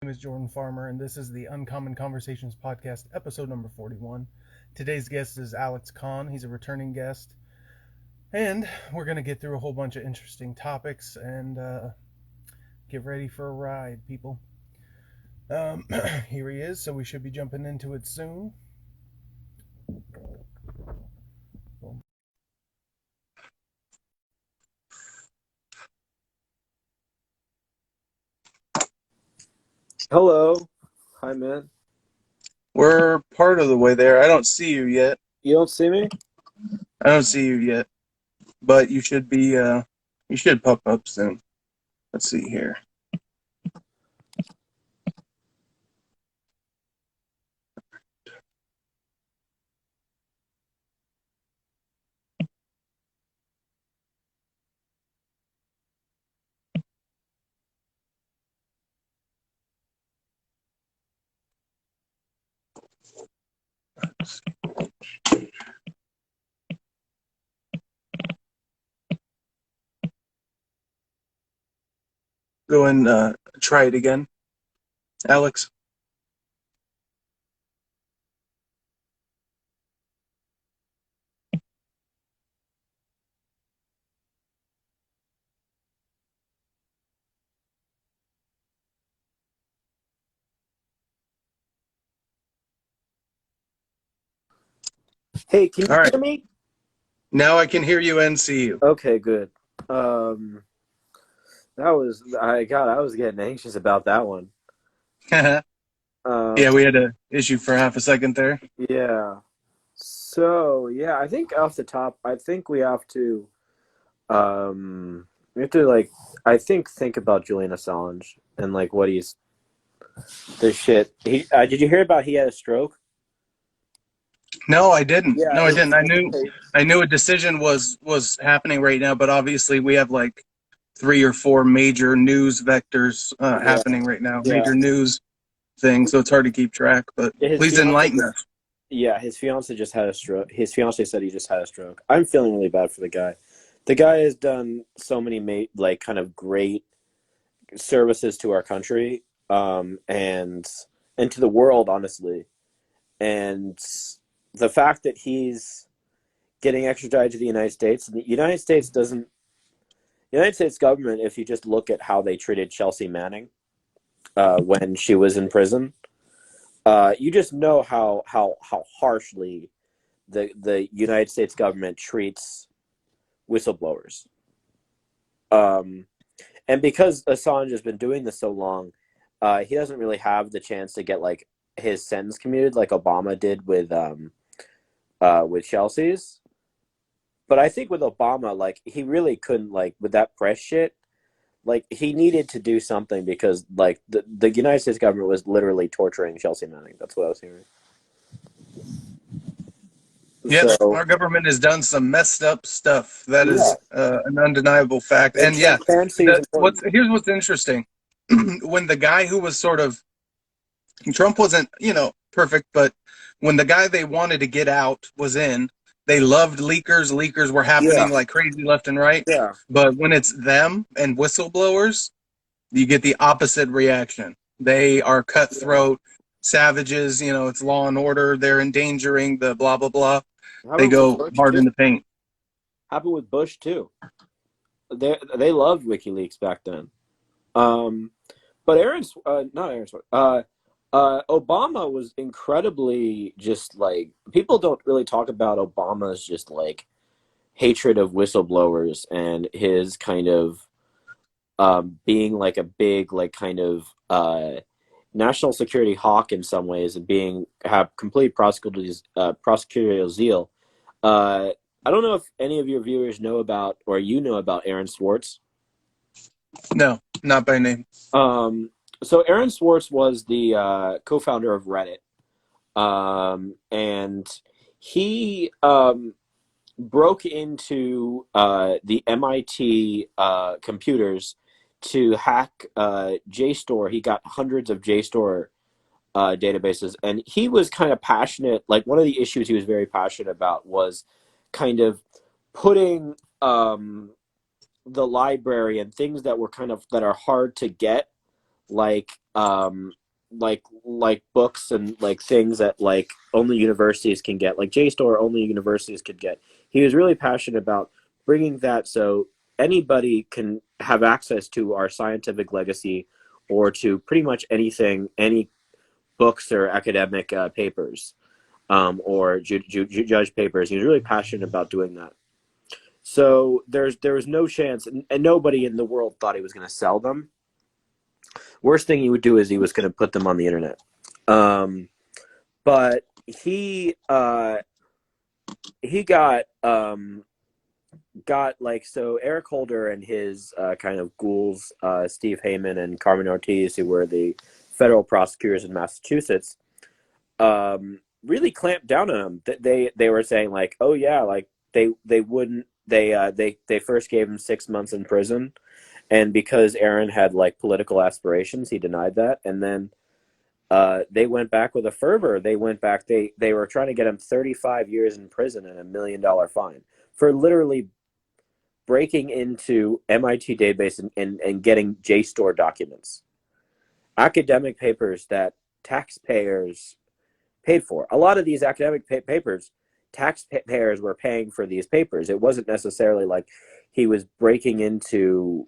My name is Jordan Farmer, and this is the Uncommon Conversations podcast, episode number 41. Today's guest is Conn. He's a returning guest, and we're going to get through a whole bunch of interesting topics and get ready for a ride, people. Here he is, so we should be jumping into it soon. Hello. Hi, man. We're part of the way there. I don't see you yet. You don't see me? I don't see you yet. But you should be, you should pop up soon. Let's see here. Go and try it again, Alex. Hey, can you All right. hear me? Now I can hear you and see you. Okay, good. I was getting anxious about that one. Yeah, we had an issue for half a second there. Yeah. So, yeah, I think off the top, I think we have to, think about Julian Assange and, like, what he's, the shit. Did you hear about he had a stroke? No, I didn't. Yeah, No, I didn't. I knew a decision was happening right now, but obviously we have like 3 or 4 major news vectors happening right now. Yeah. Major news things, so it's hard to keep track. But please enlighten us. Yeah, his fiance just had a stroke. His fiance said he just had a stroke. I'm feeling really bad for the guy. The guy has done so many kind of great services to our country, and to the world, honestly. And the fact that he's getting extradited to the United States, and the United States government, if you just look at how they treated Chelsea Manning when she was in prison, you just know how harshly the United States government treats whistleblowers. And because Assange has been doing this so long, he doesn't really have the chance to get like his sentence commuted like Obama did with Chelsea's. But I think with Obama, like, he really couldn't, like, with that press shit, like, he needed to do something because, like, the United States government was literally torturing Chelsea Manning. That's what I was hearing. Yes, so, our government has done some messed up stuff. That is an undeniable fact. And yeah, here's what's interesting. When the guy who was sort of, Trump wasn't, perfect, but when the guy they wanted to get out was in, they loved leakers. Leakers were happening like crazy left and right. Yeah. But when it's them and whistleblowers, you get the opposite reaction. They are cutthroat savages. It's law and order. They're endangering the blah, blah, blah. They go hard in the paint. Happened with Bush, too. They loved WikiLeaks back then. But Obama was incredibly just like, people don't really talk about Obama's just like hatred of whistleblowers and his kind of being like a big like kind of national security hawk in some ways and have complete prosecutorial zeal. I don't know if any of your viewers know about or Aaron Swartz. No, not by name. So Aaron Swartz was the co-founder of Reddit, and he broke into the MIT computers to hack JSTOR. He got hundreds of JSTOR databases, and he was kind of passionate. Like, one of the issues he was very passionate about was kind of putting the library and things that are hard to get, like books and like things that like only universities can get, like JSTOR only universities could get. He was really passionate about bringing that so anybody can have access to our scientific legacy or to pretty much anything, any books or academic papers, or judge papers. He was really passionate about doing that. So there was no chance, and nobody in the world thought he was going to sell them. Worst thing he would do is he was going to put them on the internet. But he got like, so Eric Holder and his kind of ghouls, Steve Heyman and Carmen Ortiz, who were the federal prosecutors in Massachusetts, really clamped down on him. They were saying like, oh yeah, like they wouldn't, they first gave him 6 months in prison, and because Aaron had like political aspirations, he denied that, and then they went back with a fervor. They went back. They were trying to get him 35 years in prison and $1 million fine for literally breaking into MIT database and getting JSTOR documents, academic papers that taxpayers paid for. A lot of these academic papers, taxpayers were paying for these papers. It wasn't necessarily like he was breaking into.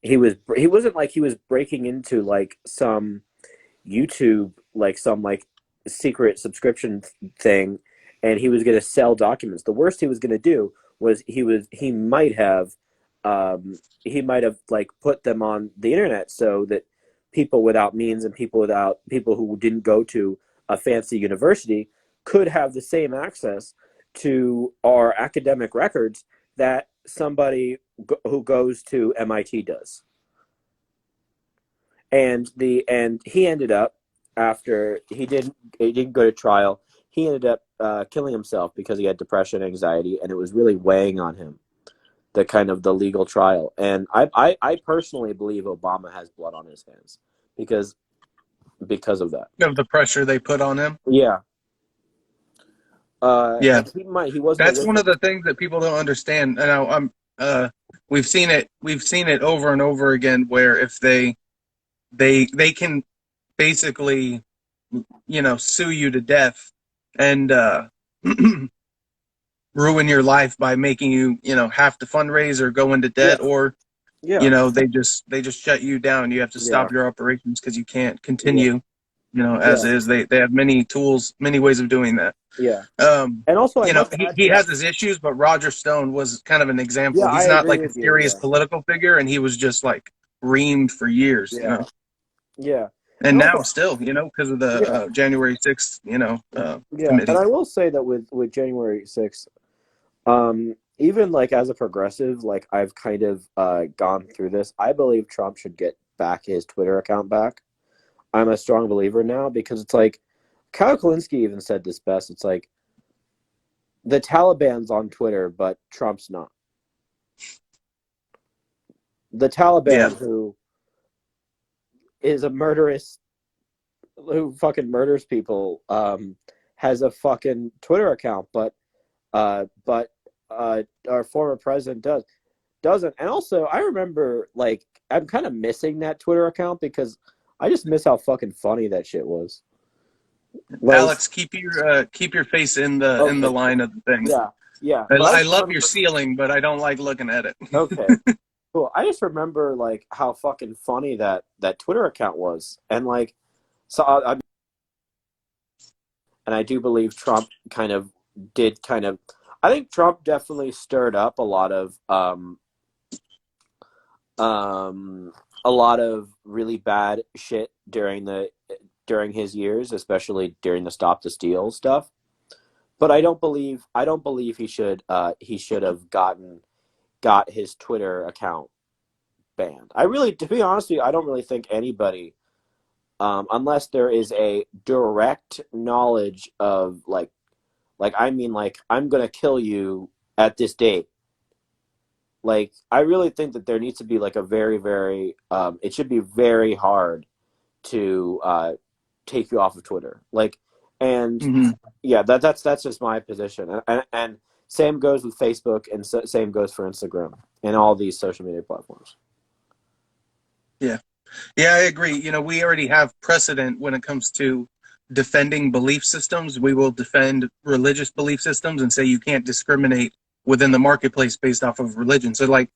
He wasn't like he was breaking into like some YouTube, like some like secret subscription thing, and he was going to sell documents. The worst he was going to do was he might have like put them on the internet so that people without means and people who didn't go to a fancy university could have the same access to our academic records that somebody who goes to MIT does. And he ended up, after he didn't go to trial, he ended up killing himself because he had depression, anxiety, and it was really weighing on him, the legal trial. And I personally believe Obama has blood on his hands because of that. Of the pressure they put on him. Yeah. Yeah. He wasn't. That's one of the things that people don't understand. And we've seen it over and over again, where if they can basically, sue you to death and ruin your life by making you, have to fundraise or go into debt, or they just shut you down. You have to stop your operations because you can't continue, as is. They have many tools, many ways of doing that. Yeah. And also, he has his issues, but Roger Stone was kind of an example. Yeah, he's not like a serious political figure, and he was just like reamed for years. Yeah. And now still, because of the January 6th, committee. And I will say that with January 6th, even like as a progressive, like I've kind of gone through this. I believe Trump should get back his Twitter account back. I'm a strong believer now, because it's like, Kyle Kalinske even said this best. It's like, the Taliban's on Twitter, but Trump's not. The Taliban, who is a murderous, who fucking murders people, has a fucking Twitter account, but our former president doesn't. And also, I remember, like, I'm kind of missing that Twitter account because I just miss how fucking funny that shit was. Like, Alex, keep your face in the line of the thing. Yeah. I love your ceiling, but I don't like looking at it. Okay. Cool. I just remember like how fucking funny that Twitter account was, and like, so I do believe Trump I think Trump definitely stirred up a lot of really bad shit during his years, especially during the Stop the Steal stuff. But I don't believe he should have got his Twitter account banned. To be honest with you, I don't really think anybody, unless there is a direct knowledge of like I'm gonna kill you at this date. Like, I really think that there needs to be like a very, very, it should be very hard to take you off of Twitter. Like, and that's just my position. And same goes with Facebook, and same goes for Instagram and all these social media platforms. Yeah. Yeah, I agree. You know, we already have precedent when it comes to defending belief systems. We will defend religious belief systems and say you can't discriminate within the marketplace based off of religion. So, like,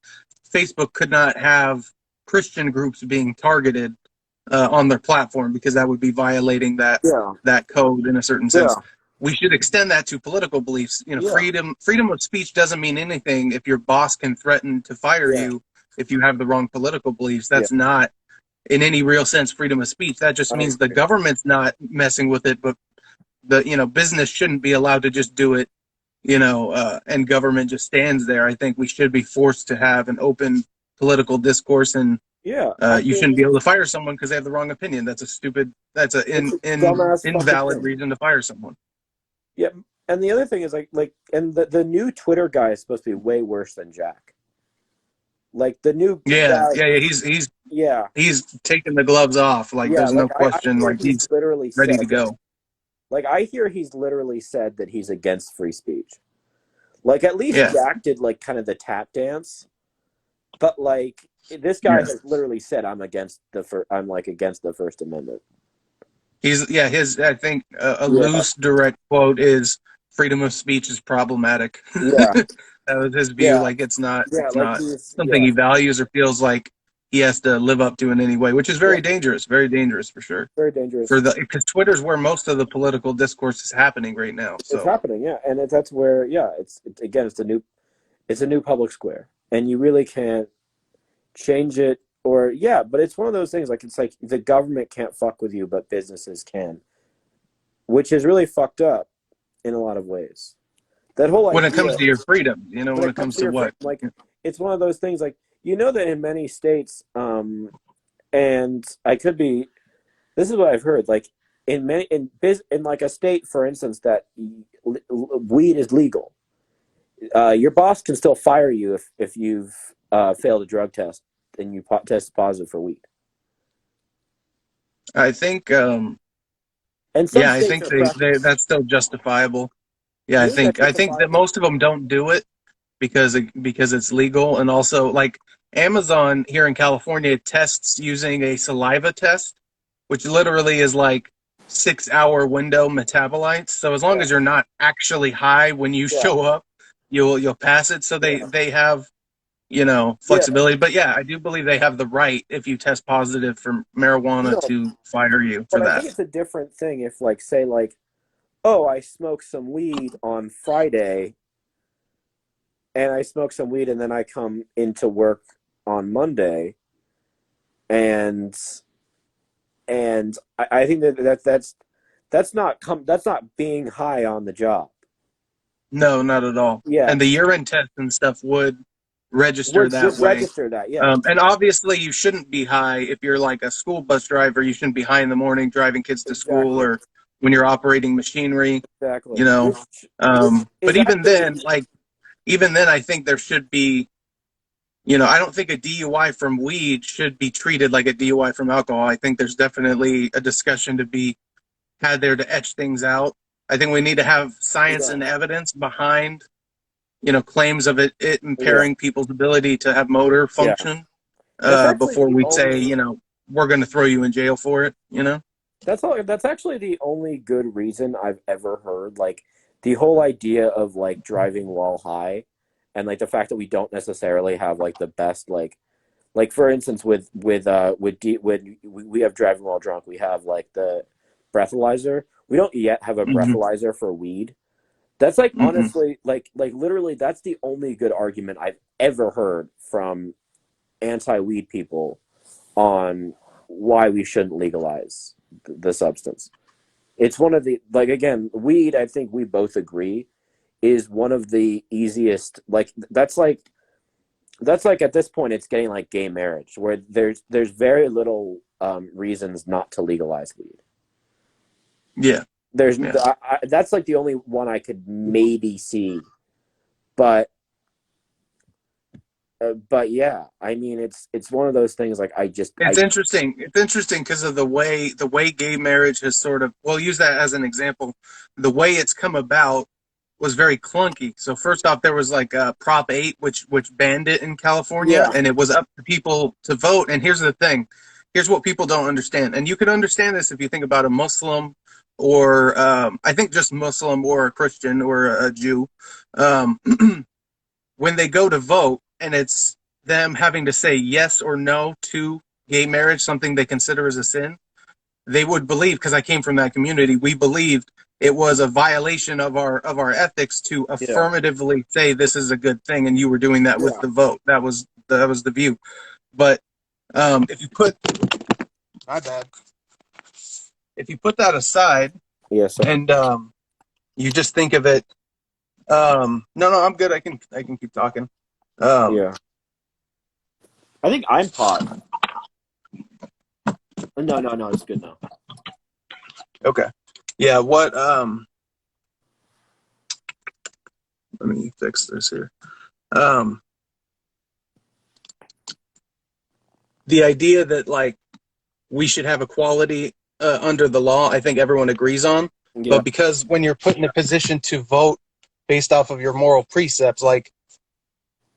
Facebook could not have Christian groups being targeted on their platform because that would be violating that code in a certain sense. We should extend that to political beliefs. You know, freedom of speech doesn't mean anything if your boss can threaten to fire you if you have the wrong political beliefs. That's not in any real sense freedom of speech. That just means the government's not messing with it, but the business shouldn't be allowed to just do it, and government just stands there. I think we should be forced to have an open political discourse, and you shouldn't be able to fire someone because they have the wrong opinion. That's an invalid reason to fire someone. Yeah, and the other thing is and the new Twitter guy is supposed to be way worse than Jack. Like the new guy, he's taking the gloves off. Like there's no question. Like he's literally ready to go. Like I hear he's literally said that he's against free speech. Like at least Jack did like kind of the tap dance, but like this guy has literally said I'm against the First Amendment. I think a loose direct quote is freedom of speech is problematic. Yeah. That was his view. Like it's not something he values or feels like he has to live up to in any way, which is very dangerous for sure. Very dangerous. Because Twitter's where most of the political discourse is happening right now. So. It's happening, and that's where it's a new public square, and you really can't change it. Or but it's one of those things. Like it's like the government can't fuck with you, but businesses can, which is really fucked up in a lot of ways. That whole when it comes to your freedom, when it comes to what, like it's one of those things. Like that in many states, and I could be. This is what I've heard. like in like a state, for instance, that weed is legal. Your boss can still fire you if you've failed a drug test and you test positive for weed. I think, I think that's still justifiable. Yeah, I think that most of them don't do it because it's legal, and also like Amazon here in California tests using a saliva test, which literally is like 6-hour window metabolites. So as long as you're not actually high when you show up, you'll pass it. So they have flexibility. But I do believe they have the right, if you test positive for marijuana, to fire you for that. I think it's a different thing if say I smoked some weed on Friday and I smoke some weed and then I come into work on Monday and I think that's not being high on the job. No, not at all. Yeah. And the urine test and stuff would register that way. And obviously you shouldn't be high if you're like a school bus driver. You shouldn't be high in the morning driving kids to school or when you're operating machinery. Exactly. But even then, I think there should be, I don't think a DUI from weed should be treated like a DUI from alcohol. I think there's definitely a discussion to be had there to etch things out. I think we need to have science and evidence behind, claims of it impairing people's ability to have motor function before we say, we're going to throw you in jail for it, That's actually the only good reason I've ever heard. Like the whole idea of like driving while high, and like the fact that we don't necessarily have like the best like for instance with we have driving while drunk. We have like the breathalyzer. We don't yet have a breathalyzer for weed. That's like honestly like literally that's the only good argument I've ever heard from anti-weed people on why we shouldn't legalize the substance. It's one of the again, weed, I think we both agree, is one of the easiest. That's like at this point it's getting like gay marriage, where there's very little reasons not to legalize weed. Yeah. That's like the only one I could maybe see, but yeah, I mean it's one of those things interesting. It's interesting because of the way gay marriage has sort of, we'll use that as an example. The way it's come about was very clunky. So first off, there was like Prop 8, which banned it in California, and it was up to people to vote. And here's the thing. here's what people don't understand. And you can understand this if you think about a Muslim or I think just Muslim or a Christian or a Jew. When they go to vote and it's them having to say yes or no to gay marriage, something they consider as a sin, they would believe, because I came from that community, we believed it was a violation of our ethics to affirmatively say this is a good thing, and you were doing that with the vote. That was the view. But if you put if you put that aside, and you just think of it, no, I'm good. I can keep talking. I think I'm pot. No, it's good now. Okay. Yeah, what let me fix this here. The idea that like we should have equality under the law, I think everyone agrees on. Yeah. But because when you're put in a position to vote based off of your moral precepts, like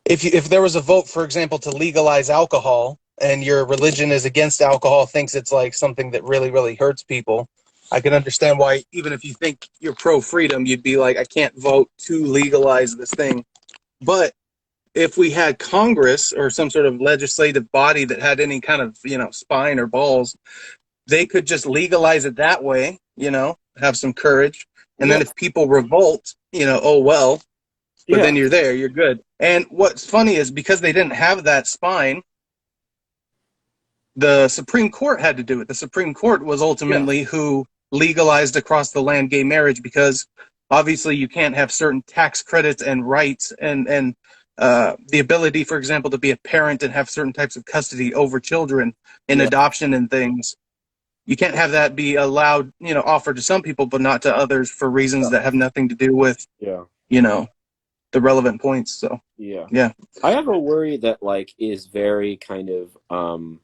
if there was a vote, for example, to legalize alcohol, and your religion is against alcohol, thinks it's like something that really, really hurts people, I can understand why, even if you think you're pro-freedom, you'd be like, I can't vote to legalize this thing. But if we had Congress or some sort of legislative body that had any kind of, spine or balls, they could just legalize it that way, have some courage. And then if people revolt, oh, well, but then you're there, you're good. And what's funny is because they didn't have that spine, the Supreme Court had to do it. The Supreme Court was ultimately who legalized across the land gay marriage, because obviously you can't have certain tax credits and rights and the ability, for example, to be a parent and have certain types of custody over children in adoption and things. You can't have that be allowed, offered to some people, but not to others for reasons that have nothing to do with, the relevant points. So, I have a worry that like is very kind of,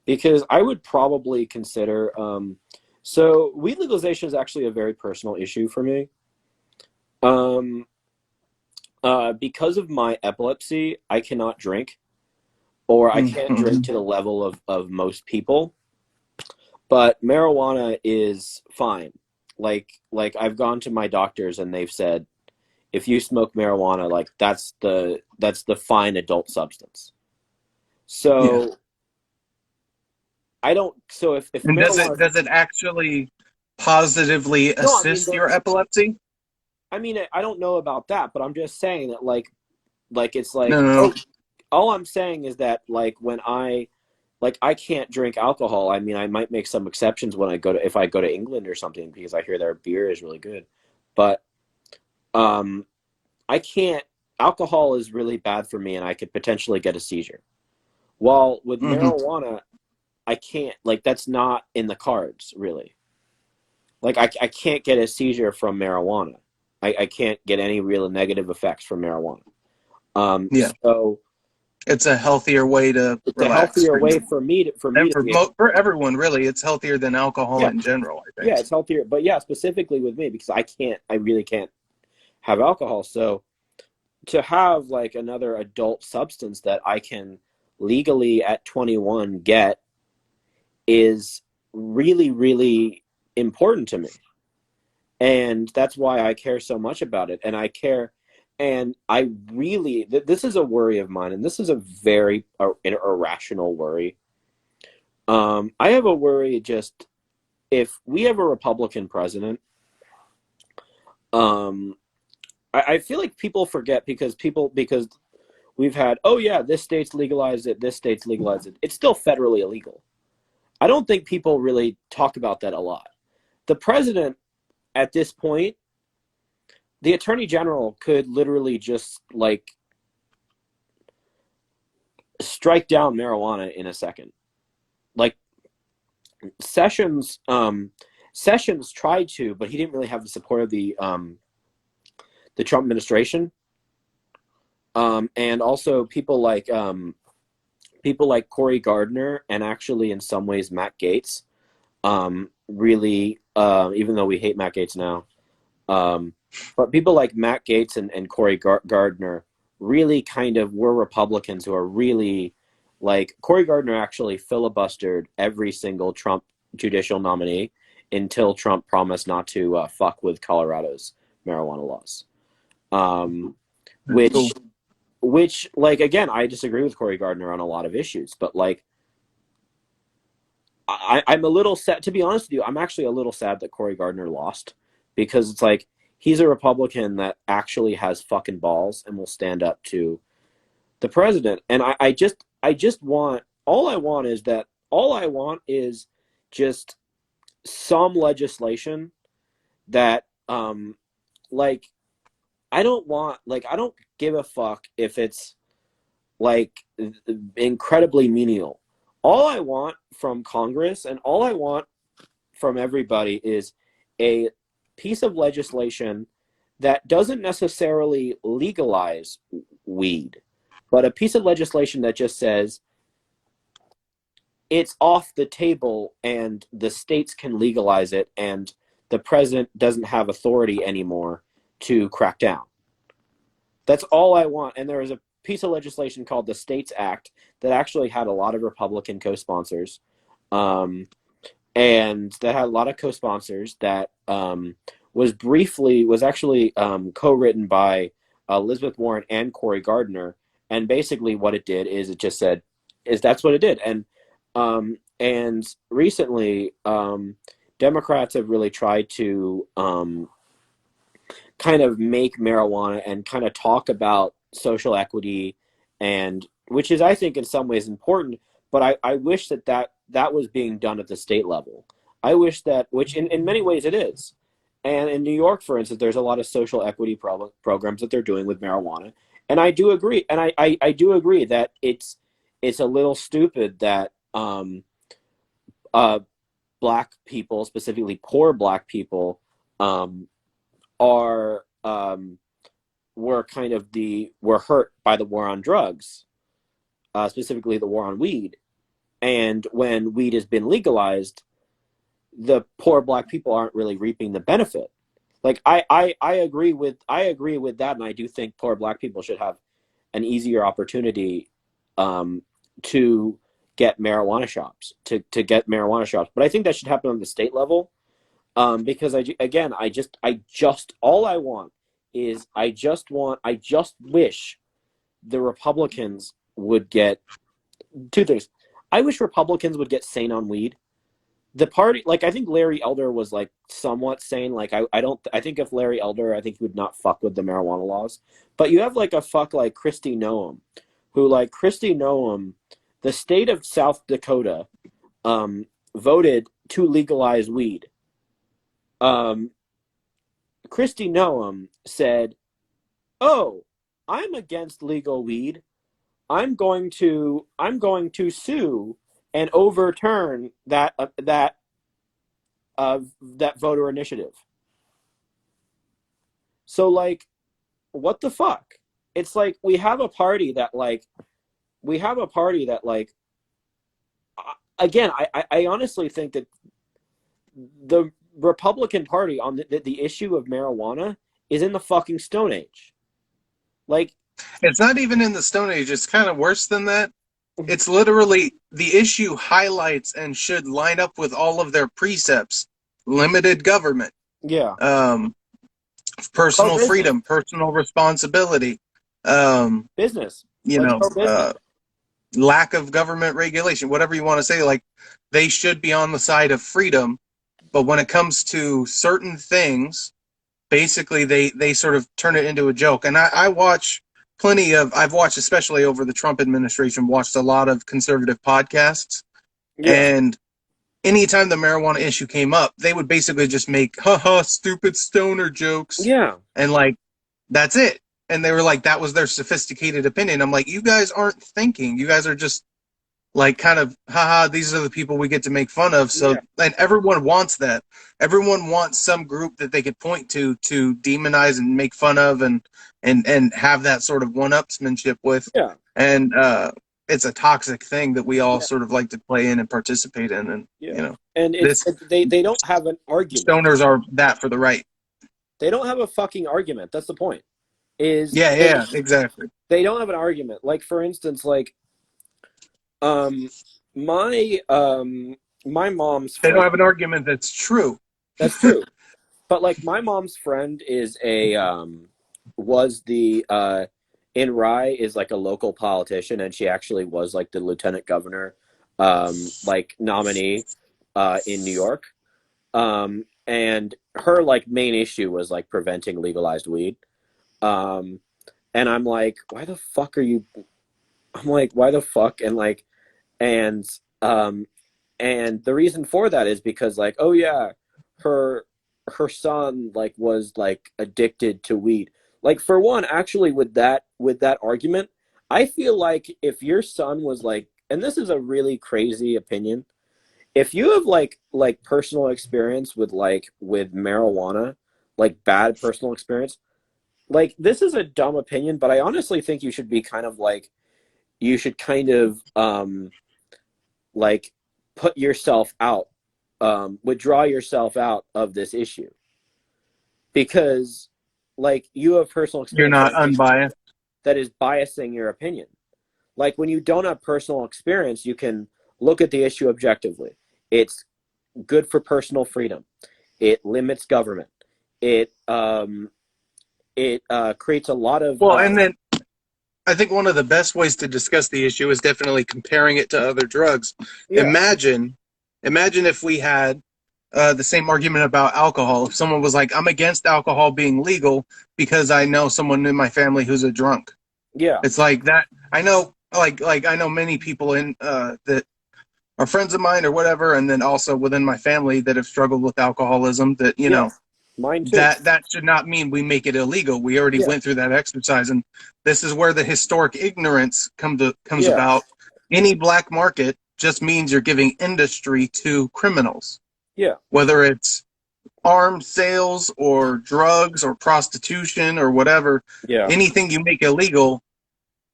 because I would probably consider, so weed legalization is actually a very personal issue for me. Because of my epilepsy, I cannot drink, or I can't drink to the level of most people. But marijuana is fine. Like I've gone to my doctors and they've said, if you smoke marijuana, like that's the fine adult substance. So I don't. So if and does it actually positively assist your epilepsy? I mean, I don't know about that, but I'm just saying that like it's like no. All I'm saying is that like when I can't drink alcohol. I mean, I might make some exceptions when if I go to England or something, because I hear their beer is really good, but I can't. Alcohol is really bad for me, and I could potentially get a seizure. While with marijuana, I can't. Like that's not in the cards, really. Like I can't get a seizure from marijuana. I can't get any real negative effects from marijuana. So it's a healthier way to relax. A healthier way for everyone, really. It's healthier than alcohol in general, I think. Yeah, it's healthier. But specifically with me, because I really can't have alcohol. So to have like another adult substance that I can legally at 21 get is really, really important to me. And that's why I care so much about it. And I care, and I really, this is a worry of mine, and this is a very irrational worry. I have a worry just if we have a Republican president, I feel like people forget because we've had, this state's legalized it, this state's legalized it. It's still federally illegal. I don't think people really talk about that a lot. The president, at this point, the attorney general could literally just like strike down marijuana in a second. Like Sessions tried to, but he didn't really have the support of the Trump administration. And also people like Cory Gardner, and actually in some ways Matt Gaetz, really, even though we hate Matt Gaetz now, but people like Matt Gaetz and Cory Gardner really kind of were Republicans who are really like Cory Gardner actually filibustered every single Trump judicial nominee until Trump promised not to fuck with Colorado's marijuana laws. Which, like, again, I disagree with Cory Gardner on a lot of issues, but like, I'm a little sad, to be honest with you. I'm actually a little sad that Cory Gardner lost, because it's like, he's a Republican that actually has fucking balls and will stand up to the president. And I just want, all I want is just some legislation that, like, I don't give a fuck if it's like incredibly menial. All I want from Congress and all I want from everybody is a piece of legislation that doesn't necessarily legalize weed, but a piece of legislation that just says it's off the table and the states can legalize it and the president doesn't have authority anymore to crack down. That's all I want. And there was a piece of legislation called the States Act that actually had a lot of Republican co-sponsors, and that had a lot of co-sponsors that was actually co-written by Elizabeth Warren and Cory Gardner. And basically what it did is it just said, that's what it did. And recently Democrats have really tried to kind of make marijuana and kind of talk about social equity, and which is, I think, in some ways important, but I wish that was being done at the state level. I wish that, which in many ways it is. And in New York, for instance, there's a lot of social equity programs that they're doing with marijuana. And I do agree. And I do agree that it's a little stupid that black people, specifically poor black people, were hurt by the war on drugs, specifically the war on weed. And when weed has been legalized, the poor black people aren't really reaping the benefit. Like, I agree with that, and I do think poor black people should have an easier opportunity to get marijuana shops, to get marijuana shops. But I think that should happen on the state level, because I just wish the Republicans would get two things. I wish Republicans would get sane on weed. The party, like, I think Larry Elder was like somewhat sane. Like, I think if Larry Elder, I think he would not fuck with the marijuana laws. But you have like a fuck like Kristi Noem, who, like, Kristi Noem, the state of South Dakota voted to legalize weed. Kristi Noem said, "Oh, I'm against legal weed. I'm going to sue and overturn that voter initiative." So, what the fuck? It's like we have a party that again, I honestly think that the Republican Party on the issue of marijuana is in the fucking Stone Age. Like, it's not even in the Stone Age. It's kind of worse than that. It's literally, the issue highlights and should line up with all of their precepts. Limited government. Yeah. Personal freedom, personal responsibility. Business. Lack of government regulation, whatever you want to say. Like, they should be on the side of freedom, but when it comes to certain things, basically they sort of turn it into a joke. And I watch I've watched, especially over the Trump administration, watched a lot of conservative podcasts. Yeah. And anytime the marijuana issue came up, they would basically just make stupid stoner jokes. Yeah. And like, that's it. And they were like, that was their sophisticated opinion. I'm like, you guys aren't thinking. You guys are just like, kind of, these are the people we get to make fun of. So, yeah. And everyone wants that. Everyone wants some group that they could point to demonize and make fun of and have that sort of one-upsmanship with. Yeah. And it's a toxic thing that we all sort of like to play in and participate in. And, and they don't have an argument. Stoners are that for the right. They don't have a fucking argument. That's the point. Exactly. They don't have an argument. Like, for instance, like, My my mom's They friend, don't have an argument that's true. that's true. But like my mom's friend is was the in Rye is like a local politician, and she actually was like the lieutenant governor like nominee in New York. And her like main issue was like preventing legalized weed. And I'm like, why the fuck are you? I'm like, why the fuck? And um and the reason for that is because like, oh yeah, her her son like was like addicted to weed. Like for one, actually with that argument, I feel like if your son was like, and this is a really crazy opinion, if you have like personal experience with marijuana, like bad personal experience, like this is a dumb opinion, but I honestly think you should be kind of like you should kind of like put yourself out, withdraw yourself out of this issue, because like you have personal You're experience not unbiased. that is biasing your opinion. Like when you don't have personal experience, you can look at the issue objectively. It's good for personal freedom. It limits government. It creates a lot of Well, and then I think one of the best ways to discuss the issue is definitely comparing it to other drugs. yeah. Imagine if we had the same argument about alcohol. If someone was like, I'm against alcohol being legal because I know someone in my family who's a drunk. Yeah. It's like that. I know, like I know many people in that are friends of mine or whatever, and then also within my family that have struggled with alcoholism. That you know, mine too. that should not mean we make it illegal. We already went through that exercise, and this is where the historic ignorance comes about. Any black market just means you're giving industry to criminals. Yeah. Whether it's arms sales or drugs or prostitution or whatever. Yeah. Anything you make illegal,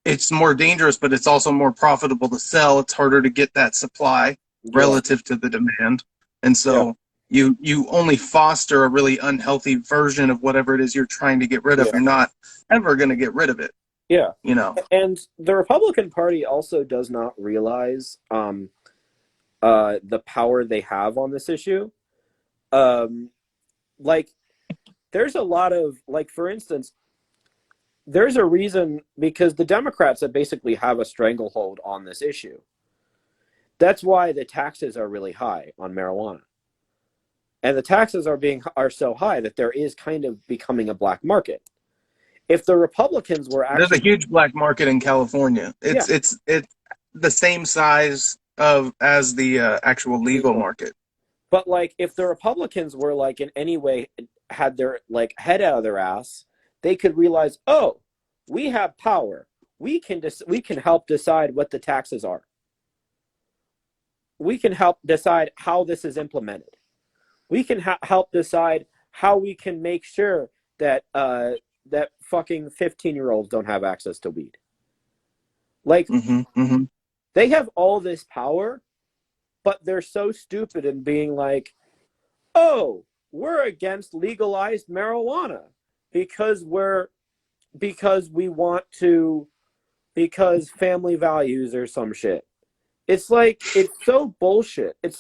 it's more dangerous, but it's also more profitable to sell. It's harder to get that supply relative to the demand. And so you only foster a really unhealthy version of whatever it is you're trying to get rid of. You're not ever going to get rid of it. Yeah. You know. And the Republican Party also does not realize the power they have on this issue. Like there's a lot of, like, for instance, there's a reason, because the Democrats that basically have a stranglehold on this issue. That's why the taxes are really high on marijuana. And the taxes are so high that there is kind of becoming a black market. If the Republicans were actually... There's a huge black market in California. It's the same size as the actual legal market. But like if the Republicans were like in any way had their like head out of their ass, they could realize, oh, we have power. We can help decide what the taxes are. We can help decide how this is implemented. We can help decide how we can make sure that that fucking 15-year-olds don't have access to weed. Like they have all this power, but they're so stupid in being like, oh, we're against legalized marijuana because we want to, because family values or some shit. It's like, it's so bullshit. It's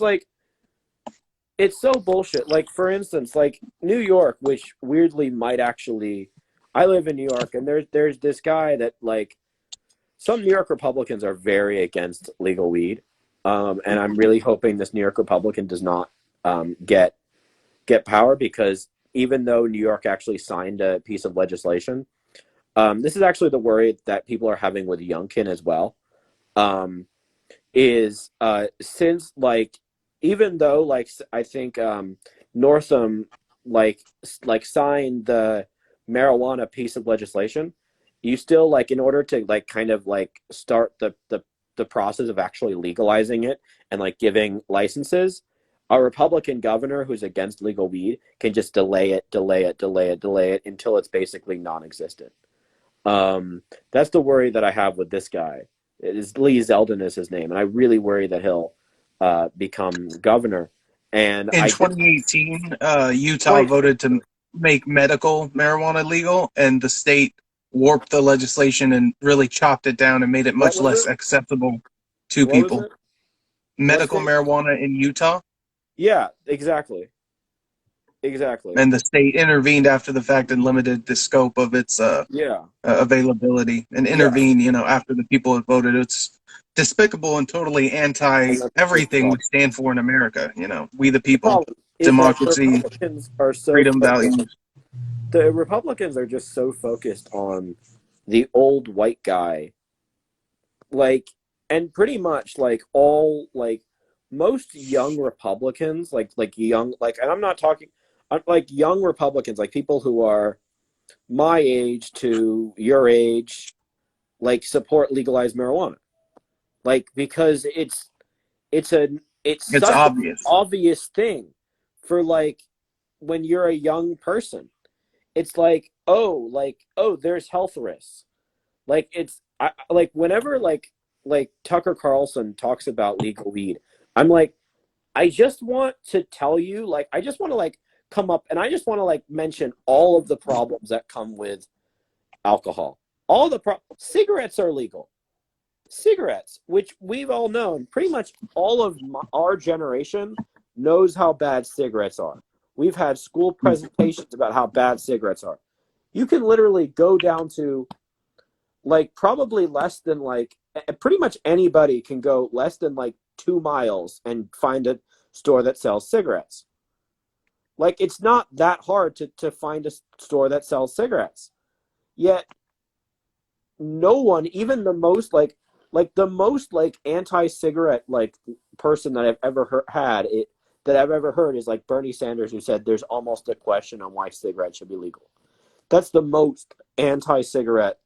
so bullshit. Like, for instance, like New York, which weirdly might actually, I live in New York, and there's this guy that, like, some New York Republicans are very against legal weed. And I'm really hoping this New York Republican does not get power, because even though New York actually signed a piece of legislation, this is actually the worry that people are having with UnCommon as well, is since, like, even though, like, I think Northam like signed the marijuana piece of legislation, you still, like, in order to, like, kind of like start the process of actually legalizing it and like giving licenses, a Republican governor who's against legal weed can just delay it until it's basically non-existent. That's the worry that I have with this guy. It is Lee Zeldin is his name, and I really worry that he'll become governor. And in 2018, Utah voted to make medical marijuana legal, and the state warped the legislation and really chopped it down and made it much less acceptable 2 What was people. it? Medical marijuana in Utah. Yeah, exactly. Exactly. And the state intervened after the fact and limited the scope of its availability and intervened, after the people had voted. It's despicable and totally anti everything we stand for in America. We the people, democracy, Republicans are so freedom, values. The Republicans are just so focused on the old white guy, and pretty much all most young Republicans, young, and I'm not talking young Republicans, people who are my age to your age, support legalized marijuana, because it's such obvious. an obvious thing for when you're a young person. It's oh, there's health risks. Whenever Tucker Carlson talks about legal weed, I'm like, I just want to tell you, I just want to come up and I just want to mention all of the problems that come with alcohol. All the cigarettes are legal. Cigarettes, which we've all known, pretty much all of our generation knows how bad cigarettes are. We've had school presentations about how bad cigarettes are. You can literally go down to probably less than pretty much anybody can go less than 2 miles and find a store that sells cigarettes. It's not that hard to find a store that sells cigarettes. Yet no one, even the most the most anti-cigarette person that I've ever that I've ever heard is Bernie Sanders, who said there's almost a question on why cigarettes should be legal. That's the most anti-cigarette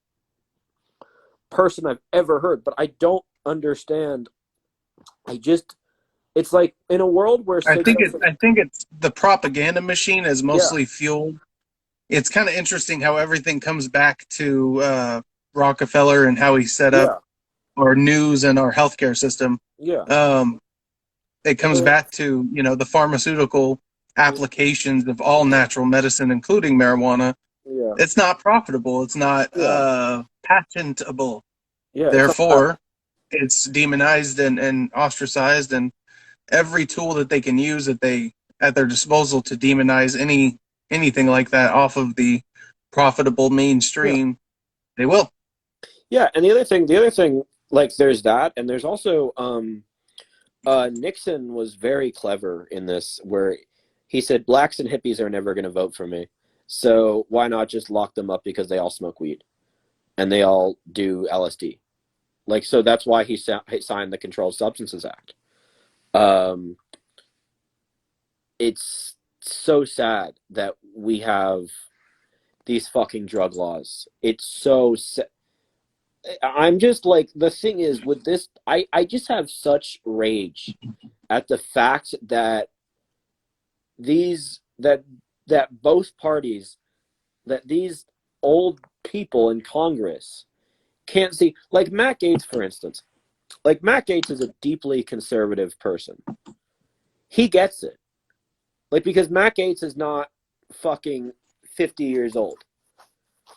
person I've ever heard, but I don't understand. It's in a world where I think it's the propaganda machine is mostly fueled. It's kind of interesting how everything comes back to Rockefeller and how he set up our news and our healthcare system. It comes back to the pharmaceutical applications of all natural medicine, including marijuana. It's not profitable. It's not patentable. Therefore, it's demonized and ostracized, and every tool that they can use at their disposal to demonize anything like that off of the profitable mainstream, they will. Yeah, and the other thing, there's that, and there's also Nixon was very clever in this, where he said blacks and hippies are never going to vote for me, so why not just lock them up because they all smoke weed and they all do LSD. So that's why he signed the Controlled Substances Act. It's so sad that we have these fucking drug laws. It's so I'm just the thing is with this, I just have such rage at the fact that that both parties, that these old people in Congress can't see, Matt Gaetz, for instance. Matt Gaetz is a deeply conservative person. He gets it. Because Matt Gaetz is not fucking 50 years old.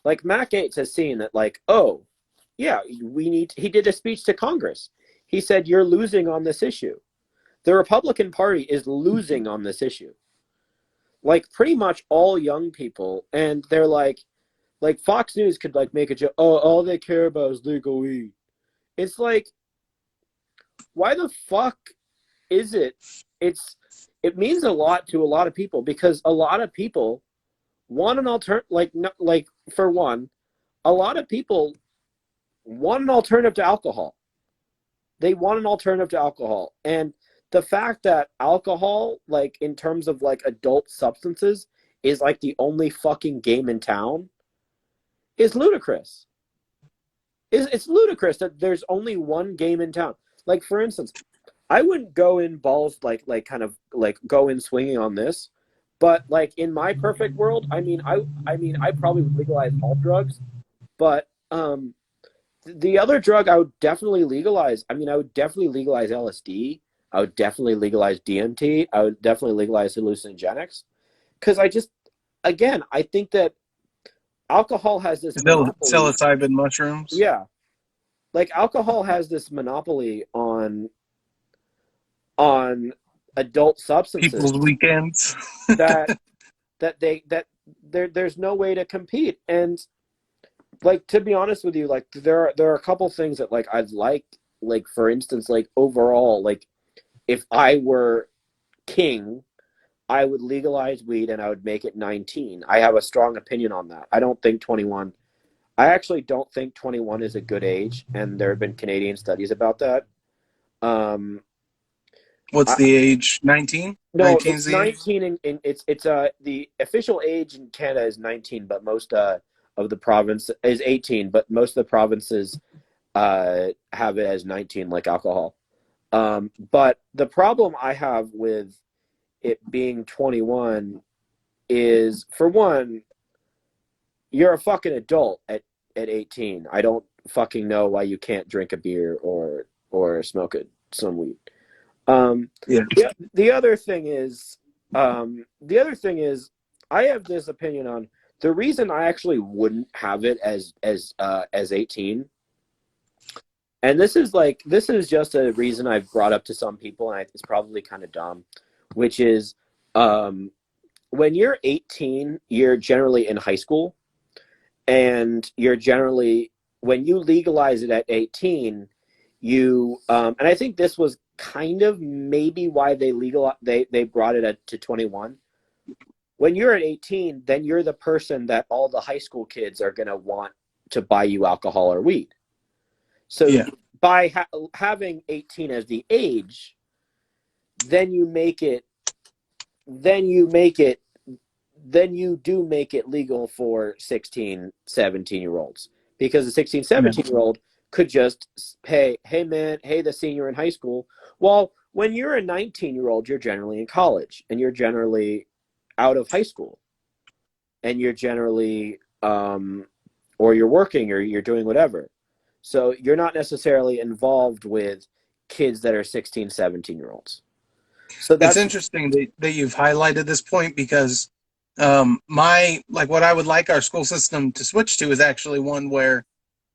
Matt Gaetz has seen that, oh, yeah, he did a speech to Congress. He said, you're losing on this issue. The Republican Party is losing on this issue. Pretty much all young people, and they're Fox News could make a joke, oh, all they care about is legal weed. It's why the fuck is it? It means a lot to a lot of people, because a lot of people want an alternative. For one, a lot of people want an alternative to alcohol. They want an alternative to alcohol, and the fact that alcohol, in terms of adult substances, is the only fucking game in town is ludicrous. It's ludicrous that there's only one game in town. For instance, I wouldn't go in balls go in swinging on this, but in my perfect world, I probably would legalize all drugs, but the other drug I would definitely legalize. I would definitely legalize LSD. I would definitely legalize DMT. I would definitely legalize hallucinogenics, because I think that alcohol has this psilocybin mushrooms. Yeah, like alcohol has this monopoly on adult substances People's weekends. that there's no way to compete. And like, to be honest with you, like there are a couple things that like I'd like for instance, like overall, like if I were king, I would legalize weed and I would make it 19. I have a strong opinion on that. I actually don't think 21 is a good age, and there have been Canadian studies about that. What's the age? 19? No, 19's it's the age? 19 it's the official age in Canada is 19, but most of the province is 18, but most of the provinces have it as 19, like alcohol. But the problem I have with it being 21 is, for one, you're a fucking adult at 18. I don't fucking know why you can't drink a beer or smoke some weed. Yeah. The other thing is, I have this opinion on the reason I actually wouldn't have it as 18. And this is just a reason I've brought up to some people, and it's probably kind of dumb, which is when you're 18, you're generally in high school, and when you legalize it at 18, you and I think this was kind of maybe why they brought it to 21. When you're at 18, then you're the person that all the high school kids are going to want to buy you alcohol or weed. So by having 18 as the age, then you do make it legal for 16, 17-year-olds, because a 16, 17-year-old could just, hey man, hey, the senior in high school. Well, when you're a 19-year-old, you're generally in college, and you're generally out of high school, and you're generally or you're working, or you're doing whatever. So you're not necessarily involved with kids that are 16, 17-year-olds. So it's interesting that you've highlighted this point, because what I would like our school system to switch to is actually one where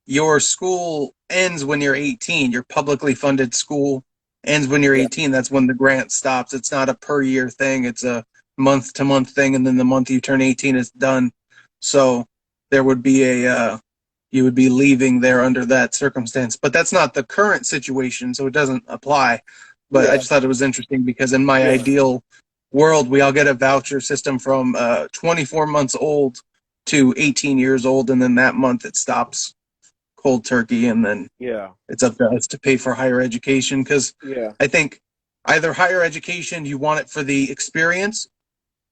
your school ends when you're 18. Your publicly funded school ends when you're 18. That's when the grant stops. It's not a per year thing. It's a month to month thing, and then the month you turn 18, it's done. So there would be you would be leaving there under that circumstance. But that's not the current situation, so it doesn't apply. But I just thought it was interesting, because in my ideal world, we all get a voucher system from 24 months old to 18 years old, and then that month it stops cold turkey, and then it's up to us to pay for higher education. Because I think either higher education, you want it for the experience.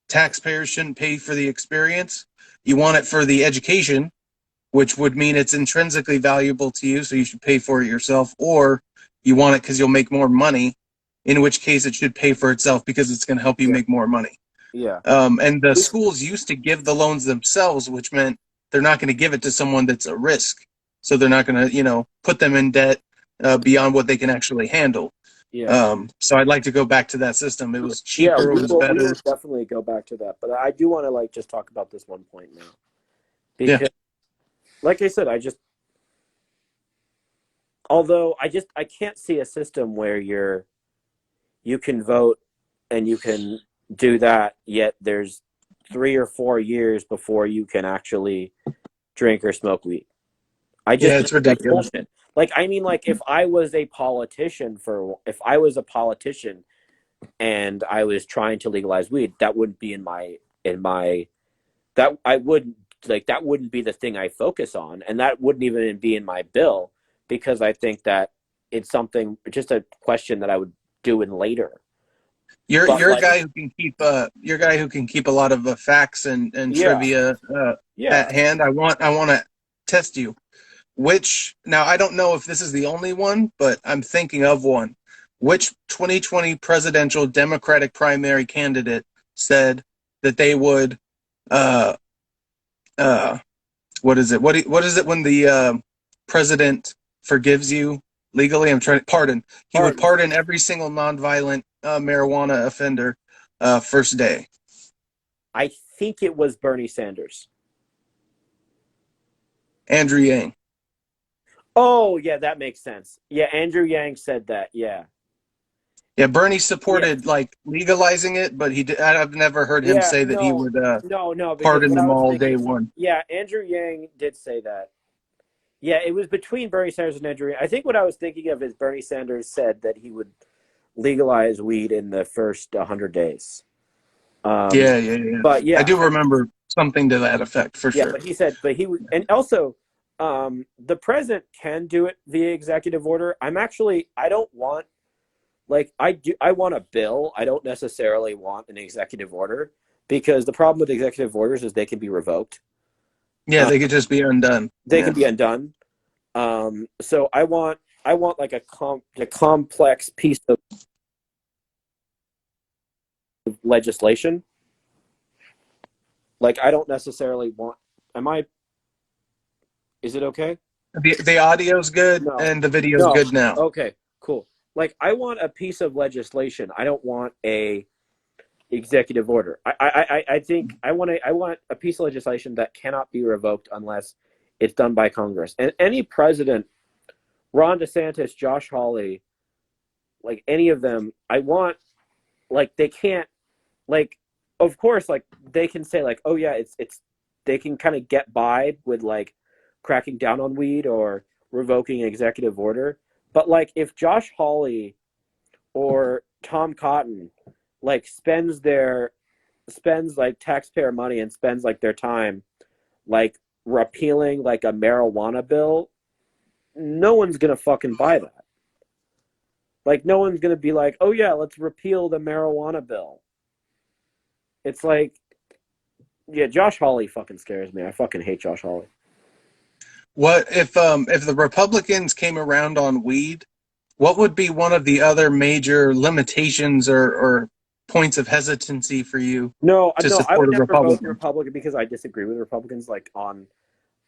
Taxpayers shouldn't pay for the experience. You want it for the education, which would mean it's intrinsically valuable to you, so you should pay for it yourself. Or you want it because you'll make more money, in which case it should pay for itself because it's going to help you make more money. And the schools used to give the loans themselves, which meant they're not going to give it to someone that's a risk. So they're not going to, put them in debt beyond what they can actually handle. So I'd like to go back to that system. It was cheaper, it was better. We will definitely go back to that. But I do want to just talk about this one point now. Because, like I said, I can't see a system where you can vote and you can do that, yet there's 3 or 4 years before you can actually drink or smoke weed. It's ridiculous. Like, I mean, like, if I was a politician and I was trying to legalize weed, that wouldn't be that wouldn't be the thing I focus on, and that wouldn't even be in my bill, because I think that it's just a question that I would do in later. You're a guy who can keep a lot of facts and trivia at hand. I want to test you. Now I don't know if this is the only one, but I'm thinking of one. Which 2020 presidential Democratic primary candidate said that they would what is it? What is it when the president forgives you legally? Pardon. He would pardon every single nonviolent marijuana offender first day. I think it was Bernie Sanders. Andrew Yang. Oh, yeah, that makes sense. Yeah, Andrew Yang said that. Yeah. Yeah, Bernie supported like legalizing it, but I've never heard him say that he would no, because pardon what I them was all day thinking, one. yeah, Andrew Yang did say that. Yeah, it was between Bernie Sanders and Andrew Yang. I think what I was thinking of is Bernie Sanders said that he would legalize weed in the first 100 days. Yeah. But I yeah, do remember something to that effect for yeah, sure. but he said, but he would, and also, the president can do it via executive order. I don't want, like, I want a bill. I don't necessarily want an executive order because the problem with executive orders is they can be revoked. Yeah, they could just be undone. They can be undone. So I want like a complex piece of legislation. Like, I don't necessarily want. Is it okay? The audio's good and the video's good now. Okay, cool. Like, I want a piece of legislation. I don't want a executive order. I think I want a piece of legislation that cannot be revoked unless it's done by Congress. And any president, Ron DeSantis, Josh Hawley, like any of them, I want, like, they can't, like, of course, like, they can say, like, oh yeah, it's they can kind of get by with, like, cracking down on weed or revoking an executive order. But, like, if Josh Hawley or Tom Cotton, like, spends like taxpayer money and spends like their time like repealing like a marijuana bill, no one's gonna fucking buy that. Like, no one's gonna be like, oh yeah, let's repeal the marijuana bill. It's like, yeah, Josh Hawley fucking scares me. I fucking hate Josh Hawley. What if the Republicans came around on weed? What would be one of the other major limitations or points of hesitancy for you to support I would a never Republican? vote Republican because I disagree with Republicans. Like, on,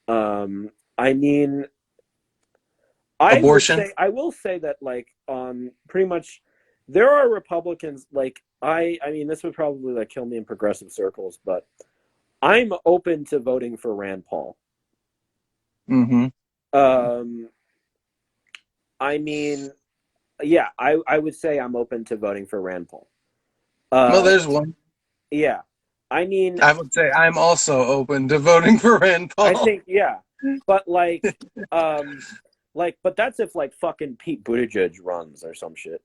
I mean, Abortion? I will say that, like, pretty much, there are Republicans, like, I mean, this would probably, like, kill me in progressive circles, but I'm open to voting for Rand Paul. Mm-hmm. I mean, yeah, I would say I'm open to voting for Rand Paul. Well, there's one. Yeah, I mean, I would say I'm also open to voting for Rand Paul. I think, yeah, but like, but that's if, like, fucking Pete Buttigieg runs or some shit.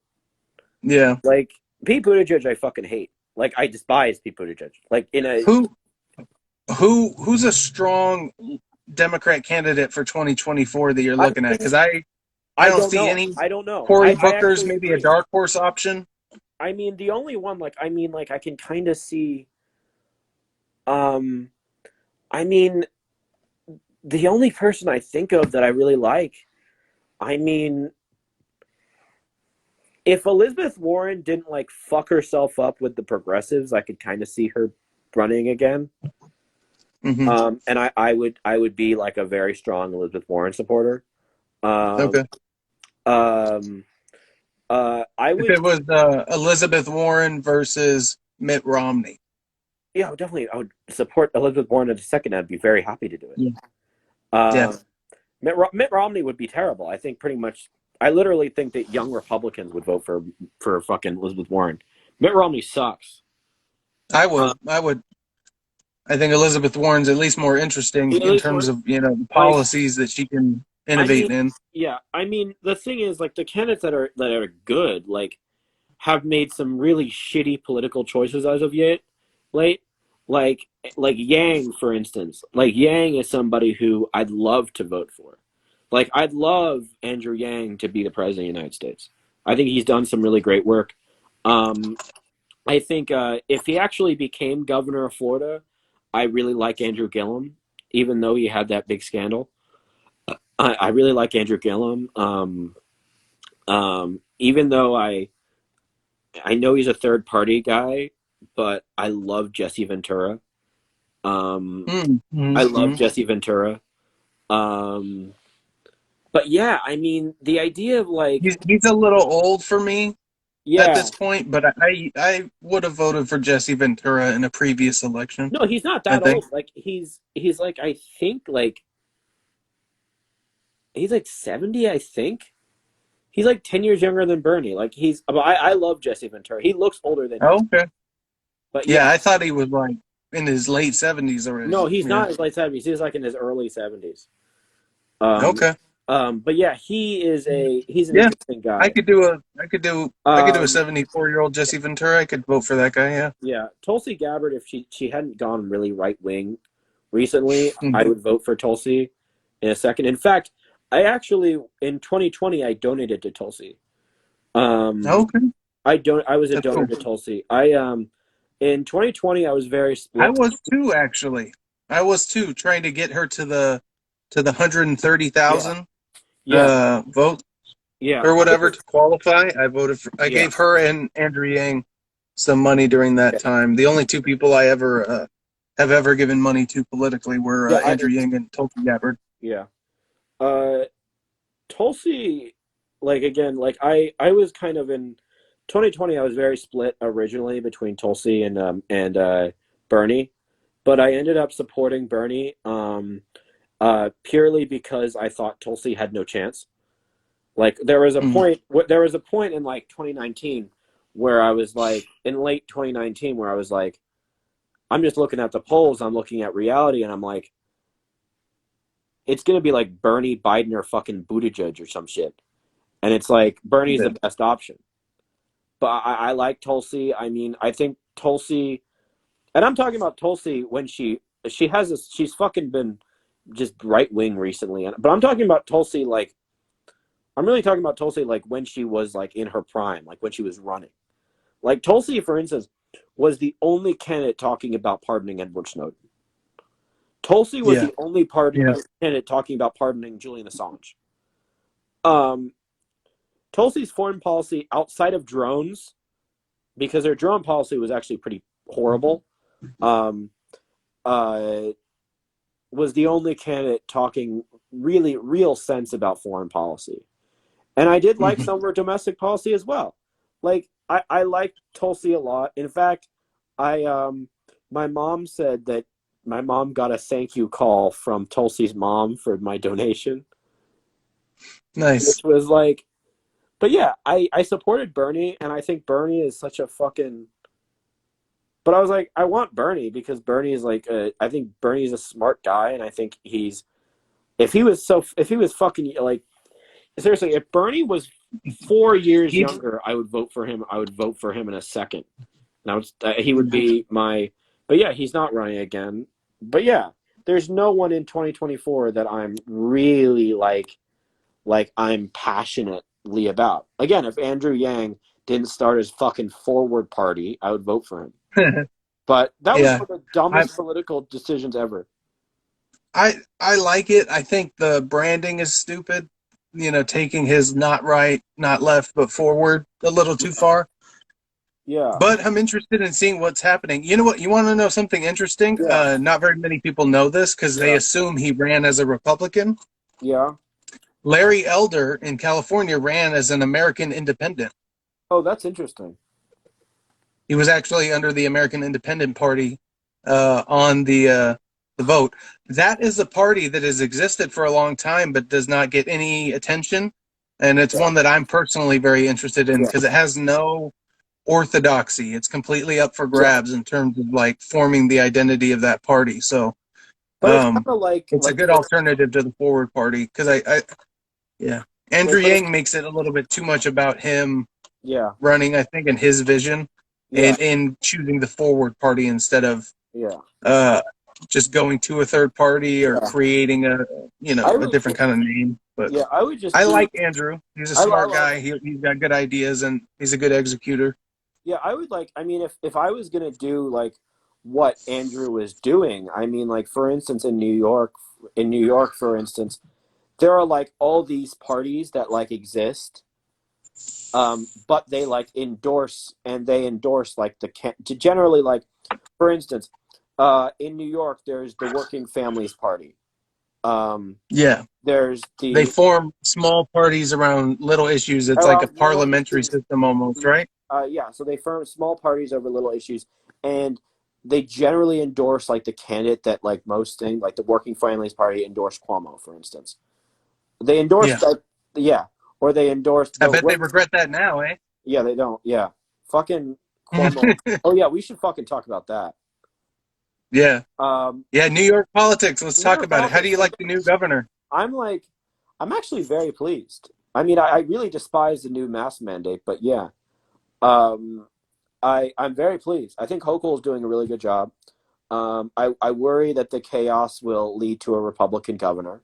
Yeah, like, Pete Buttigieg, I fucking hate. Like, I despise Pete Buttigieg. Like, in a who's a strong Democrat candidate for 2024 that you're looking at? Because I don't see any. I don't know. Cory Booker's maybe a dark horse option. I mean, the only one, like, I mean, like, I can kind of see. I mean, the only person I think of that I really like, I mean, if Elizabeth Warren didn't, like, fuck herself up with the progressives, I could kind of see her running again. Mm-hmm. And I would be, like, a very strong Elizabeth Warren supporter. Okay. I would. If it was Elizabeth Warren versus Mitt Romney. Yeah, definitely. I would support Elizabeth Warren in a second. I'd be very happy to do it. Yeah. Mitt Romney would be terrible. I think pretty much. I literally think that young Republicans would vote for fucking Elizabeth Warren. Mitt Romney sucks. I would. I think Elizabeth Warren's at least more interesting in terms of, you know, the policies that she can innovate in. Yeah, I mean, the thing is, like, the candidates that are good, like, have made some really shitty political choices as of late. Like Yang, for instance. Like, Yang is somebody who I'd love to vote for. Like, I'd love Andrew Yang to be the president of the United States. I think he's done some really great work. I think if he actually became governor of Florida, I really like Andrew Gillum, even though he had that big scandal. I really like Andrew Gillum. Even though I know he's a third party guy, but I love Jesse Ventura. I love Jesse Ventura. But yeah, I mean, the idea of, like, he's a little old for me at this point, but I would have voted for Jesse Ventura in a previous election. No, he's not that old. Like, he's like, I think, like, he's like 70, I think. He's like 10 years younger than Bernie. Like I love Jesse Ventura. He looks older than he is. Okay. But yeah, I thought he was like in his late 70s already. No, he's not in his late 70s. He's like in his early 70s. Okay. But yeah, he's an interesting guy. I could do a 74-year-old Jesse Ventura. I could vote for that guy. Yeah. Yeah, Tulsi Gabbard. If she hadn't gone really right wing recently, I would vote for Tulsi in a second. In fact, I actually in 2020 I donated to Tulsi. Okay. I was a donor to Tulsi. In 2020 I was very split. I was too, actually. I was too, trying to get her to the 130,000 vote or whatever to qualify. I voted for. I gave her and Andrew Yang some money during that time. The only two people I ever have ever given money to politically were Andrew Yang and Tulsi Gabbard. Yeah. Tulsi, like again, like I was kind of in 2020. I was very split originally between Tulsi and Bernie, but I ended up supporting Bernie purely because I thought Tulsi had no chance. Like there was a point in like 2019 where I was like in late 2019 where I was like, I'm just looking at the polls, I'm looking at reality, and I'm like, it's gonna be like Bernie, Biden, or fucking Buttigieg or some shit, and it's like Bernie's the best option. But I like Tulsi. I mean, I think Tulsi, and I'm talking about Tulsi when she's fucking been just right wing recently. But I'm talking about Tulsi like, I'm really talking about Tulsi like when she was like in her prime, like when she was running. Like Tulsi, for instance, was the only candidate talking about pardoning Edward Snowden. Tulsi was the only candidate talking about pardoning Julian Assange. Tulsi's foreign policy outside of drones, because their drone policy was actually pretty horrible, was the only candidate talking really real sense about foreign policy. And I did like some of her domestic policy as well. Like I liked Tulsi a lot. In fact, my mom said that my mom got a thank you call from Tulsi's mom for my donation. Nice. Which was like, but yeah, I supported Bernie, and I think Bernie is such a fucking. But I was like, I want Bernie because Bernie is like, I think Bernie's a smart guy, and I think if he was fucking like, seriously, if Bernie was 4 years younger, I would vote for him. I would vote for him in a second. Now he would be my. But yeah, he's not running again. But yeah, there's no one in 2024 that I'm really like I'm passionately about. Again, if Andrew Yang didn't start his fucking Forward Party, I would vote for him. But that was one of the dumbest political decisions ever. I like it. I think the branding is stupid. You know, taking his not right, not left, but forward a little too far. Yeah. But I'm interested in seeing what's happening. You know what? You want to know something interesting? Yeah. Not very many people know this because they assume he ran as a Republican. Yeah. Larry Elder in California ran as an American Independent. Oh, that's interesting. He was actually under the American Independent Party on the vote. That is a party that has existed for a long time but does not get any attention. And it's one that I'm personally very interested in because it has no orthodoxy. It's completely up for grabs in terms of like forming the identity of that party. So but it's a good alternative to the Forward Party because Andrew Yang makes it a little bit too much about him running, I think, in his vision and in choosing the Forward Party instead of just going to a third party or creating a different kind of name. But I like Andrew. He's a smart guy. He's got good ideas and he's a good executor. Yeah, I would like. I mean, if I was gonna do like what Andrew was doing, I mean, like for instance, in New York, for instance, there are like all these parties that like exist, but they like endorse like generally like, for instance, in New York, there's the Working Families Party. There's they form small parties around little issues. It's like a parliamentary system almost, right? So they form small parties over little issues, and they generally endorse like the candidate that like most things, like the Working Families Party endorsed Cuomo, for instance. They endorsed or they endorsed. I bet they regret that now, eh? Yeah, they don't. Yeah, fucking Cuomo. Oh yeah, we should fucking talk about that. Yeah. New York politics. Let's talk about it. How do you like the new governor? I'm actually very pleased. I mean, I really despise the new mask mandate, but yeah, I'm very pleased. I think Hochul is doing a really good job. I worry that the chaos will lead to a Republican governor.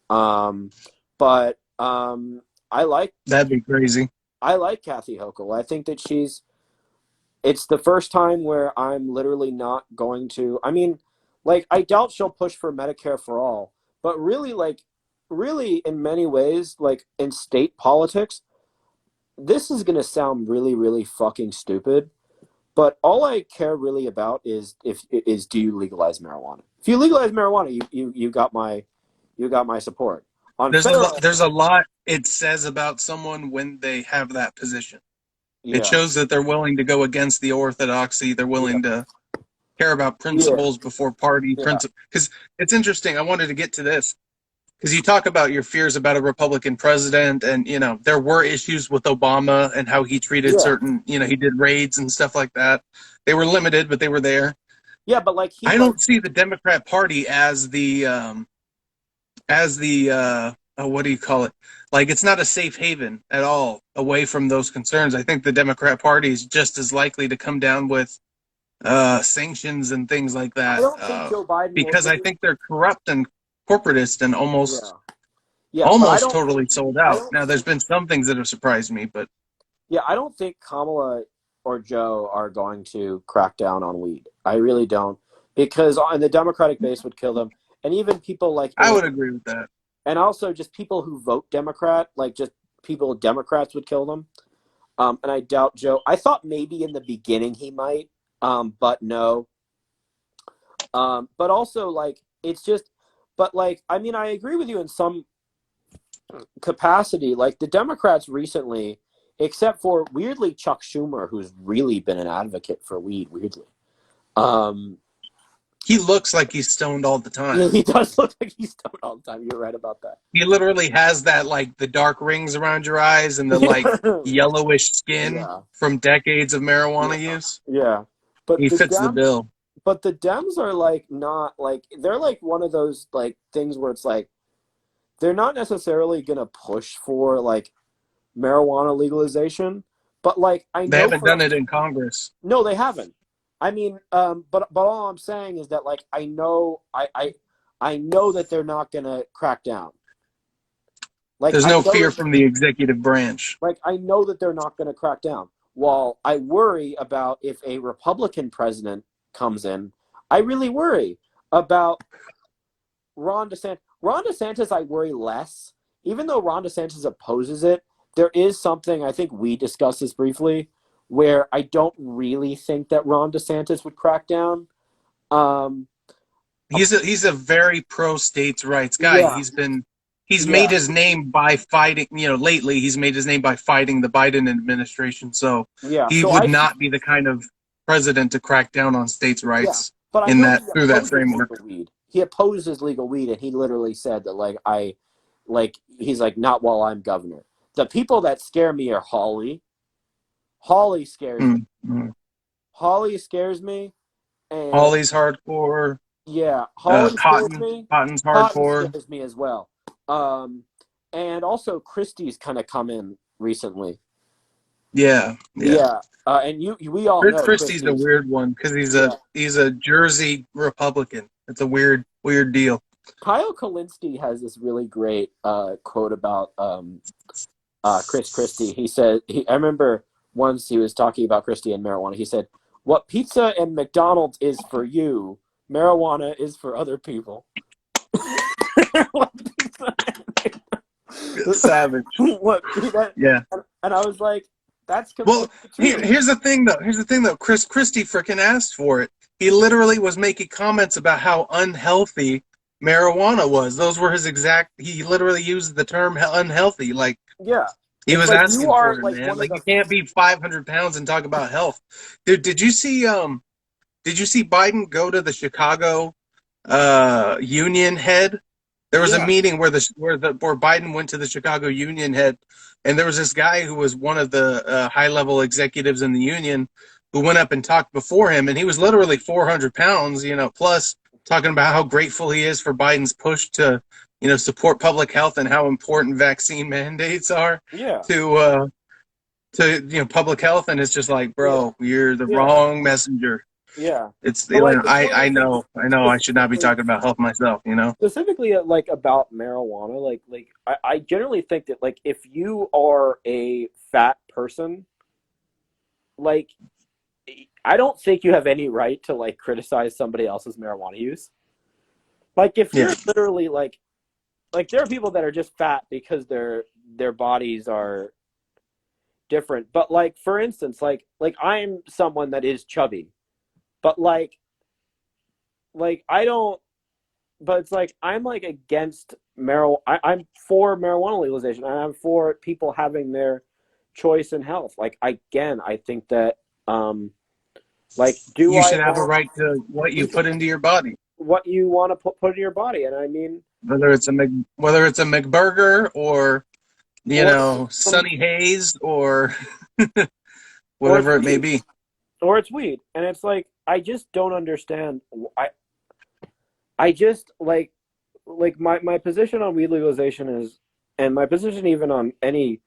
But that'd be crazy. I like Kathy Hochul. I think that it's the first time where I'm literally not going to, I mean, like, I doubt she'll push for Medicare for all, but really in many ways, like in state politics, this is going to sound really, really fucking stupid. But all I care really about is do you legalize marijuana? If you legalize marijuana, you got my support. There's a lot it says about someone when they have that position. Yeah. It shows that they're willing to go against the orthodoxy. They're willing to care about principles before party principles. Because it's interesting. I wanted to get to this because you talk about your fears about a Republican president, and there were issues with Obama and how he treated certain. He did raids and stuff like that. They were limited, but they were there. Yeah, but I don't see the Democrat Party as the what do you call it? Like, it's not a safe haven at all away from those concerns. I think the Democrat Party is just as likely to come down with sanctions and things like that. I don't think Joe Biden because I think they're corrupt and corporatist and almost totally sold out. Now, there's been some things that have surprised me, but I don't think Kamala or Joe are going to crack down on weed. I really don't, because on the Democratic base would kill them, and even people like I would agree with that. And also just people who vote Democrat, like just Democrats would kill them. And I doubt Joe. I thought maybe in the beginning he might, but no. But also, like, it's just, but like, I mean, I agree with you in some capacity. Like, the Democrats recently, except for weirdly Chuck Schumer, who's really been an advocate for weed, weirdly. He looks like he's stoned all the time. Yeah, he does look like he's stoned all the time. You're right about that. He literally has that, like, the dark rings around your eyes and the, like, yellowish skin from decades of marijuana use. Yeah. But he fits the bill. But the Dems are, like, not, like, they're, like, one of those, like, things where it's, like, they're not necessarily going to push for, like, marijuana legalization. But, like, I know they haven't done it in Congress. No, they haven't. I mean, but all I'm saying is that, like, I know that they're not gonna crack down. Like, there's no fear from the executive branch. Like, I know that they're not gonna crack down. While I worry about if a Republican president comes in, I really worry about Ron DeSantis. Ron DeSantis, I worry less. Even though Ron DeSantis opposes it, there is something, I think we discussed this briefly, where I don't really think that Ron DeSantis would crack down. He's a very pro states' rights guy. Yeah. He's made his name by fighting. Lately he's made his name by fighting the Biden administration. So he would not be the kind of president to crack down on states' rights through that framework. He opposes legal weed, and he literally said that he's like, not while I'm governor. The people that scare me are Hawley. Hawley scares me. Mm-hmm. Hawley scares me. And Hawley's hardcore. Yeah, Hawley scares me. Cotton's hardcore. Cotton scares me as well. And also Christie's kind of come in recently. Yeah. And we all know Christie's a weird one because he's a Jersey Republican. It's a weird deal. Kyle Kalinske has this really great quote about Chris Christie. He said, I remember once he was talking about Christie and marijuana. He said, "What pizza and McDonald's is for you, marijuana is for other people." Savage. Yeah. And I was like, "That's here's the thing though. Chris Christie freaking asked for it. He literally was making comments about how unhealthy marijuana was. Those were his exact. He literally used the term unhealthy. Like, yeah. He was asking for it, man. Like, you can't be 500 pounds and talk about health. Dude, did you see Biden go to the Chicago union head There was a meeting where Biden went to the Chicago union head, and there was this guy who was one of the high-level executives in the union who went up and talked before him, and he was literally 400 pounds, plus talking about how grateful he is for Biden's push to, support public health and how important vaccine mandates are to public health. And it's just like, bro, you're the wrong messenger. Yeah, it's I know I should not be talking about health myself. Specifically, about marijuana. I generally think that if you are a fat person, I don't think you have any right to criticize somebody else's marijuana use. If you're literally there are people that are just fat because their bodies are different. But for instance, I'm someone that is chubby. But I don't. But it's I'm against marijuana. I'm for marijuana legalization, and I'm for people having their choice in health. I think that you should have a right to what you put into your body, what you want to put in your body, and I mean whether it's a McBurger or Sunny Haze or whatever it may be, or it's weed, and it's I just don't understand. I just my position on weed legalization is, and my position even on and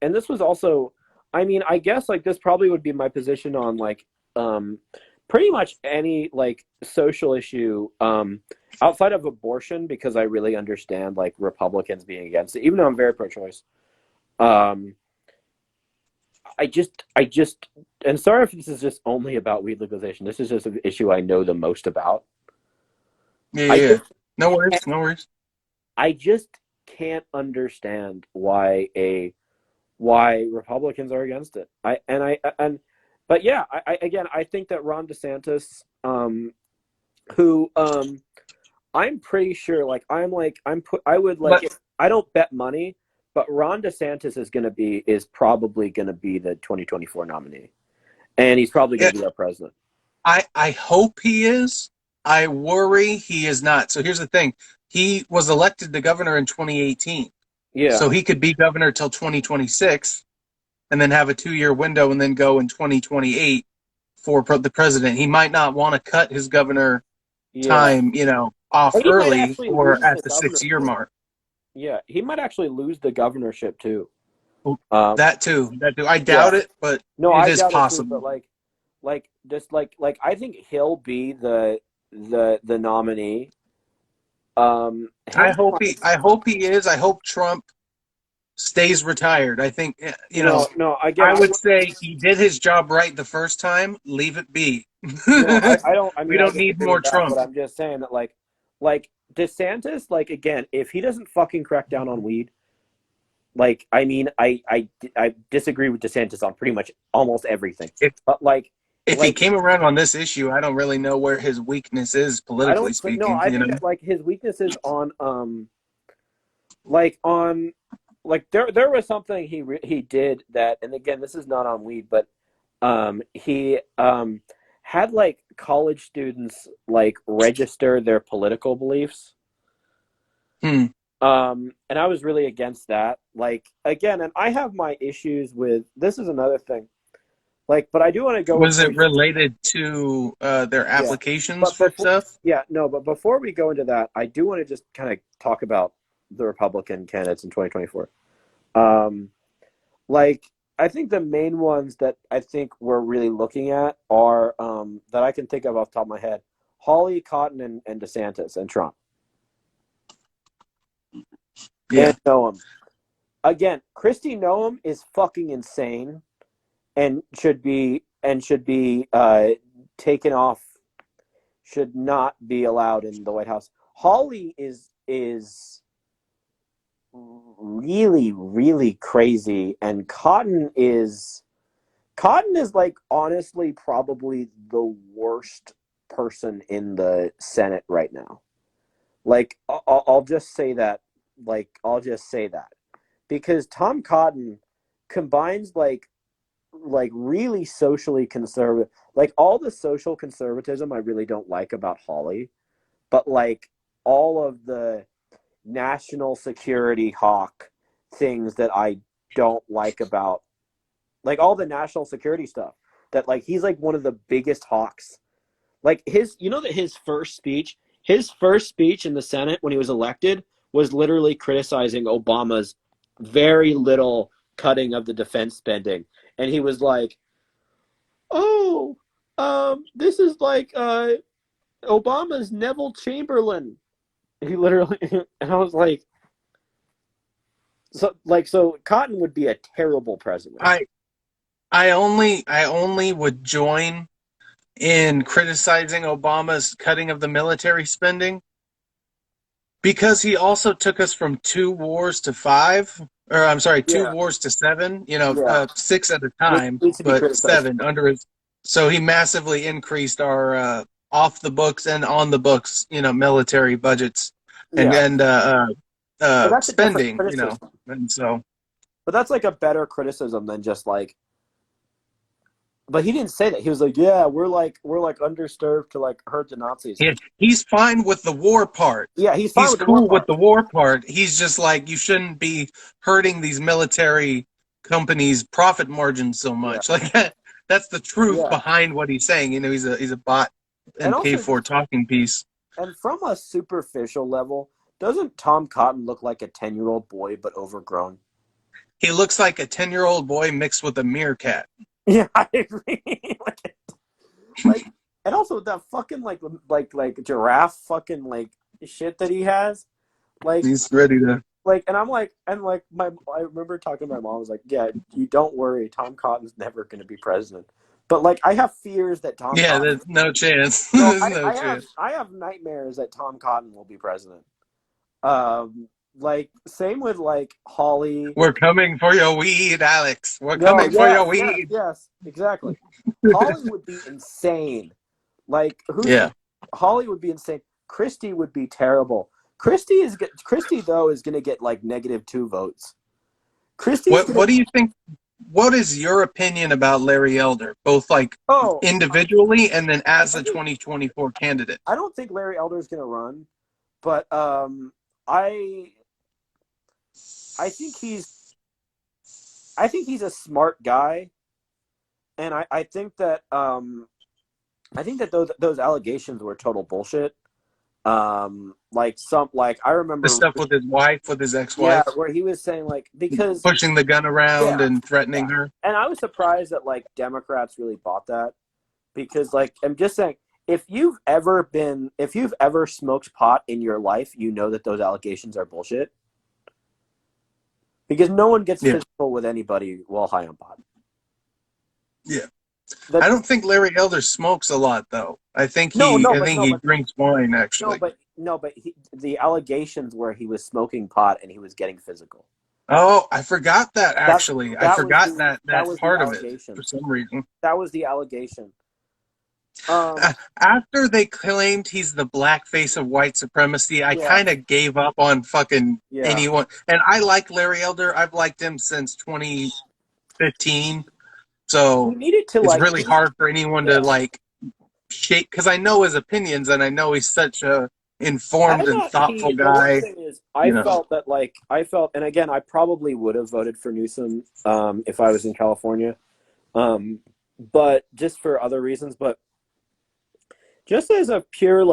this was also, I mean, I guess this probably would be my position on pretty much any social issue outside of abortion, because I really understand Republicans being against it, even though I'm very pro-choice. I just, and sorry if this is just only about weed legalization. This is just an issue I know the most about. Yeah. No worries. I just can't understand why Republicans are against it. I think that Ron DeSantis, who I'm pretty sure I don't bet money, but Ron DeSantis is probably gonna be the 2024 nominee, and he's probably gonna be our president. I hope he is. I worry he is not. So here's the thing: he was elected the governor in 2018. Yeah. So he could be governor till 2026, and then have a 2-year window, and then go in 2028 for the president. He might not want to cut his governor time, off early or at the 6-year mark. Yeah, he might actually lose the governorship too. That too. I doubt it, but it is possible. But I think he'll be the nominee. I hope he is. I hope Trump stays retired. I think I would say he did his job right the first time. Leave it be. We don't need more Trump. But I'm just saying that DeSantis, again, if he doesn't fucking crack down on weed, I disagree with DeSantis on pretty much almost everything. If he came around on this issue, I don't really know where his weakness is politically speaking. No, I think that, his weakness is on there was something he did that, and again, this is not on weed, but he had college students register their political beliefs. And I was really against that. Again, and I have my issues with this. Is another thing. But I do want to go. Was it related to their applications for stuff? Yeah, no. But before we go into that, I do want to just kind of talk about the Republican candidates in 2024. I think the main ones that I think we're really looking at are that I can think of off the top of my head: Hawley, Cotton, and DeSantis, and Trump. Yeah. And Noam. Again, Kristi Noem is fucking insane, and should be taken off. Should not be allowed in the White House. Hawley is really, really crazy, and Cotton is honestly probably the worst person in the Senate right now. I'll just say that. Because Tom Cotton combines really socially conservative, all the social conservatism I really don't like about Hawley, but all of the national security hawk things that I don't like about, like, all the national security stuff. That, like, he's like one of the biggest hawks. Like, that his first speech in the Senate when he was elected was literally criticizing Obama's very little cutting of the defense spending. And he was like, oh, this is like Obama's Neville Chamberlain. He literally, and I was like, so Cotton would be a terrible president. I only would join in criticizing Obama's cutting of the military spending because he also took us from 2 wars to 5, or I'm sorry, 2 wars to 7. 6 at a time, but 7 under his. So he massively increased our off the books and on the books, military budgets and spending, and so. But that's like a better criticism than just like. But he didn't say that. He was like, "Yeah, we're like underserved to like hurt the Nazis." Yeah, he's fine with the war part. Yeah, he's fine with the cool war part. with the war part. He's just like, you shouldn't be hurting these military companies' profit margins so much. Yeah. Like that's the truth behind what he's saying. He's a bot and paid for talking piece. And from a superficial level, doesn't Tom Cotton look like a 10-year-old boy but overgrown? He looks like a 10-year-old boy mixed with a meerkat. Yeah, I agree. And also that fucking like giraffe fucking like shit that he has. Like he's ready to. I remember talking to my mom. I was like, "Yeah, you don't worry, Tom Cotton's never going to be president." But like, I have fears that Tom. Yeah, Cotton, there's no chance. I have nightmares that Tom Cotton will be president. Like, same with, like, Holly. We're coming for your weed, Alex. We're coming for your weed. Yes, exactly. Holly would be insane. Like, Holly would be insane. Christie would be terrible. Christie, though, is going to get, like, -2 votes. What do you think? What is your opinion about Larry Elder, both, like, individually and then as a 2024 candidate? I don't think Larry Elder is going to run, but I think he's a smart guy, and I think that those allegations were total bullshit. I remember the stuff with his wife, with his ex-wife, where he was saying like because pushing the gun around and threatening her. And I was surprised that like Democrats really bought that, because like I'm just saying, if you've ever smoked pot in your life, you know that those allegations are bullshit. Because no one gets physical with anybody while high on pot. Yeah. I don't think Larry Elder smokes a lot, though. I think he drinks wine, actually. But the allegations where he was smoking pot and he was getting physical. Oh, I forgot that, actually. I forgot that part of it for some reason. That was the allegation. After they claimed he's the black face of white supremacy, I kind of gave up on fucking anyone. And I like Larry Elder. I've liked him since 2015. So it's really hard for anyone to like shape, because I know his opinions and I know he's such a informed and thoughtful guy. I felt, and again, I probably would have voted for Newsom if I was in California, but just for other reasons. But just as a pure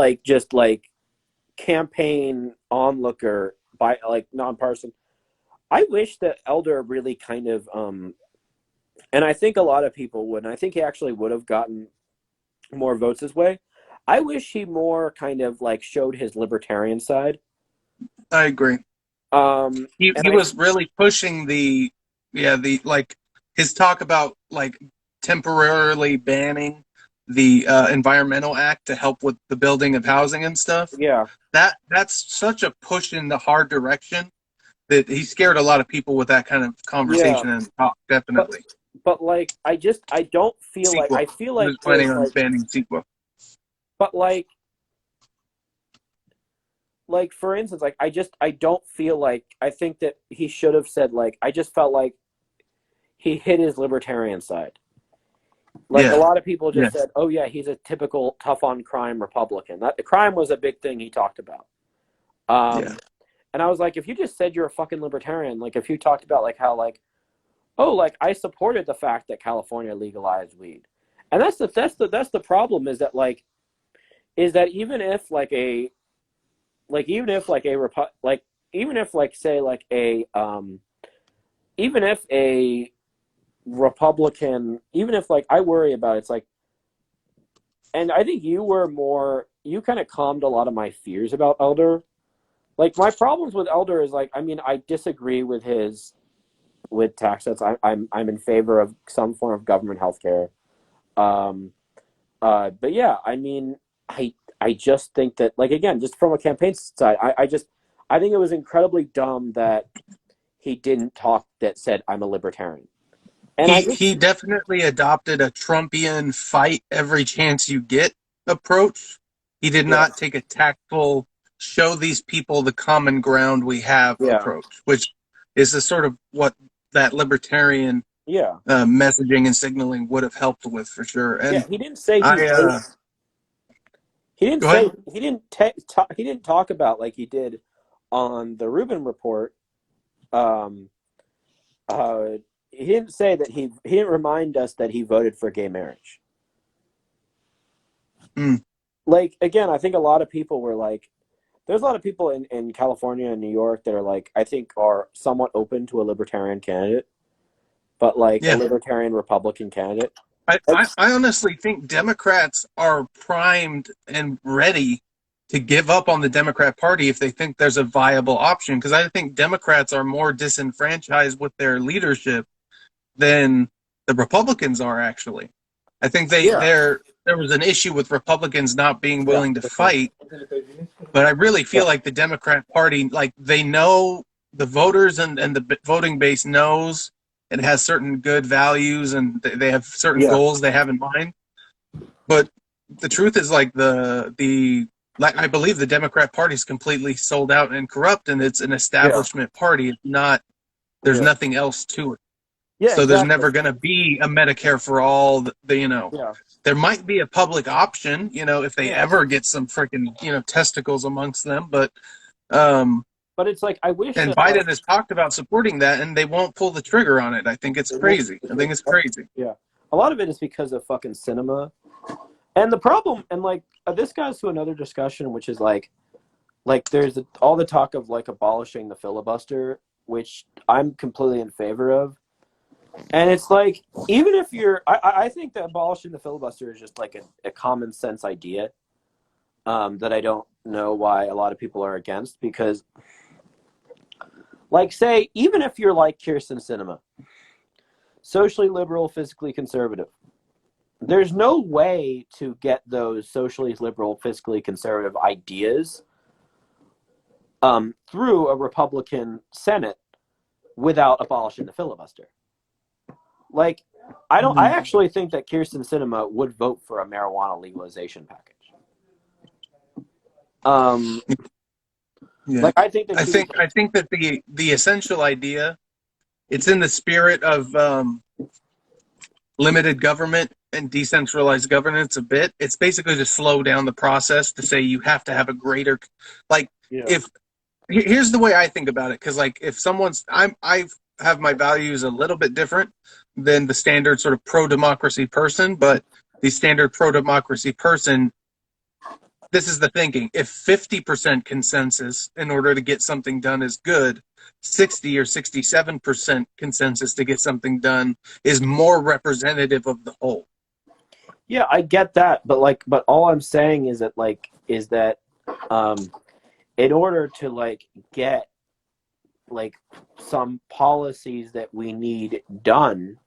campaign onlooker, by nonpartisan, I wish that Elder really kind of and I think a lot of people would, and I think he actually would have gotten more votes his way. I wish he more kind of showed his libertarian side. I agree. He was really pushing his talk about temporarily banning the Environmental Act to help with the building of housing and stuff. Yeah. That's such a push in the hard direction that he scared a lot of people with that kind of conversation and talk, definitely. But I don't feel sequel. I feel like he was planning on banning sequel. But for instance, I don't feel I think that he should have said I just felt like he hit his libertarian side. A lot of people just said, "Oh yeah, he's a typical tough on crime Republican." That the crime was a big thing he talked about. And I was like, if you just said you're a fucking libertarian, like if you talked about like how like, oh, like I supported the fact that California legalized weed, and that's the problem is that like, is that even if like a, like even if like a like even if like say like a even if a Republican, even if like I worry about it, it's like, and I think you kind of calmed a lot of my fears about Elder. Like my problems with Elder is like, I mean, I disagree with tax cuts. I'm in favor of some form of government healthcare. But yeah, I mean, I just think that, like, again, just from a campaign side, I think it was incredibly dumb that he didn't said I'm a libertarian. And he definitely adopted a Trumpian fight every chance you get approach. He did not take a tactful, show these people the common ground we have approach, which is a sort of what that libertarian messaging and signaling would have helped with for sure. And he didn't say he didn't talk about like he did on the Rubin report. He didn't say that he didn't remind us that he voted for gay marriage. Like, again, I think a lot of people were like, there's a lot of people in California and New York that are like, I think are somewhat open to a libertarian candidate, but like a libertarian Republican candidate. I honestly think Democrats are primed and ready to give up on the Democrat Party if they think there's a viable option, because I think Democrats are more disenfranchised with their leadership than the Republicans are, actually. I think there was an issue with Republicans not being willing to fight, but I really feel like the Democrat Party, like, they know the voters and the voting base knows it has certain good values and they have certain goals they have in mind. But the truth is, like, I believe the Democrat Party is completely sold out and corrupt, and it's an establishment party. It's not. There's nothing else to it. So there's never going to be a Medicare for all. There might be a public option, if they ever get some freaking testicles amongst them. But it's like, I wish. And Biden has talked about supporting that, and they won't pull the trigger on it. I think it's crazy. Yeah, a lot of it is because of fucking cinema. And the problem, and like this goes to another discussion, which is like there's all the talk of like abolishing the filibuster, which I'm completely in favor of. And it's like, even if I think that abolishing the filibuster is just like a common sense idea that I don't know why a lot of people are against, because, like, say, even if you're like Kirsten Sinema, socially liberal, fiscally conservative, there's no way to get those socially liberal, fiscally conservative ideas through a Republican Senate without abolishing the filibuster. Like, I actually think that Kirsten Sinema would vote for a marijuana legalization package. Like, I think that the essential idea, it's in the spirit of limited government and decentralized governance a bit. It's basically to slow down the process, to say you have to have a greater, like, here's the way I think about it. Cause like, if I have my values a little bit different than the standard sort of pro-democracy person, but the standard pro-democracy person, this is the thinking. If 50% consensus in order to get something done is good, 60 or 67% consensus to get something done is more representative of the whole. Yeah, I get that, but all I'm saying is that in order to like get like some policies that we need done,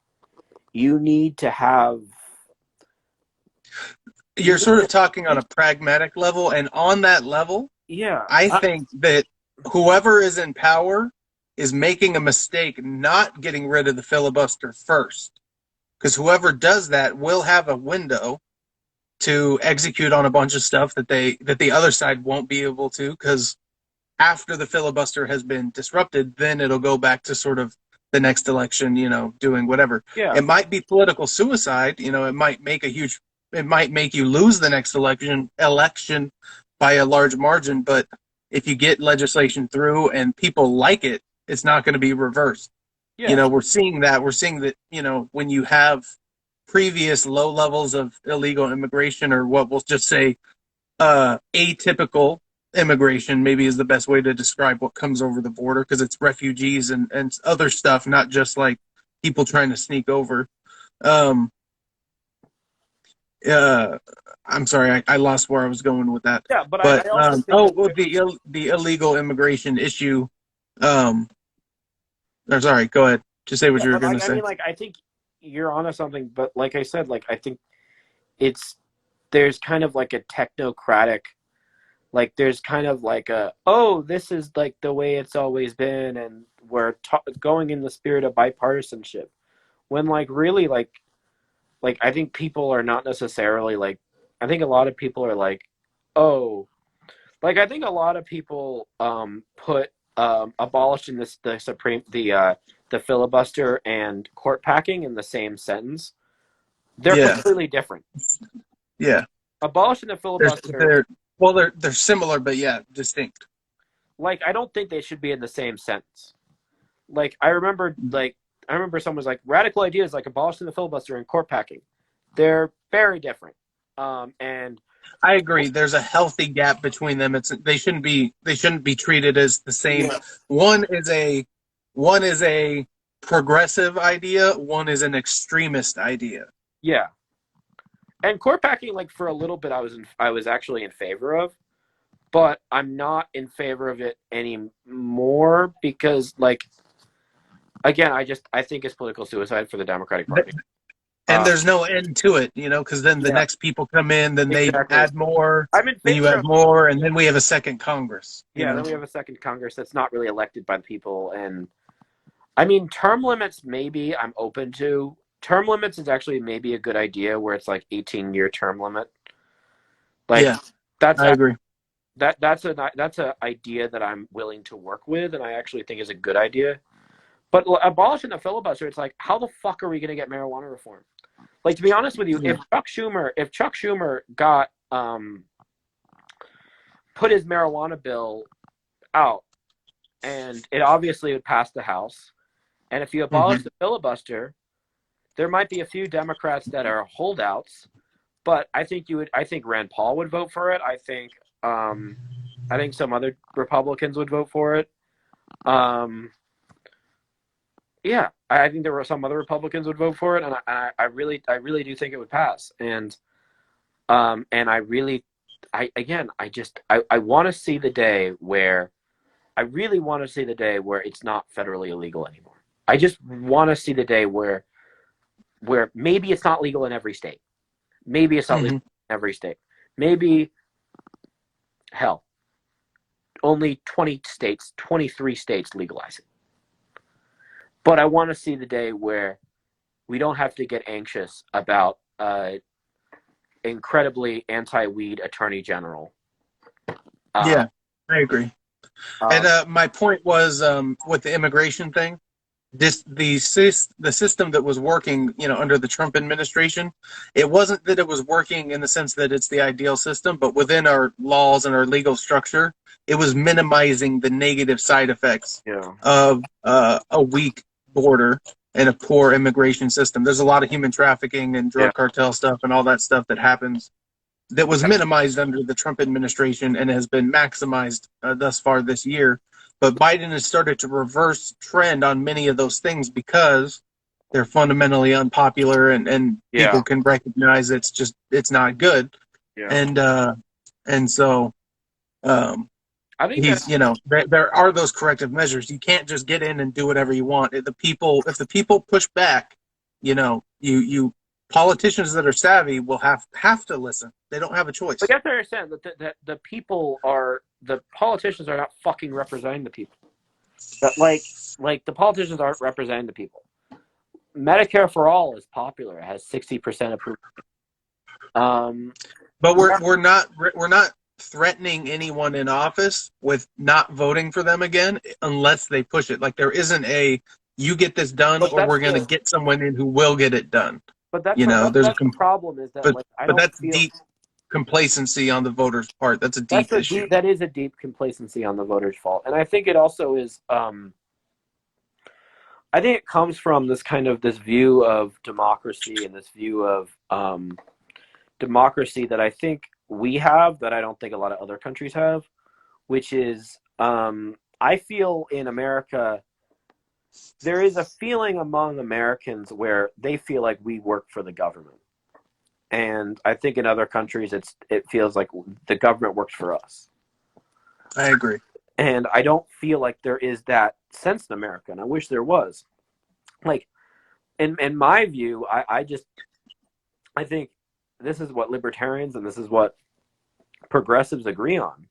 you need to have. You're sort of talking on a pragmatic level, and on that level, I think that whoever is in power is making a mistake not getting rid of the filibuster first. Because whoever does that will have a window to execute on a bunch of stuff that the other side won't be able to, because after the filibuster has been disrupted, then it'll go back to sort of the next election, doing whatever. Yeah. It might be political suicide, it might make you lose the next election by a large margin, but if you get legislation through and people like it, it's not going to be reversed. Yeah. We're seeing that. We're seeing that, when you have previous low levels of illegal immigration, or what we'll just say atypical immigration, maybe is the best way to describe what comes over the border, because it's refugees and other stuff, not just like people trying to sneak over. I'm sorry, I lost where I was going with that. Yeah, but I also think the illegal immigration issue. Sorry, go ahead. Just say what you were going to say. I mean, I think you're onto something, but like I said, I think there's kind of like a technocratic, there's kind of like this is like the way it's always been, and we're going in the spirit of bipartisanship, when really I think people are not necessarily I think a lot of people are I think a lot of people put abolishing the filibuster and court packing in the same sentence. They're completely different. Yeah. Abolishing the filibuster. They're similar, but distinct. I don't think they should be in the same sentence. I remember someone was like, radical ideas like abolishing the filibuster and court packing. They're very different. And I agree. There's a healthy gap between them. They shouldn't be treated as the same. Yeah. One is a progressive idea. One is an extremist idea. Yeah. And court packing, for a little bit, I was actually in favor of, but I'm not in favor of it anymore because, again, I think it's political suicide for the Democratic Party. And there's no end to it, because then the next people come in, then they add more, then you add more, and then we have a second Congress. Then we have a second Congress that's not really elected by the people. And, I mean, term limits, maybe I'm open to. Term limits is actually maybe a good idea, where it's 18-year term limit. I agree. That's an idea that I'm willing to work with, and I actually think is a good idea. But abolishing the filibuster, it's how the fuck are we going to get marijuana reform? To be honest with you, if Chuck Schumer got put his marijuana bill out, and it obviously would pass the House, and if you abolish the filibuster, there might be a few Democrats that are holdouts, but I think Rand Paul would vote for it. I think some other Republicans would vote for it. Yeah, I think there were some other Republicans would vote for it, and I really do think it would pass. And I want to see the day where it's not federally illegal anymore. I just want to see the day where maybe it's not legal in every state. Maybe it's not legal in every state. Maybe, hell, only 20 states, 23 states legalize it. But I want to see the day where we don't have to get anxious about incredibly anti-weed attorney general. I agree. And my point was with the immigration thing. The system that was working, under the Trump administration, it wasn't that it was working in the sense that it's the ideal system, but within our laws and our legal structure, it was minimizing the negative side effects of a weak border and a poor immigration system. There's a lot of human trafficking and drug cartel stuff and all that stuff that happens that was minimized under the Trump administration and has been maximized thus far this year. But Biden has started to reverse trend on many of those things because they're fundamentally unpopular and people can recognize it's not good. Yeah. And so I think there are those corrective measures. You can't just get in and do whatever you want. If the people push back, politicians that are savvy will have to listen. They don't have a choice. But you have to understand that the politicians are not fucking representing the people. That the politicians aren't representing the people. Medicare for all is popular. It has 60% approval. But we're not threatening anyone in office with not voting for them again unless they push it. There isn't you get this done or we're going to get someone in who will get it done. But that's the problem is that but that's deep. complacency on the voters' part. That's a deep issue. That is a deep complacency on the voters' fault. And I think it also is, I think it comes from this view of democracy and this view of democracy that I think we have, that I don't think a lot of other countries have, which is, I feel in America, there is a feeling among Americans where they feel like we work for the government. And I think in other countries, it feels like the government works for us. I agree. And I don't feel like there is that sense in America, and I wish there was. Like, in my view, I think this is what libertarians and this is what progressives agree on.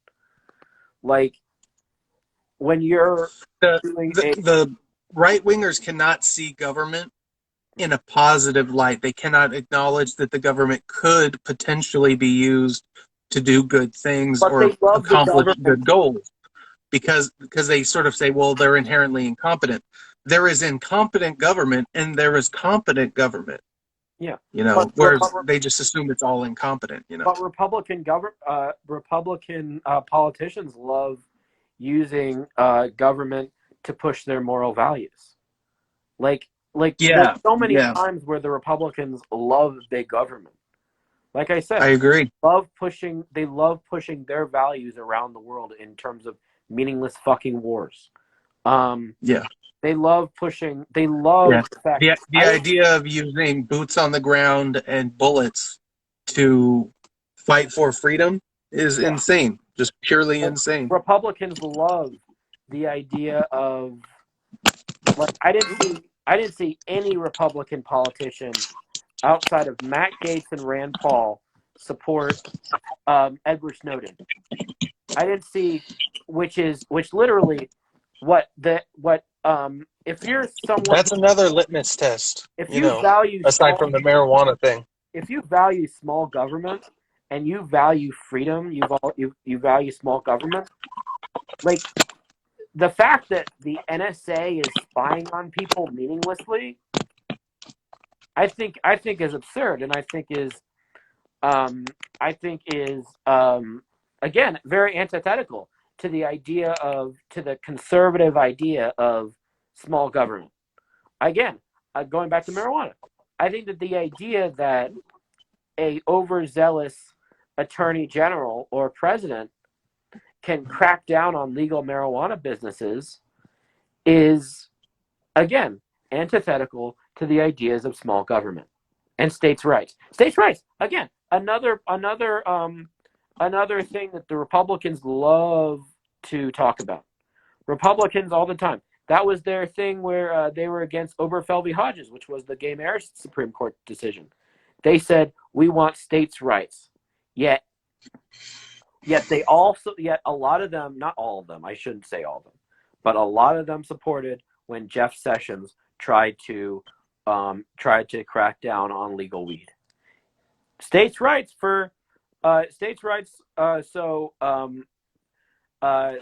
Like, when you're the right-wingers cannot see government in a positive light. They cannot acknowledge that the government could potentially be used to do good things or accomplish good goals, because they sort of say, well, they're inherently incompetent. There is incompetent government and there is competent government. Yeah, whereas they just assume it's all incompetent. But Republican politicians love using government to push their moral values. There's so many times where the Republicans love big government. Like I said, I agree. They love pushing their values around the world in terms of meaningless fucking wars. They love pushing. They love the fact. The idea of using boots on the ground and bullets to fight for freedom is insane. Just purely insane. Republicans love the idea of, like, I didn't see any Republican politician outside of Matt Gaetz and Rand Paul support Edward Snowden. I didn't see, which literally if you're someone, that's another litmus test. If you value, aside from the marijuana thing, if you value small government and you value freedom, you value small government. Like, the fact that the NSA is spying on people meaninglessly, I think is absurd, and I think is again very antithetical to the conservative idea of small government. Again, going back to marijuana, I think that the idea that a overzealous attorney general or president can crack down on legal marijuana businesses is, again, antithetical to the ideas of small government and states' rights. States' rights, again, another thing that the Republicans love to talk about. Republicans all the time. That was their thing where they were against Obergefell v. Hodges, which was the gay marriage Supreme Court decision. They said, we want states' rights. Yet a lot of them, not all of them, I shouldn't say all of them, but a lot of them supported when Jeff Sessions tried to crack down on legal weed. States' rights so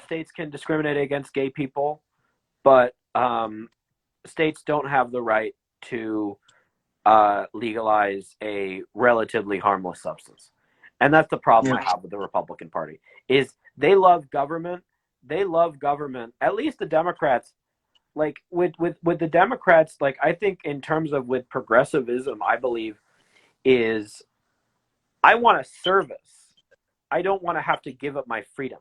states can discriminate against gay people, but states don't have the right to legalize a relatively harmless substance. And that's the problem I have with the Republican Party, is they love government. They love government. At least the Democrats, like with the Democrats, like I think in terms of with progressivism, I believe is I want a service. I don't want to have to give up my freedom.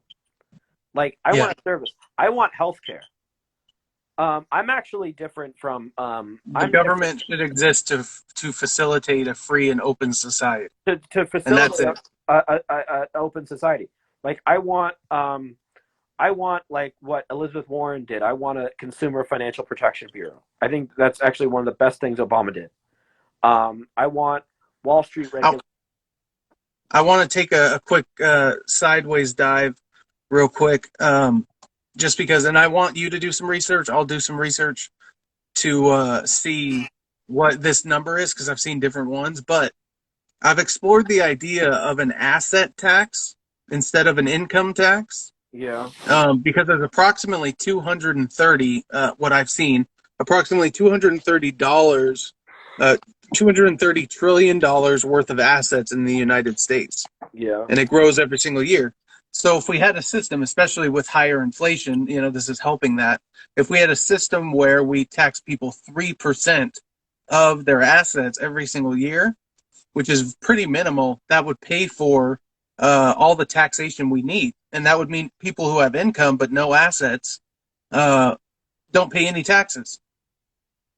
Like I want a service. I want health care. I'm actually different from the government should exist to facilitate a free and open society. To facilitate an open society. Like I want like what Elizabeth Warren did. I want a Consumer Financial Protection Bureau. I think that's actually one of the best things Obama did. I want Wall Street regulation. I want to take a quick sideways dive real quick. Just because, and I want you to do some research. I'll do some research to see what this number is, because I've seen different ones. But I've explored the idea of an asset tax instead of an income tax. Yeah. Because there's approximately 230, what I've seen, approximately $230 $230 trillion worth of assets in the United States. Yeah. And it grows every single year. So if we had a system, especially with higher inflation, this is helping that. If we had a system where we tax people 3% of their assets every single year, which is pretty minimal, that would pay for all the taxation we need. And that would mean people who have income but no assets don't pay any taxes,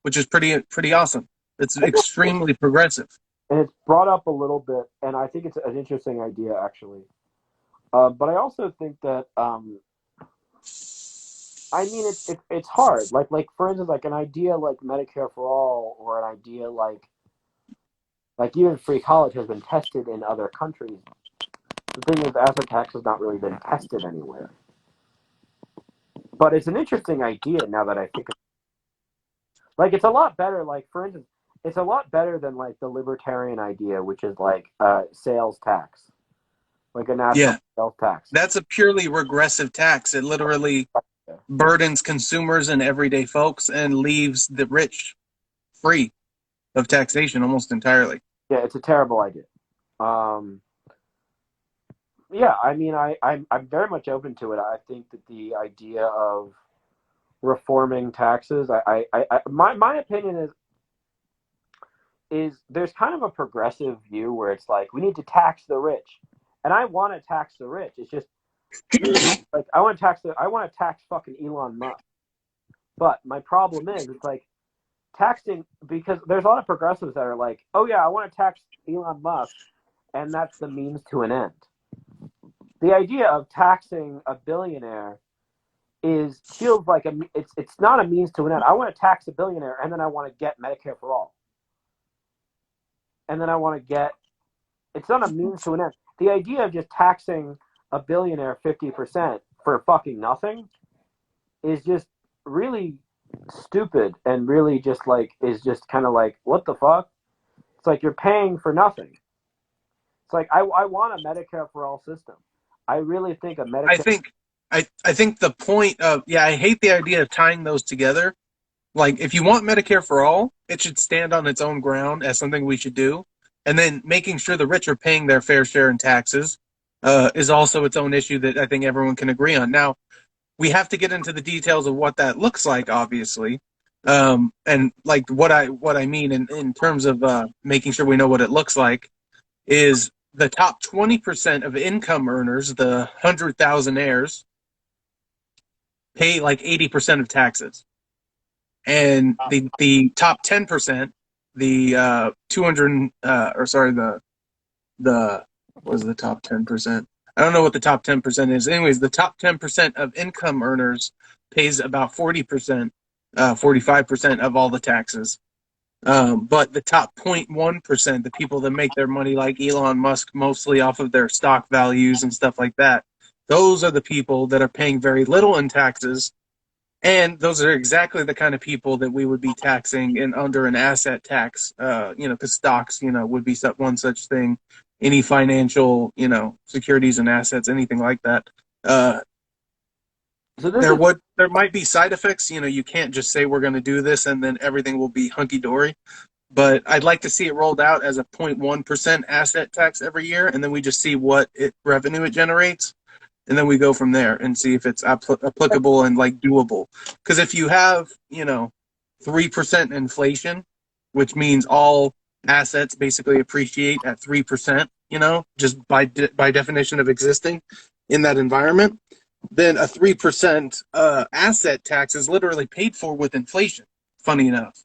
which is pretty awesome. It's extremely progressive. And it's brought up a little bit, and I think it's an interesting idea, actually. But I also think that, it's hard. Like for instance, like an idea like Medicare for all, or an idea like even free college has been tested in other countries. The thing is, asset tax has not really been tested anywhere. But it's an interesting idea now that I think of it. Like, it's a lot better, like, for instance, it's a lot better than, like, the libertarian idea, which is, like, sales tax. Like a national sales tax. That's a purely regressive tax. It literally burdens consumers and everyday folks and leaves the rich free of taxation almost entirely. Yeah, it's a terrible idea. Yeah, I mean, I'm very much open to it. I think that the idea of reforming taxes, my opinion is there's kind of a progressive view where it's like we need to tax the rich, and I want to tax the rich. It's just like I want to tax fucking Elon Musk. But my problem is it's like taxing, because there's a lot of progressives that are like, oh yeah, I want to tax Elon Musk, and that's the means to an end. The idea of taxing a billionaire feels like it's not a means to an end. I want to tax a billionaire, and then I want to get Medicare for all. And then I want to get, it's not a means to an end. The idea of just taxing a billionaire 50% for fucking nothing is just really stupid, and really just like, is just kind of like, what the fuck? It's like you're paying for nothing. It's like, I want a Medicare for all system. I really think a Medicare... I think the point of, I hate the idea of tying those together. Like, if you want Medicare for all, it should stand on its own ground as something we should do. And then making sure the rich are paying their fair share in taxes is also its own issue that I think everyone can agree on. Now, we have to get into the details of what that looks like, obviously. And like what I mean in terms of making sure we know what it looks like is the top 20% of income earners, the 100,000aires, pay like 80% of taxes. And the top 10%, the 200, what is the top 10%? I don't know what the top 10% is. Anyways, the top 10% of income earners pays about 40%, 45% of all the taxes. But the top 0.1%, the people that make their money like Elon Musk, mostly off of their stock values and stuff like that, those are the people that are paying very little in taxes. And those are exactly the kind of people that we would be taxing under an asset tax, because stocks, would be one such thing. Any financial, securities and assets, anything like that. There might be side effects. You can't just say we're going to do this and then everything will be hunky-dory. But I'd like to see it rolled out as a 0.1% asset tax every year, and then we just see what revenue it generates. And then we go from there and see if it's applicable and like doable. Because if you have, 3% inflation, which means all assets basically appreciate at 3%, just by definition of existing in that environment, then a 3% asset tax is literally paid for with inflation, funny enough.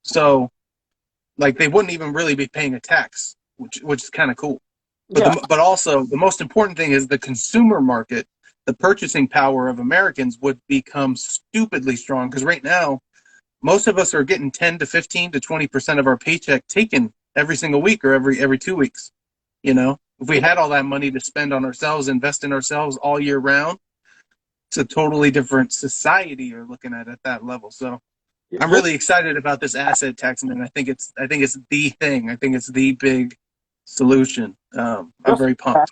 So, like, they wouldn't even really be paying a tax, which is kind of cool. But also, the most important thing is the consumer market, the purchasing power of Americans would become stupidly strong. Because right now, most of us are getting 10 to 15 to 20% of our paycheck taken every single week or every 2 weeks. If we had all that money to spend on ourselves, invest in ourselves all year round, it's a totally different society you're looking at that level. So I'm really excited about this asset tax, and I think it's the thing. I think it's the big solution. I'm very pumped.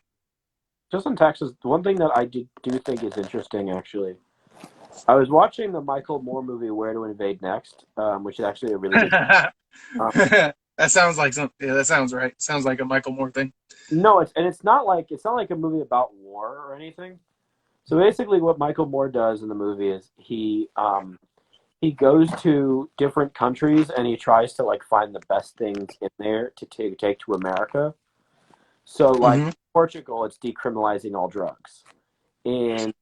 Just on taxes, one thing that I do think is interesting, actually, I was watching the Michael Moore movie Where to Invade Next, which is actually a really good That sounds like some. Yeah, that sounds right. Sounds like a Michael Moore thing. No, it's not like a movie about war or anything. So basically, what Michael Moore does in the movie is he goes to different countries and he tries to like find the best things in there to take to America. So like Portugal, it's decriminalizing all drugs. In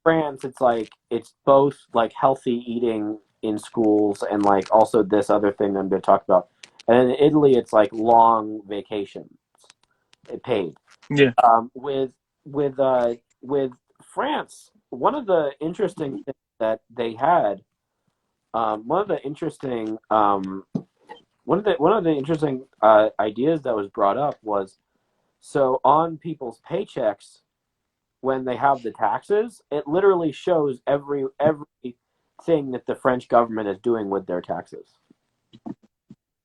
France, it's like it's both like healthy eating in schools and like also this other thing I'm going to talk about. And in Italy, it's like long vacations, paid. Yeah. With France, one of the interesting things that they had, one of the interesting ideas that was brought up was, so on people's paychecks when they have the taxes, it literally shows everything that the French government is doing with their taxes.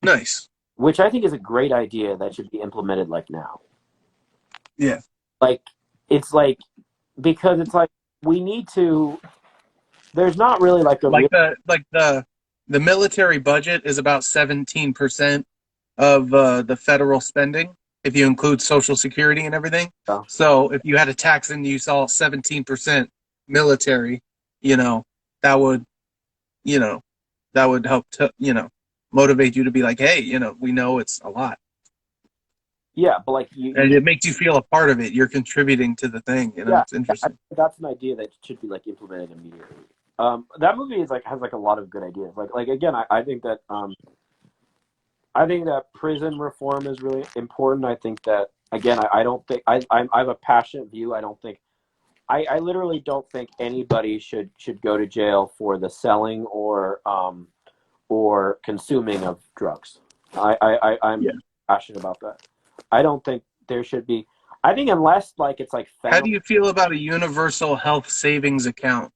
Nice. Which I think is a great idea that should be implemented like now. Yeah. Like it's like because it's like we need to. There's not really like a the military budget is about 17% of the federal spending if you include Social Security and everything. Oh. So if you had a tax and you saw 17% military, that would help to motivate you to be like, hey, we know it's a lot. Yeah, but like and it makes you feel a part of it. You're contributing to the thing. It's interesting. That's an idea that should be like implemented immediately. That movie has like a lot of good ideas. Like again, I think that prison reform is really important. I think that again, I don't think I have a passionate view. I literally don't think anybody should go to jail for the selling or consuming of drugs. I'm passionate about that. I don't think there should be. I think unless like it's like. How do you feel about a universal health savings account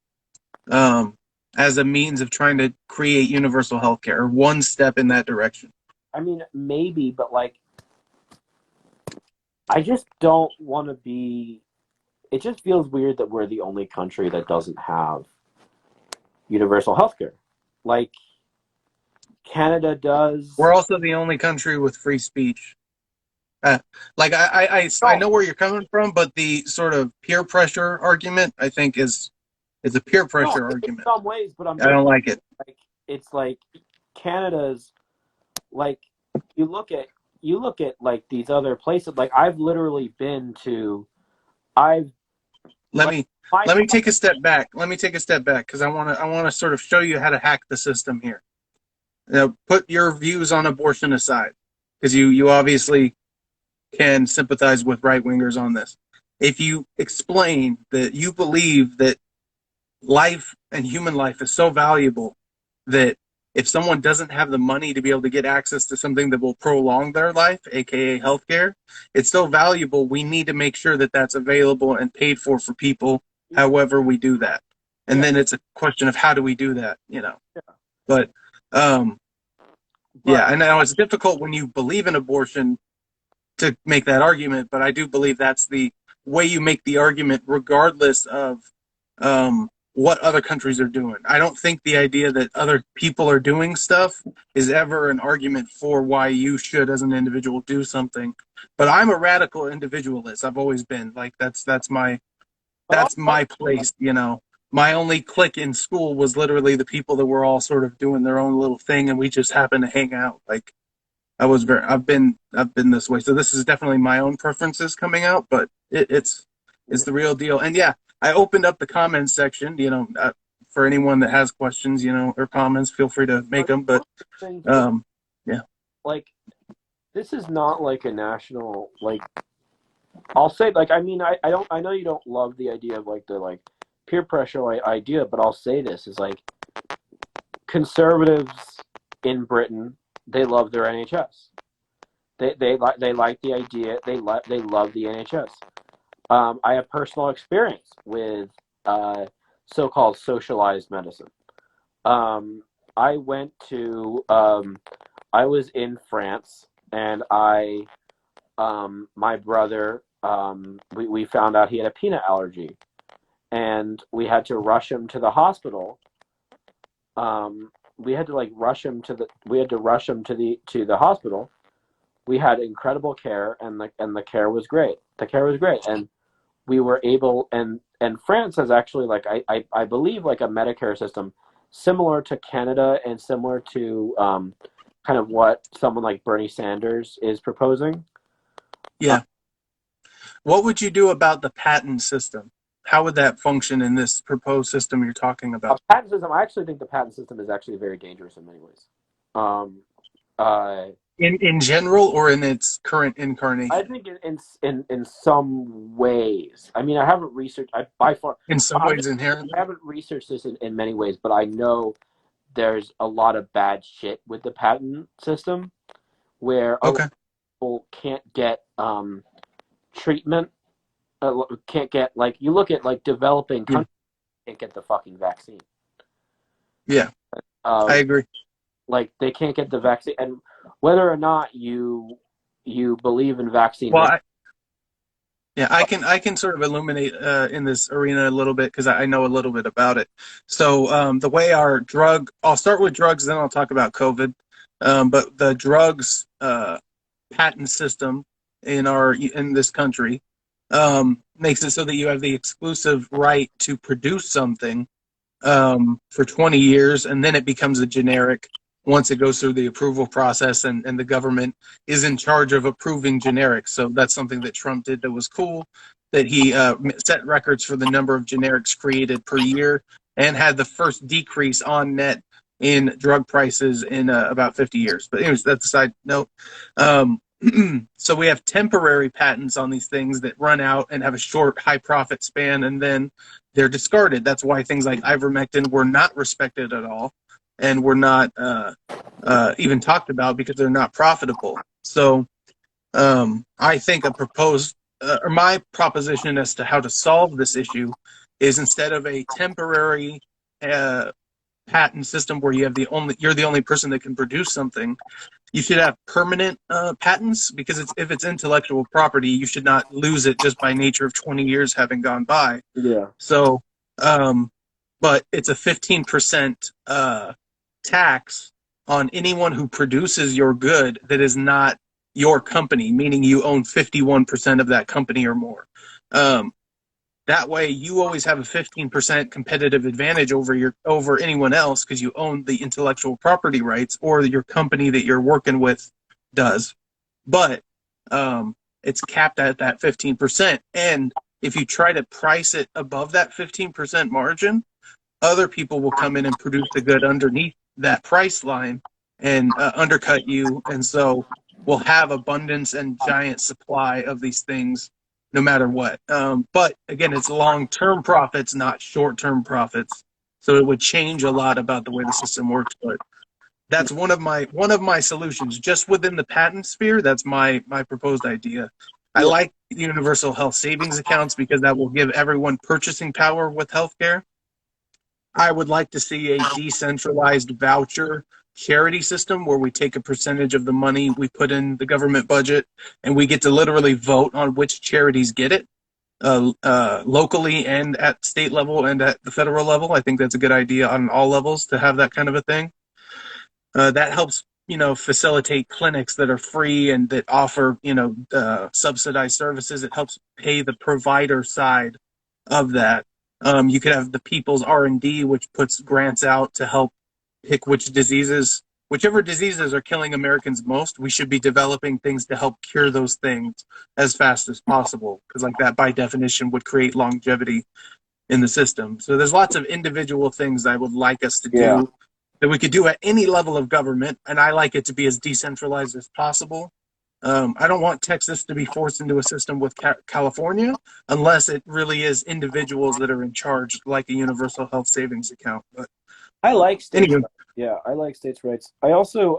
as a means of trying to create universal health care, or one step in that direction? I mean, maybe, but like, I just don't want to be. It just feels weird that we're the only country that doesn't have universal health care. Like, Canada does. We're also the only country with free speech. I know where you're coming from, but the sort of peer pressure argument, I think, is a peer pressure argument. In some ways, but I don't like it. Like it's like Canada's, like you look at like these other places. Like I've literally been to, Let me take a step back. Because I want to sort of show you how to hack the system here. Now, put your views on abortion aside, because you obviously can sympathize with right-wingers on this. If you explain that you believe that life and human life is so valuable that if someone doesn't have the money to be able to get access to something that will prolong their life, aka healthcare, it's still valuable. We need to make sure that that's available and paid for people, however we do that. And then it's a question of how do we do that, But I know it's difficult when you believe in abortion to make that argument, but I do believe that's the way you make the argument regardless of what other countries are doing. I don't think the idea that other people are doing stuff is ever an argument for why you should, as an individual, do something. But I'm a radical individualist. I've always been. Like that's my place, My only clique in school was literally the people that were all sort of doing their own little thing, and we just happened to hang out. Like I've been this way. So this is definitely my own preferences coming out, but it's the real deal. And yeah, I opened up the comments section, for anyone that has questions, or comments, feel free to make them. But like this is not like a national, like I'll say, like, I mean, I know you don't love the idea of like the like peer pressure idea, but I'll say this is like conservatives in Britain, they love their NHS. They like the idea. They love the NHS. I have personal experience with so-called socialized medicine. I was in France, and my brother, we found out he had a peanut allergy, and we had to rush him to the hospital. we had to like rush him to the hospital. We had incredible care, and the care was great. The care was great, and we were able, and France has actually, like, I believe, like, a Medicare system similar to Canada and similar to kind of what someone like Bernie Sanders is proposing. Yeah. What would you do about the patent system? How would that function in this proposed system you're talking about? Patent system. I actually think the patent system is actually very dangerous in many ways. In general, or in its current incarnation? I think in some ways. I mean, I haven't researched. By far, in some ways, inherently. I haven't researched this in many ways, but I know there's a lot of bad shit with the patent system, where a lot of people can't get treatment. Can't get, like, you look at like developing countries, can't get the fucking vaccine. Yeah, I agree. Like, they can't get the vaccine, and whether or not you believe in vaccine. Well, I can sort of illuminate in this arena a little bit, because I know a little bit about it. So the way our I'll start with drugs, then I'll talk about COVID. But the drugs patent system in this country makes it so that you have the exclusive right to produce something for 20 years, and then it becomes a generic once it goes through the approval process, and the government is in charge of approving generics. So that's something that Trump did that was cool, that he set records for the number of generics created per year, and had the first decrease on net in drug prices in about 50 years. But anyways, that's a side note. So we have temporary patents on these things that run out and have a short, high profit span, and then they're discarded. That's why things like ivermectin were not respected at all, and were not even talked about, because they're not profitable. So I think my proposition as to how to solve this issue is, instead of a temporary patent system where you're the only person that can produce something, you should have permanent patents, because if it's intellectual property, you should not lose it just by nature of 20 years having gone by. Yeah. So, but it's a 15% tax on anyone who produces your good that is not your company, meaning you own 51% of that company or more. That way, you always have a 15% competitive advantage over anyone else, because you own the intellectual property rights, or your company that you're working with does. But it's capped at that 15%. And if you try to price it above that 15% margin, other people will come in and produce the good underneath that price line and undercut you. And so we'll have abundance and giant supply of these things no matter what. But again, it's long-term profits, not short-term profits. So it would change a lot about the way the system works. But that's one of my solutions. Just within the patent sphere, that's my proposed idea. I like universal health savings accounts, because that will give everyone purchasing power with healthcare. I would like to see a decentralized voucher charity system, where we take a percentage of the money we put in the government budget, and we get to literally vote on which charities get it, locally and at state level and at the federal level. I think that's a good idea on all levels, to have that kind of a thing. That helps, facilitate clinics that are free and that offer, subsidized services. It helps pay the provider side of that. You could have the People's R&D, which puts grants out to help pick whichever diseases are killing Americans most. We should be developing things to help cure those things as fast as possible, because like that, by definition, would create longevity in the system. So there's lots of individual things I would like us to do that we could do at any level of government, and I like it to be as decentralized as possible. I don't want Texas to be forced into a system with California, unless it really is individuals that are in charge, like a universal health savings account. But I like states' rights. Yeah, I like states' rights. I also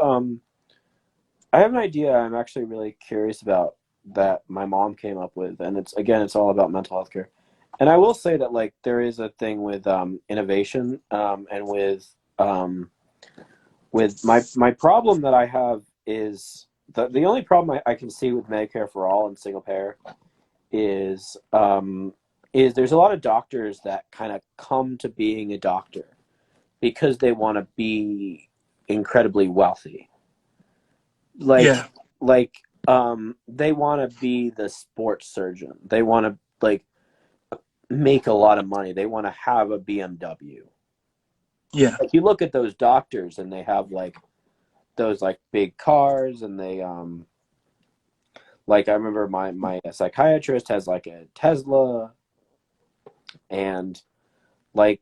I have an idea I'm actually really curious about that my mom came up with, and it's all about mental health care. And I will say that, like, there is a thing with innovation, and with my problem that I have is the only problem I can see with Medicare for all and single payer is there's a lot of doctors that kind of come to being a doctor because they want to be incredibly wealthy. Like, Yeah. like, they want to be the sports surgeon. They want to like make a lot of money. They want to have a BMW. Yeah. Like, you look at those doctors and they have like those like big cars, and they like, I remember my psychiatrist has like a Tesla, and like,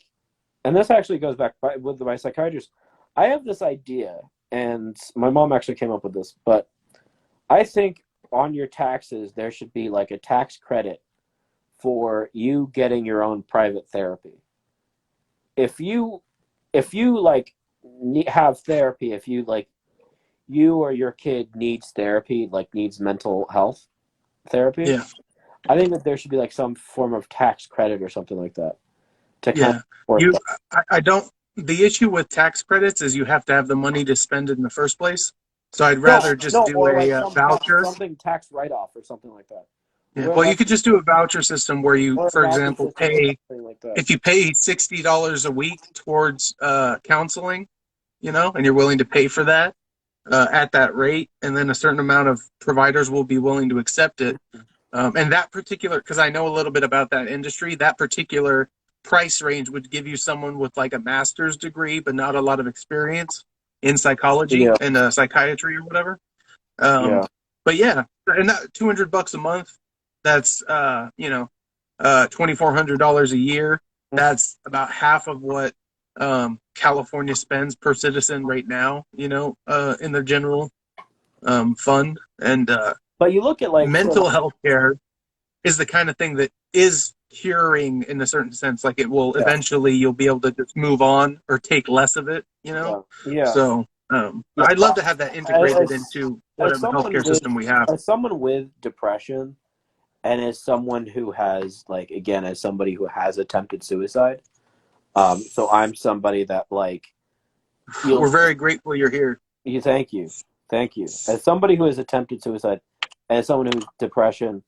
and this actually goes back with my psychiatrist. I have this idea, and my mom actually came up with this, but I think on your taxes there should be like a tax credit for you getting your own private therapy. If you like have therapy, if you like, you or your kid needs therapy, like needs mental health therapy, Yeah. I think that there should be like some form of tax credit or something like that to kind of support You, that. I don't. The issue with tax credits is you have to have the money to spend it in the first place. So I'd rather just do or like a voucher. something tax write off or something like that. Yeah. Where Well, you like, could just do a voucher system where you, or a for voucher example, system or pay, something like that. if you pay $60 a week towards counseling, and you're willing to pay for that at that rate, and then a certain amount of providers will be willing to accept it. And that particular, because I know a little bit about that industry, that particular price range would give you someone with like a master's degree, but not a lot of experience in psychology and psychiatry or whatever. But yeah, and that $200 a month, that's $2,400 a year. That's about half of what California spends per citizen right now, in their general fund. And but you look at like mental health care is the kind of thing that is curing in a certain sense. Like, it will eventually, you'll be able to just move on or take less of it, So I'd love to have that integrated into whatever healthcare system we have. As someone with depression, and as someone who has, like, again, as somebody who has attempted suicide, so I'm somebody that, like, we're very grateful you're here. Thank you. As somebody who has attempted suicide, as someone who's depression,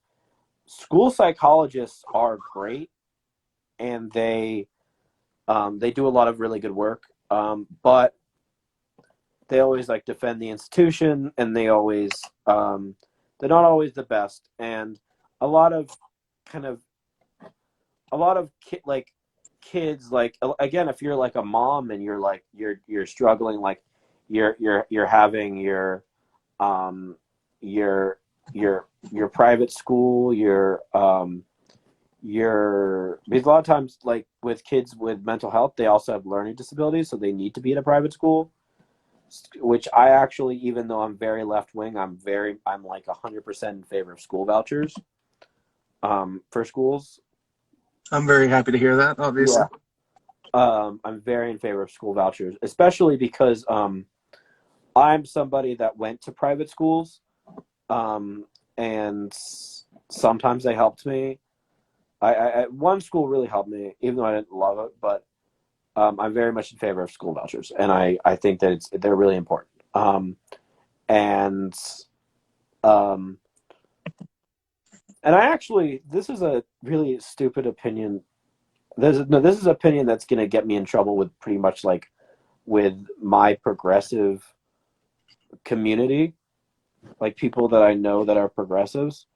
school psychologists are great, and they do a lot of really good work, but they always like defend the institution, and they always they're not always the best, and a lot of kids, like, again, if you're like a mom and you're like you're struggling, like you're having your private school, because a lot of times, like with kids with mental health, they also have learning disabilities, so they need to be in a private school, which I actually, even though I'm very left wing, I'm like 100% in favor of school vouchers for schools. I'm very happy to hear that, obviously. I'm very in favor of school vouchers, especially because I'm somebody that went to private schools, and sometimes they helped me. One school really helped me, even though I didn't love it, but I'm very much in favor of school vouchers, and I think that they're really important. And I actually, this is a really stupid opinion. This is an opinion that's going to get me in trouble with pretty much, like, with my progressive community, like people that I know that are progressives.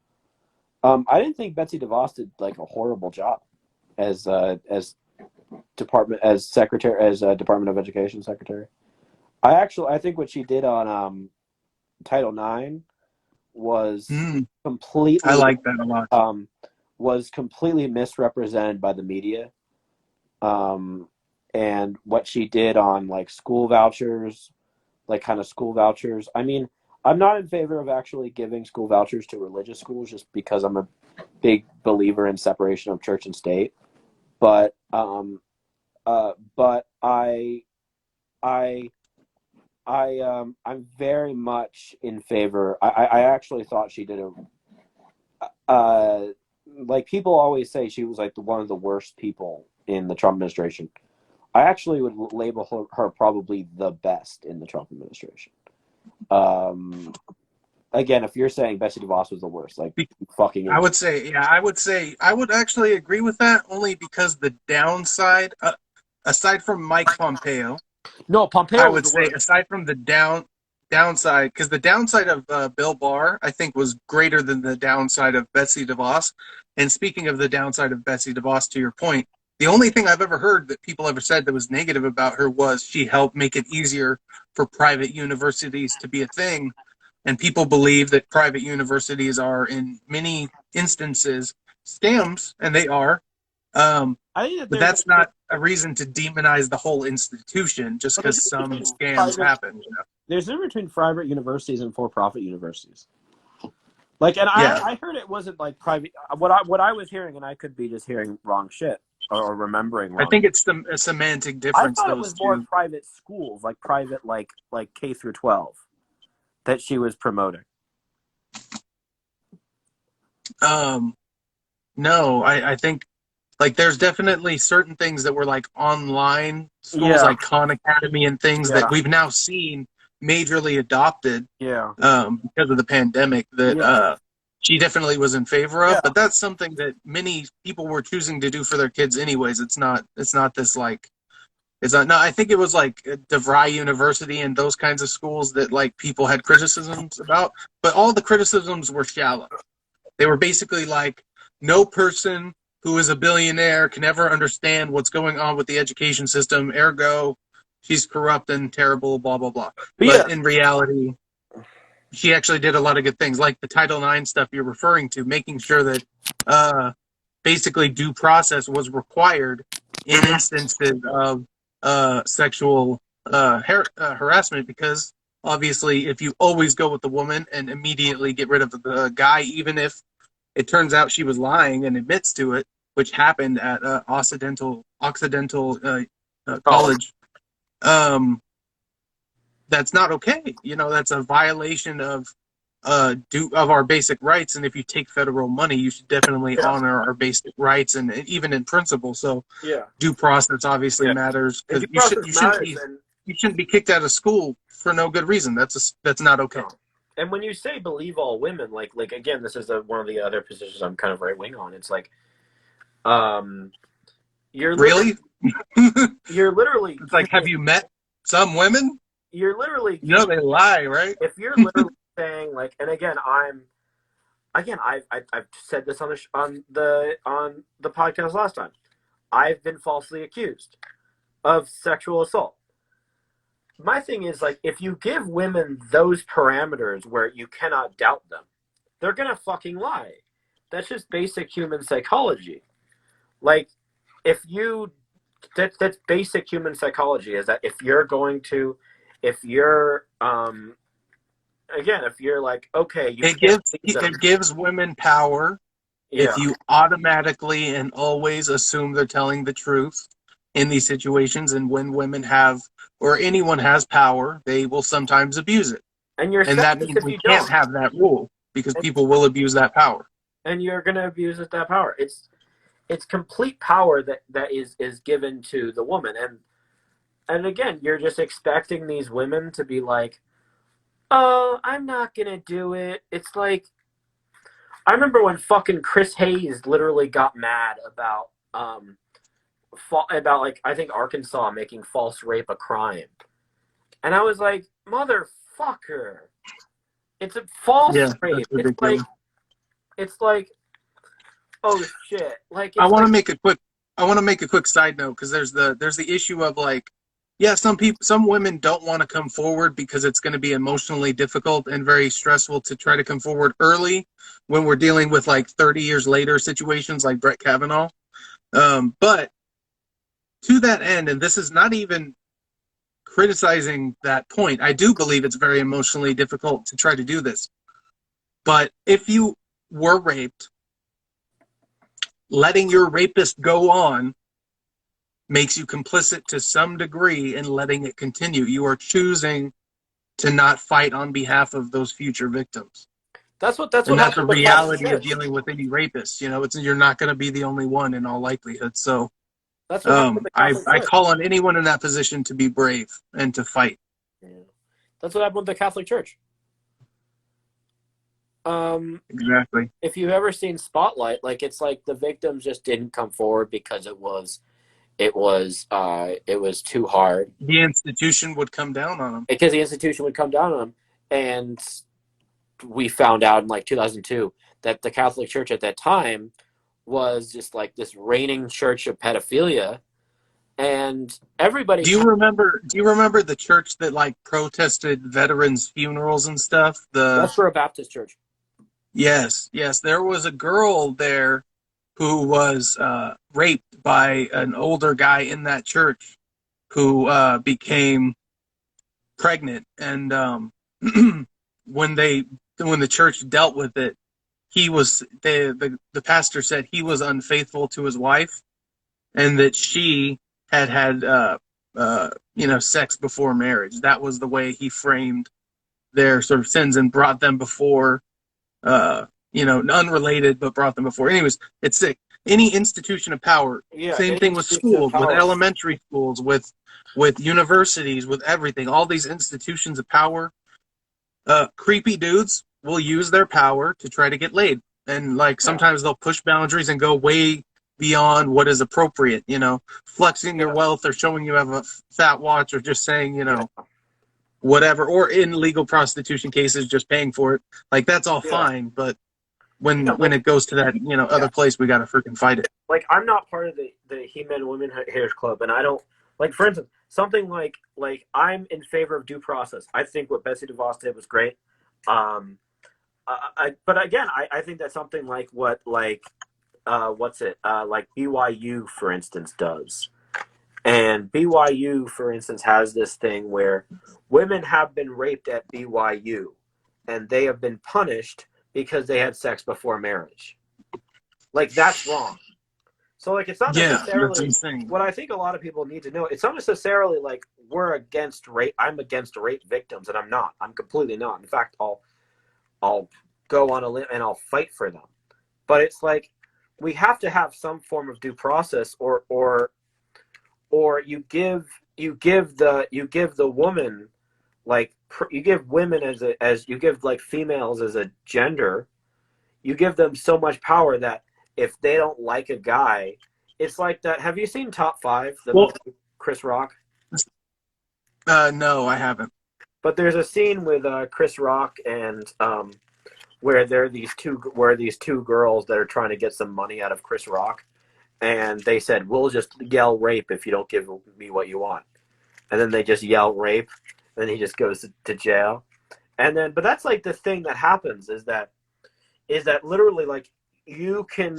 I didn't think Betsy DeVos did like a horrible job as Department of Education secretary. I think what she did on Title IX was completely. I like that a lot. Was completely misrepresented by the media, and what she did on like school vouchers, like kind of school vouchers. I mean, I'm not in favor of actually giving school vouchers to religious schools, just because I'm a big believer in separation of church and state. But I'm very much in favor. I actually thought she did like, people always say she was like one of the worst people in the Trump administration. I actually would label her probably the best in the Trump administration. Again, if you're saying Betsy DeVos was the worst, like, fucking. I would actually agree with that, only because the downside, aside from Mike Pompeo, No, Pompeo. I would say, aside from the downside, because the downside of Bill Barr, I think, was greater than the downside of Betsy DeVos. And speaking of the downside of Betsy DeVos, to your point, the only thing I've ever heard that people ever said that was negative about her was she helped make it easier for private universities to be a thing. And people believe that private universities are, in many instances, scams, and they are. But that's not a reason to demonize the whole institution just because some scams happen. You know? There's a difference between private universities and for-profit universities. Like, and I heard it wasn't like private. What I was hearing, and I could be just hearing wrong shit or remembering wrong. I think it's a semantic difference. I thought it was more private schools, like private, like K through 12, that she was promoting. No, I think like there's definitely certain things that were like online schools, like Khan Academy and things that we've now seen majorly adopted. Because of the pandemic that she definitely was in favor of. But that's something that many people were choosing to do for their kids anyways. It's not this like. It's not. No, I think it was like DeVry University and those kinds of schools that like people had criticisms about. But all the criticisms were shallow. They were basically like, no person who is a billionaire can ever understand what's going on with the education system. Ergo, she's corrupt and terrible, blah, blah, blah. But in reality, she actually did a lot of good things, like the Title IX stuff you're referring to, making sure that basically due process was required in instances of sexual harassment, because obviously if you always go with the woman and immediately get rid of the guy, even if it turns out she was lying and admits to it, which happened at Occidental College, that's not okay. You know, that's a violation of our basic rights. And if you take federal money, you should definitely honor our basic rights, and even in principle. So due process obviously matters, because you shouldn't be kicked out of school for no good reason. That's not okay. No. And when you say believe all women, like again, this is one of the other positions I'm kind of right wing on. It's like, you're really, you're literally. It's like, have you met some women? You're literally. You know they lie, right? If you're literally saying like, and again, I've said this on the podcast last time. I've been falsely accused of sexual assault. My thing is, like, if you give women those parameters where you cannot doubt them, they're gonna fucking lie. That's just basic human psychology. Like, that's basic human psychology, is that if you're like, okay, it gives women power if you automatically and always assume they're telling the truth in these situations. And when women have, or anyone has power, they will sometimes abuse it. And that means we can't have that rule, because people will abuse that power. And you're going to abuse that power. It's complete power that is given to the woman. And again, you're just expecting these women to be like, oh, I'm not going to do it. It's like, I remember when fucking Chris Hayes literally got mad about like, I think Arkansas making false rape a crime. And I was like, motherfucker. It's a false rape. It's like, oh shit. Like, I want to make a quick side note, because there's the issue of like, some women don't want to come forward because it's going to be emotionally difficult and very stressful to try to come forward early when we're dealing with like 30 years later situations like Brett Kavanaugh. But to that end, and this is not even criticizing that point, I do believe it's very emotionally difficult to try to do this. But if you were raped, letting your rapist go on makes you complicit to some degree in letting it continue. You are choosing to not fight on behalf of those future victims. That's the reality of dealing with any rapist. You know, you're not going to be the only one in all likelihood. So I call on anyone in that position to be brave and to fight. Yeah. That's what happened with the Catholic Church. Exactly. If you've ever seen Spotlight, like, it's like the victims just didn't come forward because it was it was too hard. The institution would come down on them. Because the institution would come down on them. And we found out in like 2002 that the Catholic Church at that time was just like this reigning church of pedophilia. And everybody. Do you remember the church that like protested veterans' funerals and stuff? That's for a Baptist church. Yes. There was a girl there who was raped by an older guy in that church who became pregnant. And when the church dealt with it, the pastor said he was unfaithful to his wife, and that she had sex before marriage. That was the way he framed their sort of sins and brought them before, unrelated, but brought them before. Anyways, it's sick. Any institution of power. Yeah, same thing with schools, with elementary schools, with universities, with everything. All these institutions of power. Creepy dudes will use their power to try to get laid. And like sometimes they'll push boundaries and go way beyond what is appropriate, flexing your wealth or showing you have a fat watch or just saying, whatever, or in legal prostitution cases, just paying for it. Like that's all fine. But when it goes to that, other place, we got to freaking fight it. Like I'm not part of the He-Man Women Haters Club, and I don't like, for instance, something like I'm in favor of due process. I think what Betsy DeVos did was great. But again, I think that's something like what like BYU, for instance, does. And BYU, for instance, has this thing where women have been raped at BYU, and they have been punished because they had sex before marriage. Like, that's wrong. So, like, it's not necessarily what I think a lot of people need to know. It's not necessarily like we're against rape. I'm against rape victims, and I'm not. I'm completely not. In fact, I'll go on a limb and I'll fight for them. But it's like we have to have some form of due process, or you give the woman, like, you give women as you give like females as a gender, you give them so much power that if they don't like a guy, it's like that. Have you seen Top 5, the movie Chris Rock? No, I haven't. But there's a scene with Chris Rock and where these two girls that are trying to get some money out of Chris Rock, and they said, "We'll just yell rape if you don't give me what you want," and then they just yell rape, and then he just goes to jail, and then but that's like the thing that happens is that literally like you can.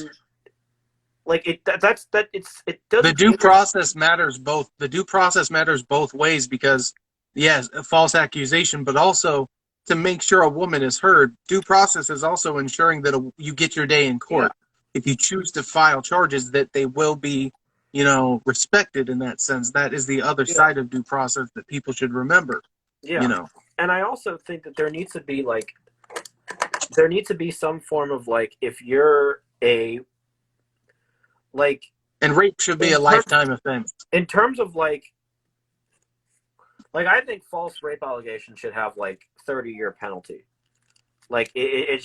Like it does. The due process matters both. The due process matters both ways because, yes, a false accusation, but also to make sure a woman is heard. Due process is also ensuring that you get your day in court. Yeah. If you choose to file charges, that they will be, respected in that sense. That is the other side of due process that people should remember. Yeah. And I also think that there needs to be some form of like if you're a and rape should be a lifetime offense. In terms of like I think false rape allegations should have like 30-year penalty. Like it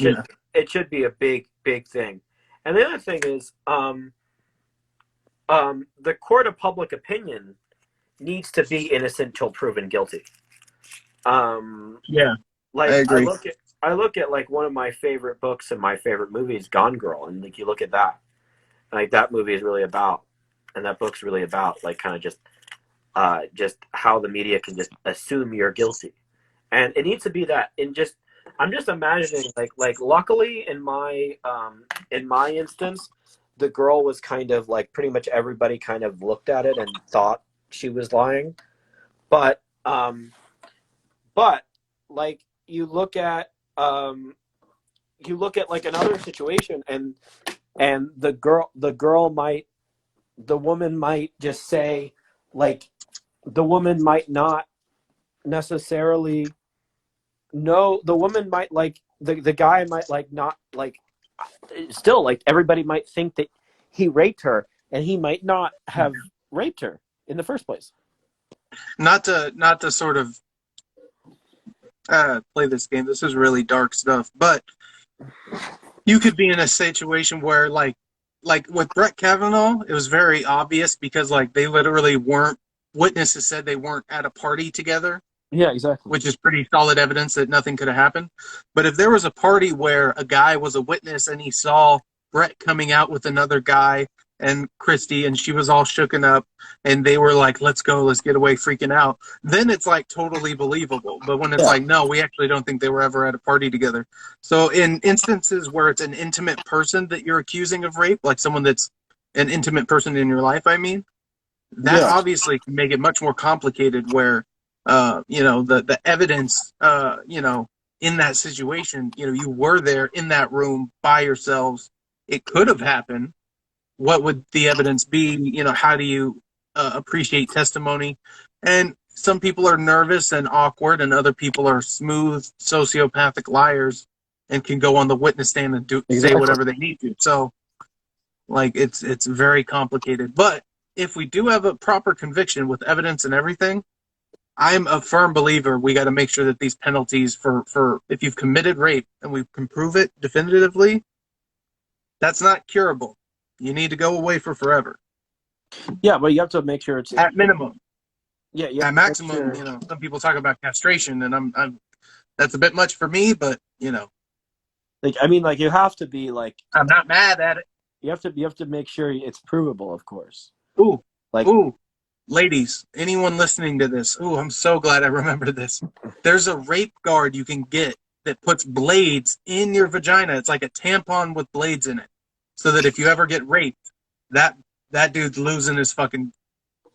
should be a big thing. And the other thing is the court of public opinion needs to be innocent till proven guilty. Like I agree. I look at like one of my favorite books and my favorite movies, Gone Girl, and like you look at that. Like that movie is really about, and that book's really about, like kind of just how the media can just assume you're guilty, and it needs to be that. I'm just imagining like luckily in my instance, the girl was kind of like pretty much everybody kind of looked at it and thought she was lying, but like you look at like another situation and the woman might just say, like, the woman might not necessarily know, the woman might like, the guy might like not like, still like everybody might think that he raped her and he might not have raped her in the first place. Not to sort of play this game. This is really dark stuff, but you could be in a situation where, like, like with Brett Kavanaugh, it was very obvious because like they literally weren't. Witnesses said they weren't at a party together. Yeah, exactly. Which is pretty solid evidence that nothing could have happened. But if there was a party where a guy was a witness and he saw Brett coming out with another guy and Christy, and she was all shooken up, and they were like, let's go, let's get away, freaking out, then it's like totally believable. But when it's like, no, we actually don't think they were ever at a party together. So in instances where it's an intimate person that you're accusing of rape, like someone that's an intimate person in your life, I mean, that obviously can make it much more complicated where the evidence, in that situation, you were there in that room by yourselves. It could have happened. What would the evidence be? How do you appreciate testimony? And some people are nervous and awkward, and other people are smooth sociopathic liars and can go on the witness stand and say whatever they need to. So, like, it's very complicated. But if we do have a proper conviction with evidence and everything, I'm a firm believer we got to make sure that these penalties for if you've committed rape and we can prove it definitively, that's not curable. You need to go away for forever. Yeah, but you have to make sure it's at minimum. Yeah, at maximum. Sure. Some people talk about castration, and I'm that's a bit much for me, but like I mean, like you have to be like I'm not mad at it. You have to make sure it's provable, of course. Ooh. Ladies, anyone listening to this, I'm so glad I remembered this. There's a rape guard you can get that puts blades in your vagina. It's like a tampon with blades in it. So that if you ever get raped, that dude's losing his fucking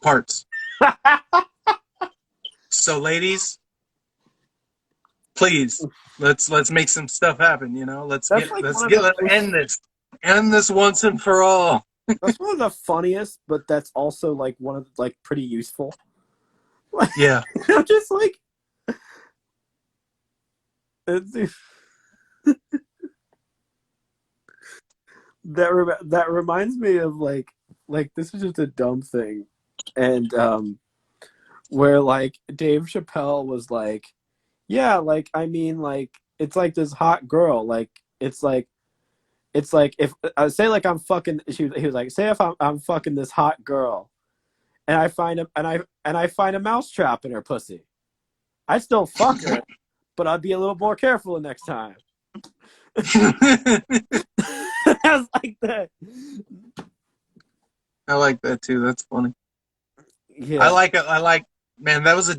parts. So ladies, please, let's make some stuff happen, Let's end this. End this once and for all. That's one of the funniest, but that's also like one of like pretty useful. Yeah. I'm just like that reminds me of like this is just a dumb thing, and where like Dave Chappelle was like, yeah, like I mean like it's like this hot girl, like it's like if I say like I'm fucking, he was like, say if I'm fucking this hot girl, and I find a mousetrap in her pussy, I still fuck her, but I'll be a little more careful the next time. I was like that. I like that too. That's funny. Yeah, I like it. Man, that was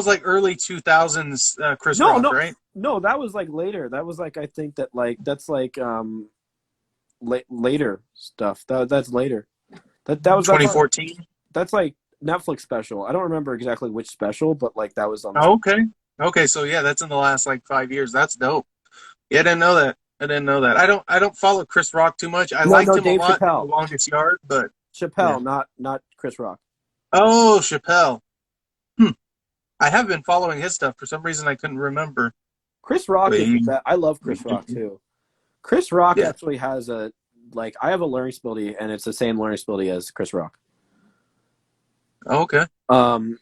like early 2000s Chris Rock, right? No, that was like later. That was like I think that like that's like later stuff. That's later. That was 2014. That's like Netflix special. I don't remember exactly which special, but like that was on. Okay. So yeah, that's in the last like 5 years. That's dope. Yeah, I didn't know that. I don't follow Chris Rock too much. I liked him Dave a lot Chappelle. in The Longest Yard, but Chappelle, not Chris Rock. Oh, Chappelle. I have been following his stuff. For some reason, I couldn't remember. Chris Rock I love Chris Rock too. Chris Rock actually has I have a learning disability, and it's the same learning disability as Chris Rock. Oh, okay.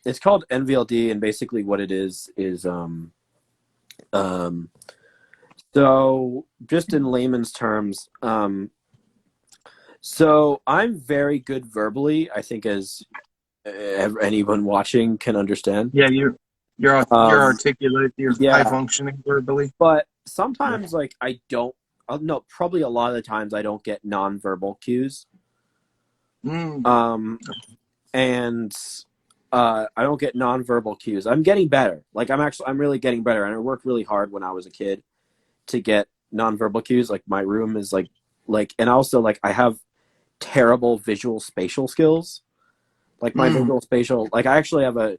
It's called NVLD, and basically what it is so just in layman's terms, so I'm very good verbally, I think, as anyone watching can understand. Yeah, you're articulate, you're high functioning verbally. But sometimes like I don't. No, probably a lot of the times I don't get nonverbal cues. And I don't get nonverbal cues. I'm getting better. Like I'm really getting better, and I worked really hard when I was a kid to get nonverbal cues. Like my room is like, and also like I have terrible visual spatial skills. Like my visual spatial, like I actually have a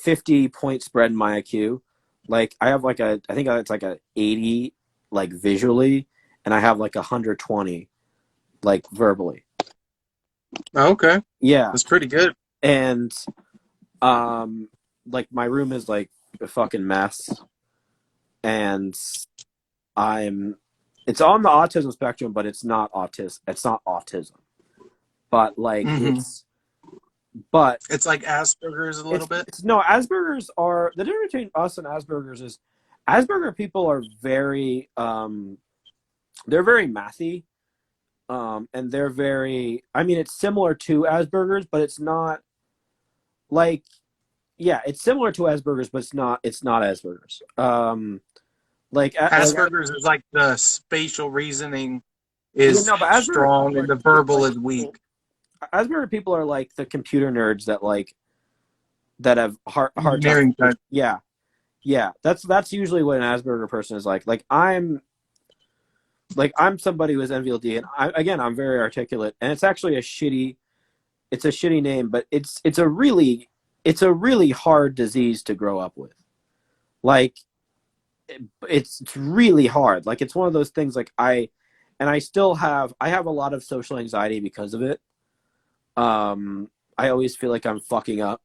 50-point spread in my IQ. Like I have I think it's like a 80 like visually, and I have like 120 like verbally. Okay. Yeah. That's pretty good. And like my room is like a fucking mess, and it's on the autism spectrum, but it's not autism. But like it's like Asperger's a little bit. No, Asperger's are the difference between us and Asperger's is Asperger people are very they're very mathy, And they're very. I mean, it's similar to Asperger's, but it's not like. Yeah, it's similar to Asperger's, but it's not. It's not Asperger's. Asperger's is like the spatial reasoning is but strong and the verbal is weak. Asperger people are like the computer nerds that have hard time. Yeah. That's usually what an Asperger person is like. I'm somebody who has NVLD, and I'm very articulate, and it's actually a shitty name, but it's a really hard disease to grow up with. Like, it's really hard. Like, it's one of those things. Like, I have a lot of social anxiety because of it. I always feel like I'm fucking up,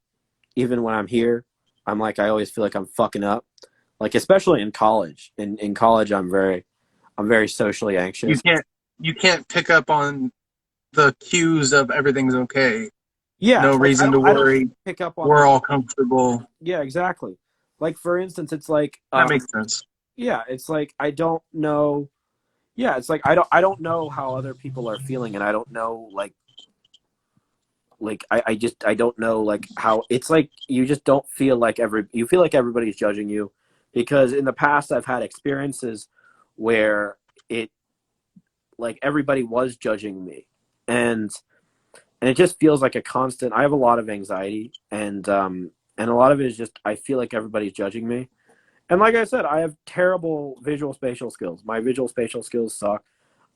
even when I'm here. I always feel like I'm fucking up. Like, especially in college. In college, I'm very socially anxious. You can't pick up on the cues of everything's okay. Yeah. No reason to worry. Pick up on We're all comfortable. Yeah, exactly. Like, for instance, it's like that makes sense. Yeah, it's like I don't know. Yeah, it's like I don't know how other people are feeling, and I don't know I don't know like how it's like you just don't feel like you feel like everybody's judging you, because in the past I've had experiences where it like everybody was judging me, and it just feels like a constant. I have a lot of anxiety, and a lot of it is just I feel like everybody's judging me. And like I said, I have terrible visual spatial skills. My visual spatial skills suck.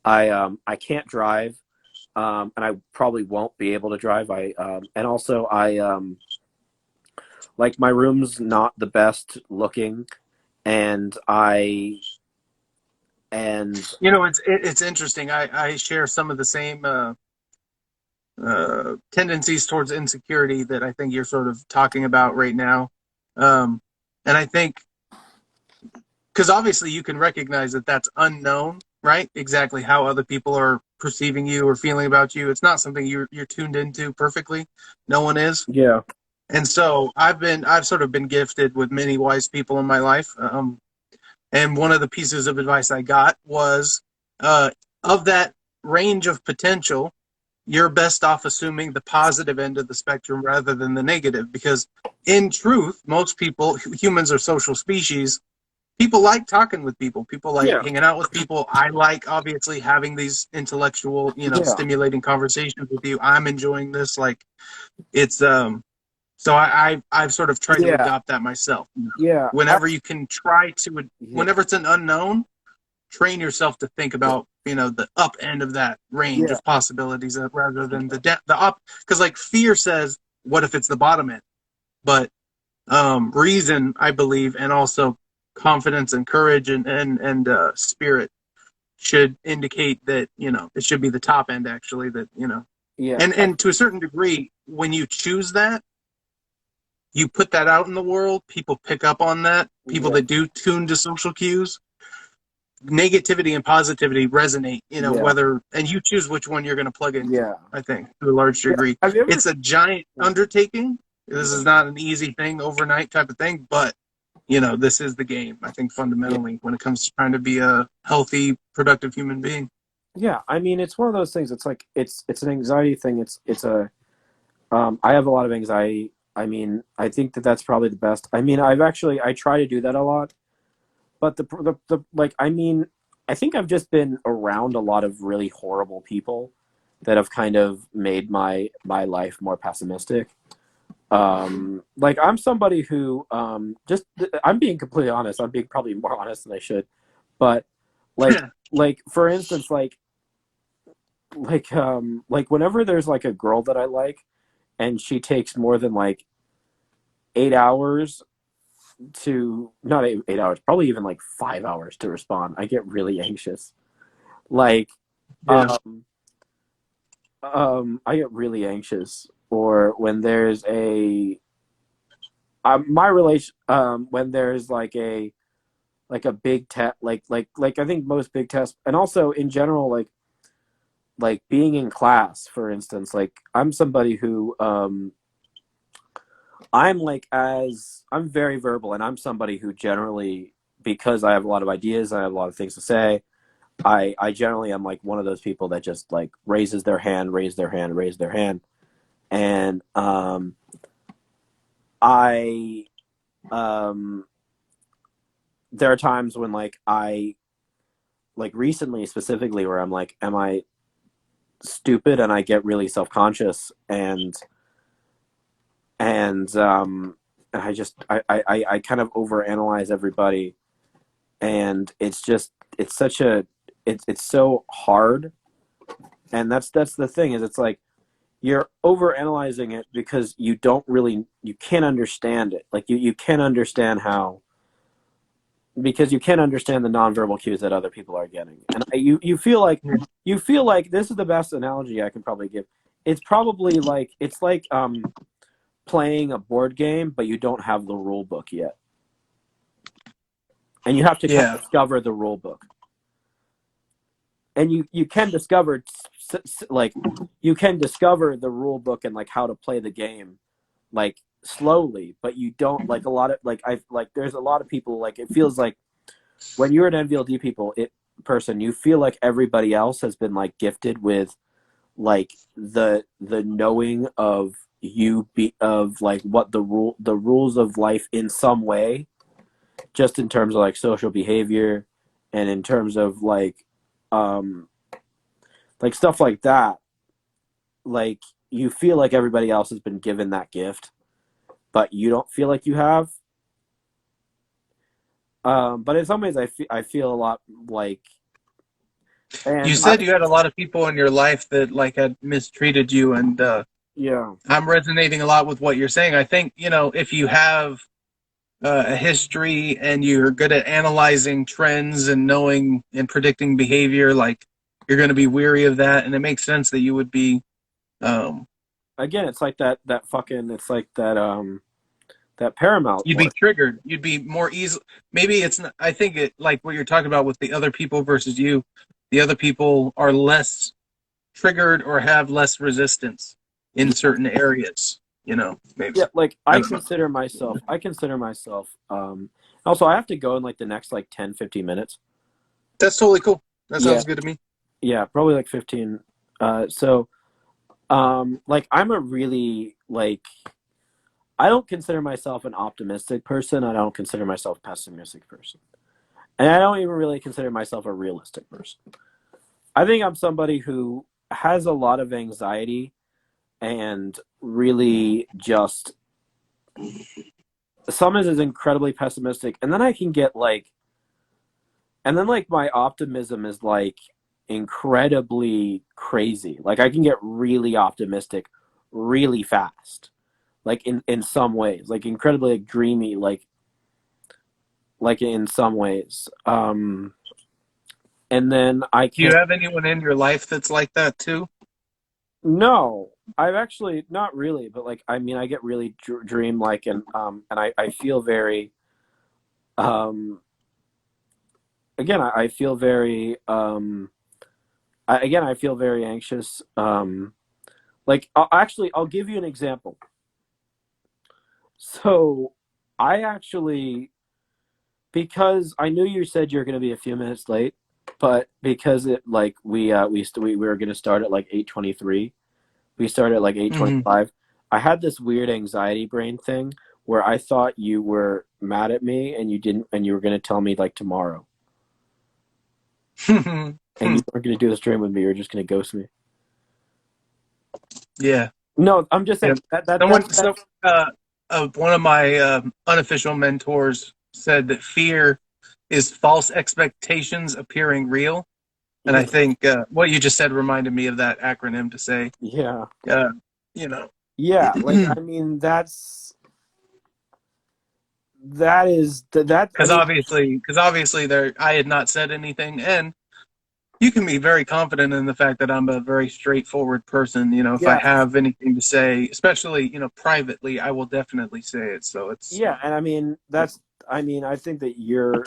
I can't drive, and I probably won't be able to drive. And also like my room's not the best looking, and it's interesting. I share some of the same tendencies towards insecurity that I think you're sort of talking about right now, and I think. Because obviously you can recognize that that's unknown, right? Exactly how other people are perceiving you or feeling about you. It's not something you're tuned into perfectly. No one is. Yeah. And so I've sort of been gifted with many wise people in my life. And one of the pieces of advice I got was of that range of potential, you're best off assuming the positive end of the spectrum rather than the negative. Because in truth, most people, humans are social species. People like talking with people. People like hanging out with people. I like, obviously, having these intellectual, stimulating conversations with you. I'm enjoying this. Like, it's so I've sort of tried to adopt that myself. Yeah. Whenever you can try to, whenever it's an unknown, train yourself to think about the up end of that range of possibilities rather than the up. Because like fear says, what if it's the bottom end? But reason, I believe, and also confidence and courage and spirit should indicate that it should be the top end, actually, that and to a certain degree, when you choose that, you put that out in the world, people pick up on that. People that do tune to social cues, negativity and positivity resonate, whether, and you choose which one you're going to plug in. I think to a large degree, it's a giant undertaking. This is not an easy thing, overnight type of thing, but this is the game, I think, fundamentally, when it comes to trying to be a healthy, productive human being. Yeah, I mean, it's one of those things. It's like it's an anxiety thing. I have a lot of anxiety. I mean, I think that's probably the best. I mean, I try to do that a lot, but I think I've just been around a lot of really horrible people that have kind of made my life more pessimistic. I'm somebody who I'm being completely honest. I'm being probably more honest than I should, but for instance, whenever there's like a girl that I like, and she takes more than like 8 hours not 8 hours, probably even like 5 hours to respond, I get really anxious. I get really anxious. Or when there's when there's like a big test, like I think most big tests, and also in general, like being in class, for instance, like I'm somebody who I'm very verbal, and I'm somebody who generally, because I have a lot of ideas, I have a lot of things to say, I generally am like one of those people that just like raises their hand, and I there are times when like I like recently specifically where I'm like, am I stupid? And I get really self-conscious and I kind of overanalyze everybody, and it's so hard. And that's the thing, is it's like you're overanalyzing it because you can't understand it. Like you can't understand how, because you can't understand the nonverbal cues that other people are getting. And you feel like this is the best analogy I can probably give. It's probably like playing a board game, but you don't have the rule book yet, and you have to kind of discover the rule book. And you can discover the rule book and like how to play the game like slowly, but you don't like a lot of there's a lot of people, like it feels like when you're an NVLD person, you feel like everybody else has been like gifted with like the knowing of like what the rules of life in some way, just in terms of like social behavior and in terms of like stuff like that. Like you feel like everybody else has been given that gift, but you don't feel like you have. But in some ways, I feel a lot like. And you said you had a lot of people in your life that like had mistreated you, and yeah, I'm resonating a lot with what you're saying. I think, if you have a history and you're good at analyzing trends and knowing and predicting behavior, like you're going to be weary of that, and it makes sense that you would be. Again, it's like that Paramount. You'd be triggered. You'd be more easy. Maybe it's not. I think it like what you're talking about with the other people versus you. The other people are less triggered or have less resistance in certain areas. Maybe. Yeah, like I consider myself. Also, I have to go in like the next like 10, 15 minutes. That's totally cool. That sounds good to me. Yeah, probably like 15. Like I'm a really like. I don't consider myself an optimistic person. I don't consider myself a pessimistic person. And I don't even really consider myself a realistic person. I think I'm somebody who has a lot of anxiety and really just sometimes is incredibly pessimistic. And then I can get like, my optimism is like incredibly crazy. Like I can get really optimistic really fast. Like in some ways, like incredibly like, dreamy, like in some ways. And then I can't. Do you have anyone in your life that's like that too? No, I've actually not really, but like I mean, I get really dream-like, and I feel very. Again, I feel very. I feel very anxious. Like I'll give you an example. So, I actually, because I knew you said you're going to be a few minutes late, but because it like we were going to start at like 8:23, we started at like 8:25. Mm-hmm. I had this weird anxiety brain thing where I thought you were mad at me and you didn't, and you were going to tell me like tomorrow, and you weren't going to do the stream with me. You were just going to ghost me. Yeah. No, I'm just saying one of my unofficial mentors said that fear is false expectations appearing real. And I think what you just said reminded me of that acronym to say. Yeah. Yeah, like, I mean, that is because obviously there I had not said anything, and you can be very confident in the fact that I'm a very straightforward person. If I have anything to say, especially, privately, I will definitely say it. So it's. Yeah. And I mean, I think that you're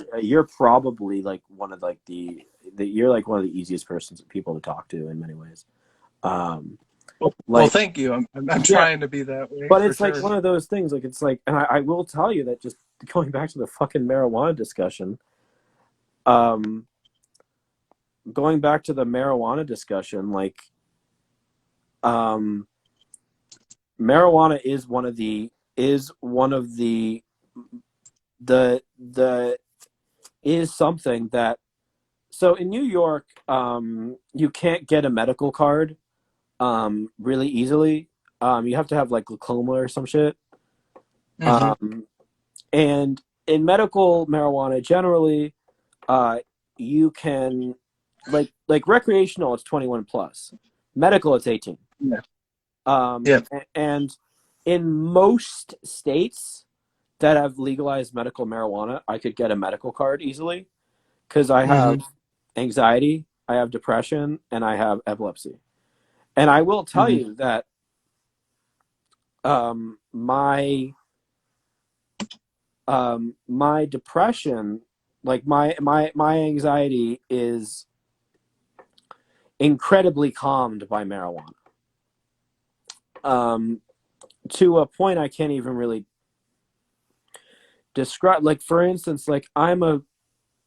probably like one of like you're like one of the easiest people to talk to in many ways. Well, thank you. I'm trying to be that way. But it's like one of those things, like it's like, and I will tell you that, just going back to the fucking marijuana discussion, going back to the marijuana discussion, like, marijuana is one of the is something that, so in New York, you can't get a medical card really easily. You have to have like glaucoma or some shit. And in medical marijuana, generally, you can, like recreational, it's 21 plus. Medical, it's 18. Yeah. And in most states that have legalized medical marijuana, I could get a medical card easily because I have anxiety, I have depression, and I have epilepsy. And I will tell you that my depression, like my anxiety, is incredibly calmed by marijuana. To a point I can't even really describe. Like, for instance, like I'm a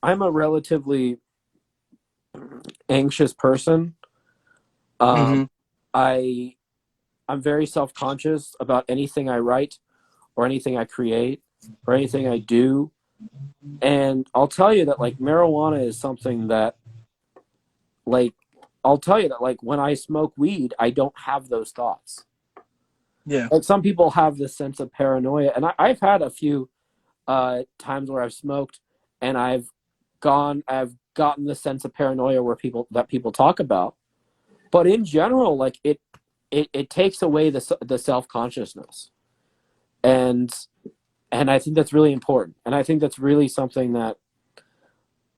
relatively anxious person. I'm very self-conscious about anything I write or anything I create or anything I do. And I'll tell you that, like, marijuana is something that, like, I'll tell you that, like, when I smoke weed, I don't have those thoughts. Yeah. Like, some people have this sense of paranoia. And I've had a few times where I've smoked and I've gotten the sense of paranoia that people talk about. But in general, like, it takes away the self-consciousness. And I think that's really important. And I think that's really something that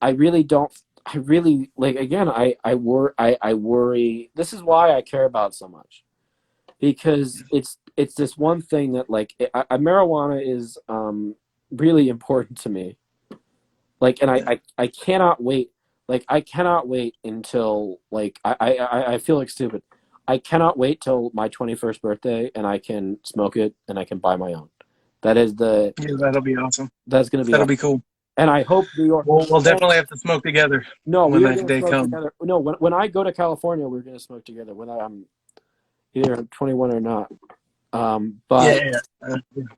I really like. Again, I worry. This is why I care about it so much, because it's this one thing that, like, marijuana is really important to me. Like, and I cannot wait. Like, I cannot wait until, like, I feel like stupid. I cannot wait till my 21st birthday and I can smoke it and I can buy my own. That'll be awesome. That'll be cool. And I hope New York. We'll definitely have to smoke together. No, when that day comes. Together. No, when I go to California, we're going to smoke together. Whether I'm either 21 or not. But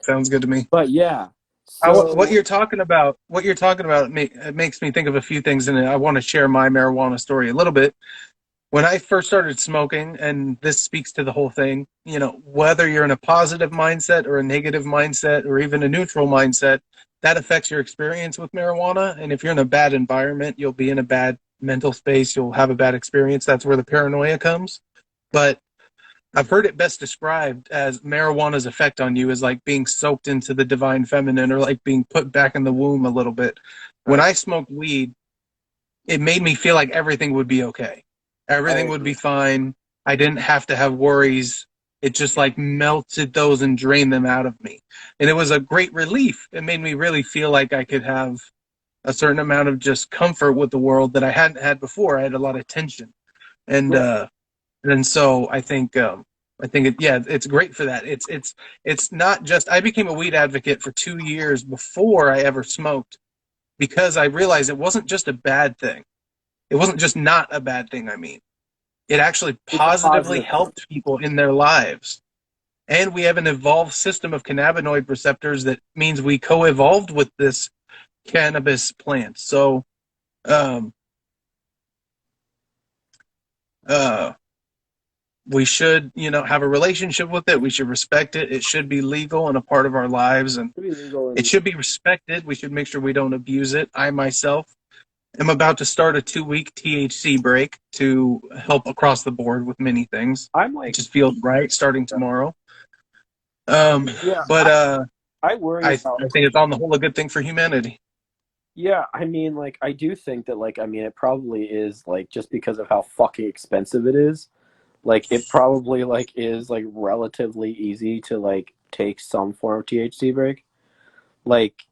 sounds good to me. But yeah. So, what you're talking about, it makes me think of a few things, and I want to share my marijuana story a little bit. When I first started smoking, and this speaks to the whole thing, you know, whether you're in a positive mindset or a negative mindset or even a neutral mindset, that affects your experience with marijuana. And if you're in a bad environment, you'll be in a bad mental space, you'll have a bad experience. That's where the paranoia comes. But I've heard it best described as marijuana's effect on you is like being soaked into the divine feminine, or like being put back in the womb a little bit. When I smoked weed, it made me feel like everything would be okay. Everything would be fine. I didn't have to have worries. It just like melted those and drained them out of me. And it was a great relief. It made me really feel like I could have a certain amount of just comfort with the world that I hadn't had before. I had a lot of tension. And so I think it's great for that. It's not just, I became a weed advocate for 2 years before I ever smoked, because I realized it wasn't just a bad thing. It wasn't just not a bad thing, I mean. It actually positively helped people in their lives. And we have an evolved system of cannabinoid receptors that means we co-evolved with this cannabis plant. So we should, have a relationship with it. We should respect it. It should be legal and a part of our lives. And it should be respected. We should make sure we don't abuse it. I myself am about to start a 2-week THC break to help across the board with many things. It just feels right starting tomorrow. I worry. I think it's on the whole a good thing for humanity. Yeah, I mean, like, I do think that, like, I mean, it probably is, like, just because of how fucking expensive it is. Like, it probably, like, is, like, relatively easy to, like, take some form of THC break. Like,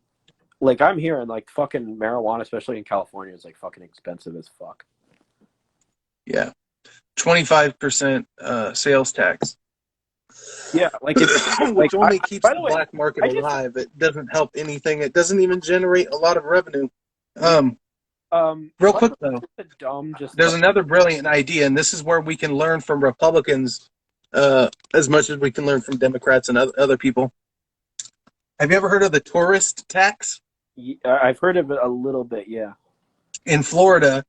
I'm hearing, like, fucking marijuana, especially in California, is, like, fucking expensive as fuck. Yeah. 25% sales tax. Yeah, like, it's... Which only keeps the black market alive. It doesn't help anything. It doesn't even generate a lot of revenue. Real quick though, dumb. There's another brilliant idea, and this is where we can learn from Republicans as much as we can learn from Democrats and other people. Have you ever heard of the tourist tax? I've heard of it a little bit, yeah. In Florida,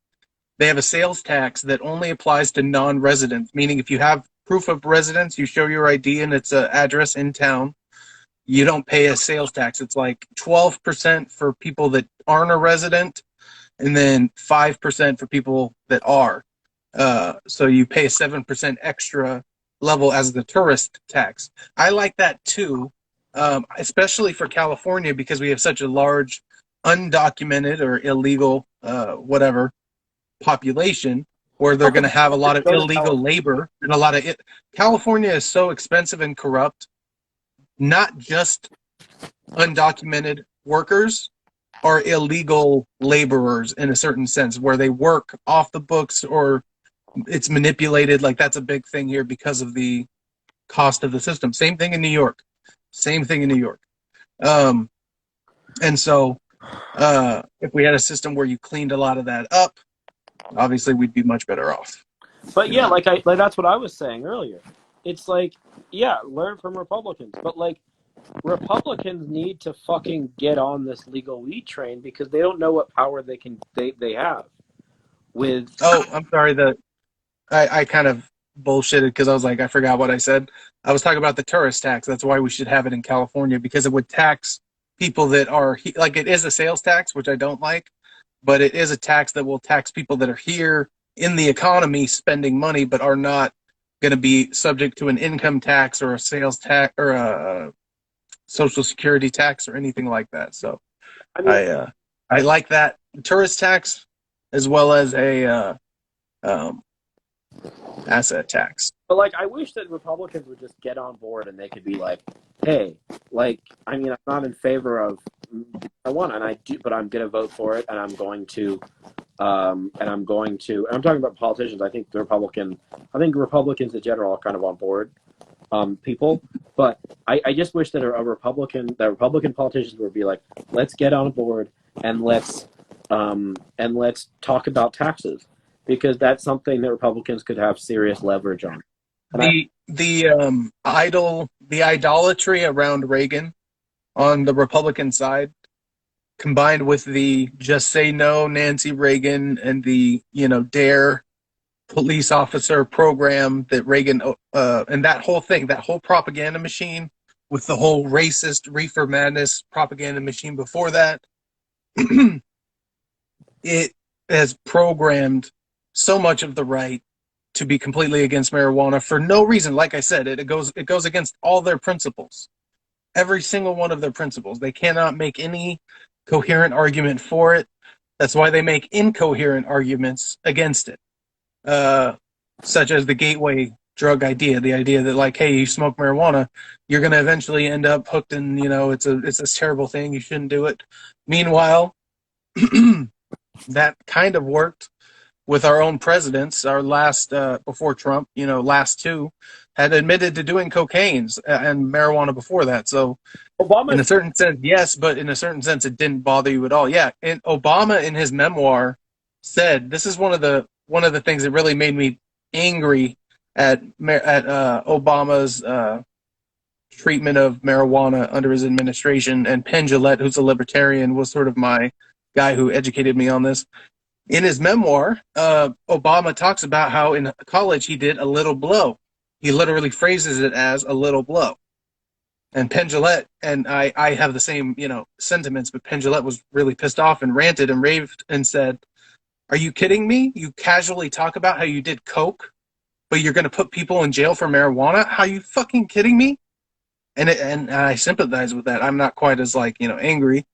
they have a sales tax that only applies to non-residents, meaning if you have proof of residence, you show your ID and it's an address in town, you don't pay a sales tax. It's like 12% for people that aren't a resident, and then 5% for people that are. So you pay a 7% extra level as the tourist tax. I like that too, especially for California because we have such a large undocumented or illegal, whatever, population where they're going to have a lot of illegal labor and a lot of it. California is so expensive and corrupt, not just undocumented workers are illegal laborers in a certain sense where they work off the books or it's manipulated. Like that's a big thing here because of the cost of the system. Same thing in New York. And so if we had a system where you cleaned a lot of that up, obviously we'd be much better off. But yeah, like that's what I was saying earlier. It's like, yeah, learn from Republicans, but like Republicans need to fucking get on this legal weed train because they don't know what power they have with. Oh, I'm sorry. I kind of bullshitted because I was like, I forgot what I said. I was talking about the tourist tax. That's why we should have it in California because it would tax people that are like it is a sales tax, which I don't like, but it is a tax that will tax people that are here in the economy spending money but are not going to be subject to an income tax or a sales tax or a social security tax or anything like that. So I like that tourist tax as well as a asset tax. But like, I wish that Republicans would just get on board and they could be like, hey, like, I mean, I'm not in favor of marijuana, and I do, but I'm going to vote for it, and I'm going to, and I'm talking about politicians. I think Republicans in general are kind of on board, people. But I just wish that Republican politicians would be like, let's get on board and let's talk about taxes. Because that's something that Republicans could have serious leverage on. The idolatry around Reagan on the Republican side, combined with the just say no Nancy Reagan and the DARE police officer program that Reagan and that whole thing, that whole propaganda machine with the whole racist reefer madness propaganda machine before that, it has programmed so much of the right to be completely against marijuana for no reason. Like I said, it goes against all their principles, every single one of their principles. They cannot make any coherent argument for it. That's why they make incoherent arguments against it, such as the gateway drug idea, the idea that like, hey, you smoke marijuana, you're going to eventually end up hooked, and it's a terrible thing. You shouldn't do it. Meanwhile, that kind of worked with our own presidents. Our last, before Trump, last two had admitted to doing cocaine and marijuana before that. So in a certain sense, yes, but in a certain sense, it didn't bother you at all. Yeah. And Obama in his memoir said, this is one of the things that really made me angry at Obama's, treatment of marijuana under his administration. And Penn Jillette, who's a libertarian, was sort of my guy who educated me on this. In his memoir, Obama talks about how in college he did a little blow. He literally phrases it as a little blow. And Penn Jillette, and I have the same, sentiments, but Penn Jillette was really pissed off and ranted and raved and said, are you kidding me? You casually talk about how you did coke, but you're going to put people in jail for marijuana? How are you fucking kidding me? And I sympathize with that. I'm not quite as angry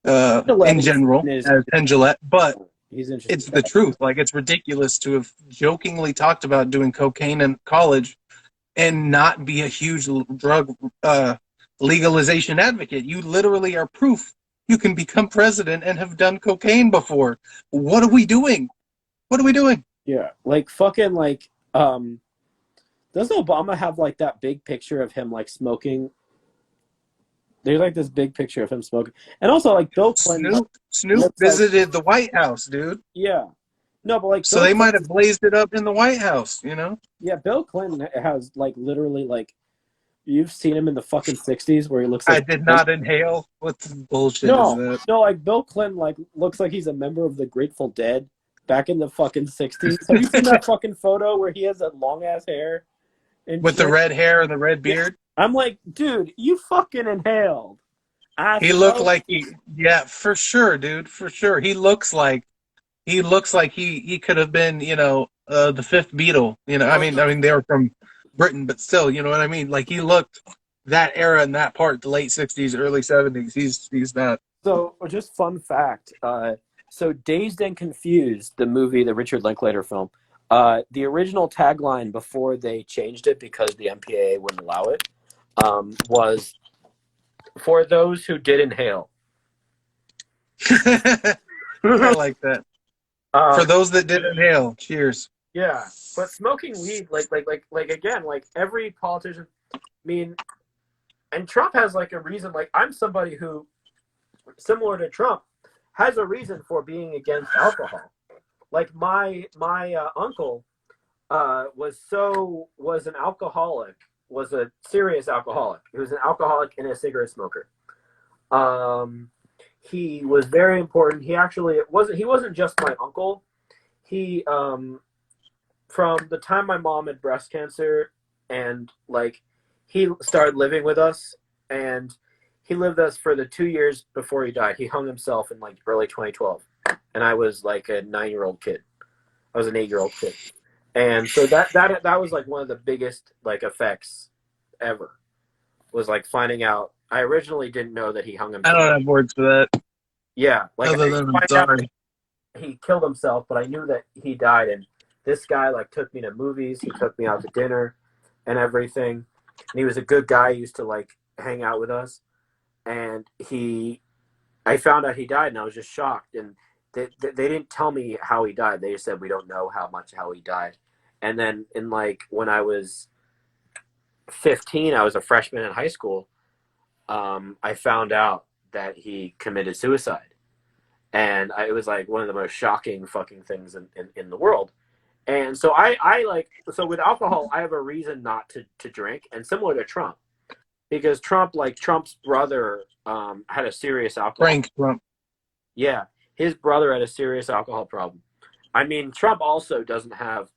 in general as Penn Jillette, but it's the truth. Like, it's ridiculous to have jokingly talked about doing cocaine in college and not be a huge drug legalization advocate. You literally are proof you can become president and have done cocaine before. What are we doing? Yeah, like fucking doesn't Obama have like that big picture of him like smoking There's like this big picture of him smoking, and also like Bill Clinton. Snoop visited the White House, dude. Yeah, no, but like so Bill they might have blazed it up in the White House, you know? Yeah, Bill Clinton has like literally like you've seen him in the fucking 60s where he looks like I did not inhale. What bullshit is that? No, like Bill Clinton like looks like he's a member of the Grateful Dead back in the fucking 60s. Have you seen that fucking photo where he has that long ass hair? With the red hair and the red beard? Yeah. I'm like, dude, you fucking inhaled. He looked like yeah, for sure, dude, for sure. He looks like he could have been, you know, the fifth Beatle. You know, I mean they were from Britain, but still, you know what I mean? Like he looked that era and that part, the late 60s, early 70s. He's that. So just fun fact. So Dazed and Confused, the movie, the Richard Linklater film, the original tagline before they changed it because the MPAA wouldn't allow it, was for those who did inhale. I like that. For those that did inhale, cheers. Yeah, but smoking weed, like again, like every politician, I mean, and Trump has like a reason. Like I'm somebody who, similar to Trump, has a reason for being against alcohol. Like my uncle was an alcoholic, was a serious alcoholic. He was an alcoholic and a cigarette smoker. He was very important. He wasn't just my uncle. He from the time my mom had breast cancer and like he started living with us and he lived with us for the 2 years before he died. He hung himself in like early 2012. And I was like a 9-year-old kid. I was an 8-year-old kid. And so that was like one of the biggest like effects ever. Was like finding out. I originally didn't know that he hung himself. I don't have words for that. Yeah. Like other than I'm sorry. He killed himself, but I knew that he died, and this guy like took me to movies, he took me out to dinner and everything. And he was a good guy, he used to like hang out with us. And I found out he died and I was just shocked. And they didn't tell me how he died. They just said, we don't know how he died. And then in like, when I was 15, I was a freshman in high school. I found out that he committed suicide. And it was like one of the most shocking fucking things in the world. And so so with alcohol, I have a reason not to drink, and similar to Trump. Because Trump's brother had a serious alcohol. Frank Trump. Yeah, his brother had a serious alcohol problem. I mean, Trump also doesn't have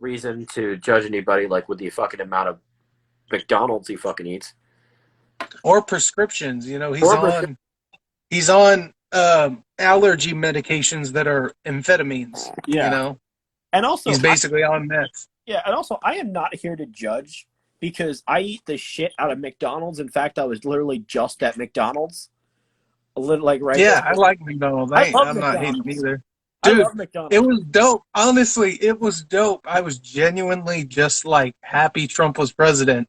reason to judge anybody like with the fucking amount of McDonald's he fucking eats. Or prescriptions, you know, he's on allergy medications that are amphetamines. Yeah, you know, and also he's basically on meth. Yeah, and also I am not here to judge. Because I eat the shit out of McDonald's. In fact, I was literally just at McDonald's. A little like right. Yeah, I like McDonald's. I'm not hating either. Dude, I love McDonald's. It was dope. Honestly, it was dope. I was genuinely just like happy Trump was president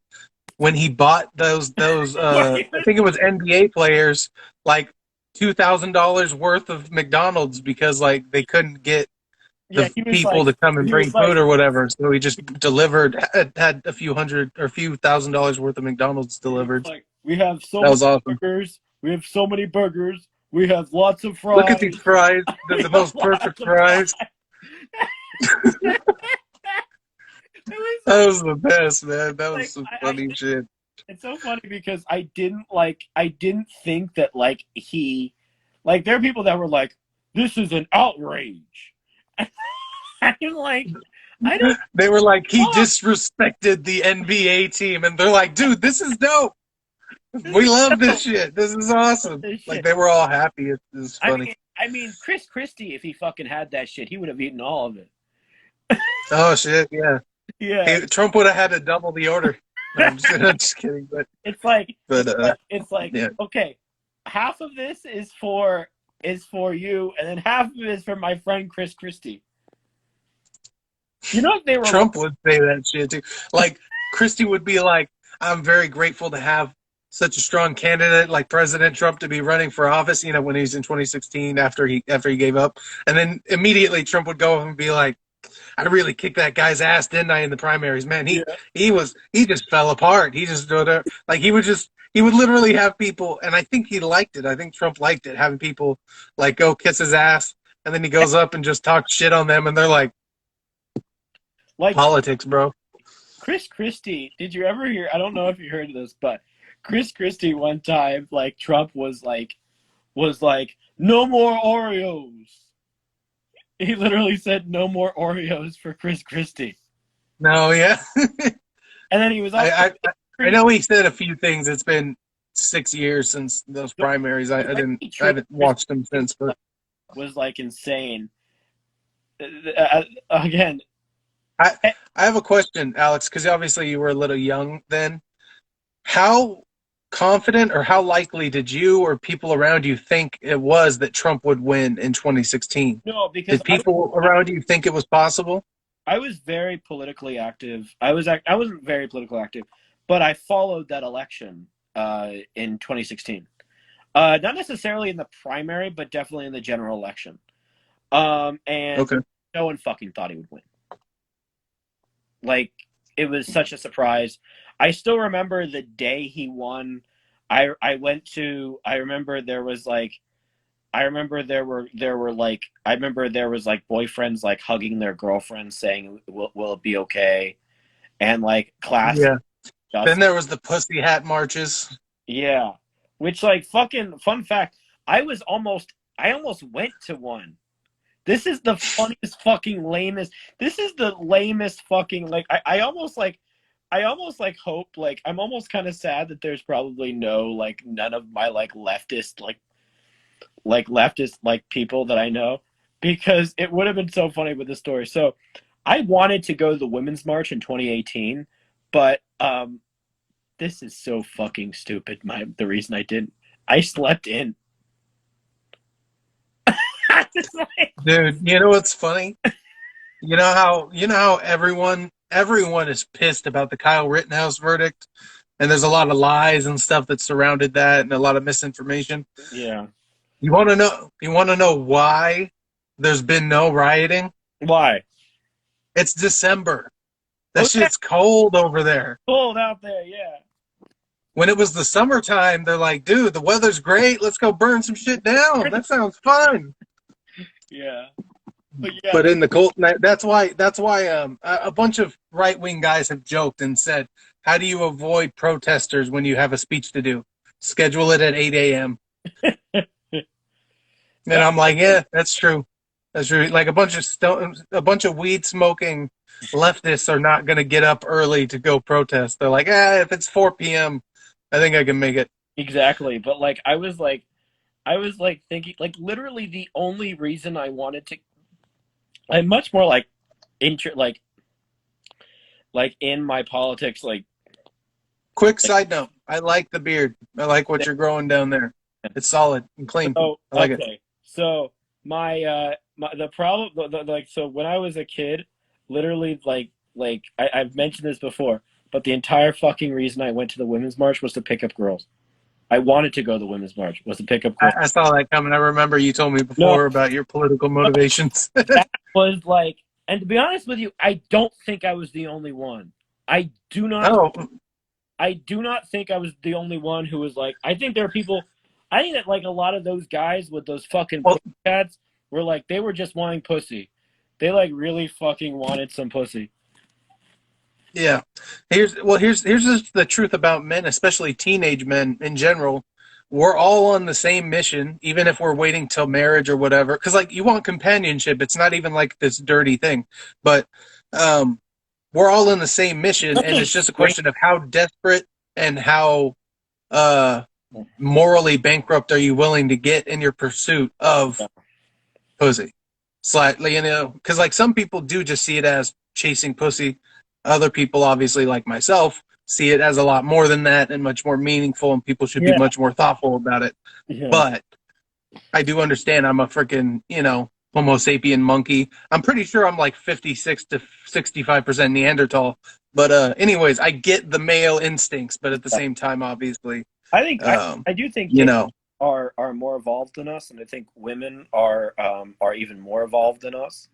when he bought those I think it was NBA players like $2,000 worth of McDonald's because like they couldn't get the people to come and bring food or whatever, so he just delivered. Had a few hundred or a few $1,000s worth of McDonald's delivered. Like, we have so many burgers. We have so many burgers. We have lots of fries. Look at these fries. They're the most perfect fries. That was the best, man. That was some funny shit. It's so funny because I didn't think that like he, like there are people that were like, this is an outrage. I'm like, I don't. They were like, he disrespected the NBA team, and they're like, dude, this is dope. We love this shit. This is awesome. Like they were all happy. It's funny. I mean, Chris Christie, if he fucking had that shit, he would have eaten all of it. Oh shit, yeah. Yeah. Trump would have had to double the order. No, I'm just kidding, but it's like, yeah. Okay, half of this is for you, and then half of it is for my friend Chris Christie. You know, if they were Trump would say that shit too. Like Christie would be like, "I'm very grateful to have such a strong candidate like President Trump to be running for office." You know, when he was in 2016 after he gave up, and then immediately Trump would go and be like, I really kicked that guy's ass, didn't I, in the primaries? Man, he just fell apart. He just like he would literally have people, and I think he liked it. I think Trump liked it, having people like go kiss his ass, and then he goes up and just talks shit on them, and they're like politics, bro. Chris Christie, did you ever hear? I don't know if you heard of this, but Chris Christie one time, like Trump was like, no more Oreos. He literally said no more Oreos for Chris Christie. No, yeah. And then he was. I know he said a few things. It's been 6 years since those primaries. I haven't watched them since, but was like insane. Again, I have a question, Alex, because obviously you were a little young then. How confident or how likely did you or people around you think it was that Trump would win in 2016? No, because did people around you think it was possible? I was very politically active. I wasn't very politically active, but I followed that election in 2016. Not necessarily in the primary, but definitely in the general election. And no one fucking thought he would win. Like, it was such a surprise. I still remember the day he won. I remember there was boyfriends like hugging their girlfriends saying, will it be okay? And like class. Yeah. Then there was the pussy hat marches. Yeah. Which, like, fucking fun fact, I almost went to one. This is the funniest fucking lamest. This is the lamest fucking, like, I almost hope, like, I'm almost kind of sad that there's probably none of my leftist people that I know, because it would have been so funny with this story. So I wanted to go to the Women's March in 2018, but this is so fucking stupid. The reason I didn't, I slept in. Dude, you know what's funny? You know how everyone is pissed about the Kyle Rittenhouse verdict, and there's a lot of lies and stuff that surrounded that, and a lot of misinformation. Yeah. You want to know why there's been no rioting? Why? It's December. That shit's cold over there. Cold out there, yeah. When it was the summertime, they're like, dude, the weather's great. Let's go burn some shit down. That sounds fun. Yeah. But in the cold, that's why a bunch of right-wing guys have joked and said, how do you avoid protesters when you have a speech to do? Schedule it at 8 a.m. And I'm like, yeah, that's true. That's true. Like a bunch of weed smoking leftists are not going to get up early to go protest. They're like, if it's 4 p.m., I think I can make it. Exactly. But I was thinking, like, literally the only reason I wanted to, I'm much more like in my politics, like. Quick side note: I like the beard. I like what you're growing down there. It's solid and clean. So, I like it. So the problem, so when I was a kid, literally, I've mentioned this before, but the entire fucking reason I went to the Women's March was to pick up girls. I wanted to go to the Women's March, was to pick up girls. I saw that coming. I remember you told me before about your political motivations. That was and to be honest with you, I don't think I was the only one. I do not think I was the only one who was like, I think there are people, I think that a lot of those guys with those fucking cats were they were just wanting pussy. They really fucking wanted some pussy. Yeah. Here's just the truth about men, especially teenage men in general. We're all on the same mission, even if we're waiting till marriage or whatever. Because you want companionship. It's not even this dirty thing. But we're all in the same mission, and it's just a question of how desperate and how morally bankrupt are you willing to get in your pursuit of pussy. Slightly, because some people do just see it as chasing pussy. Other people, obviously, like myself, see it as a lot more than that and much more meaningful, and people should be much more thoughtful about it. Yeah. But I do understand I'm a freaking, Homo sapien monkey. I'm pretty sure I'm 56 to 65% Neanderthal. But anyways, I get the male instincts, but at the same time, obviously, I think I do think are more evolved than us, and I think women are even more evolved than us.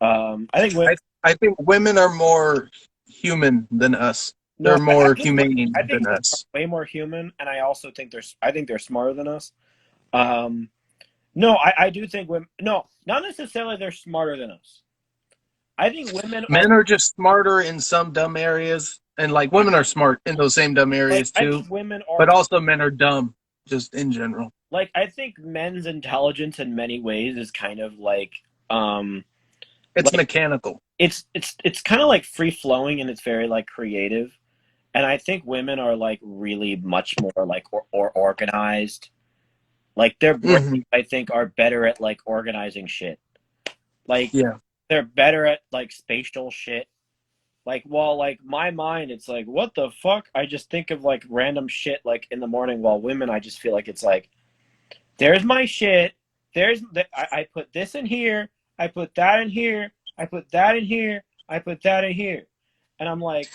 I think women are more human than us. No, They're more I think humane I think than women are us. way more human, and I also think they're smarter than us. No, I do think women. No, not necessarily they're smarter than us. I think women are Men are just smarter in some dumb areas, and like women are smart in those same dumb like areas I too. think women are But also men are dumb, just in general. like I think men's intelligence in many ways is kind of um It's like mechanical. it's kind of like free flowing and it's very like creative. And I think women are like really much more like or organized. Like their brains, Hmm. I think, are better at like organizing shit. Like Yeah. they're better at like spatial shit. Like while like my mind, it's like what the fuck? I just think of like random shit like in the morning. While women, I just feel like it's like there's my shit. I put this in here. I put that in here. I put that in here. I put that in here. And I'm like,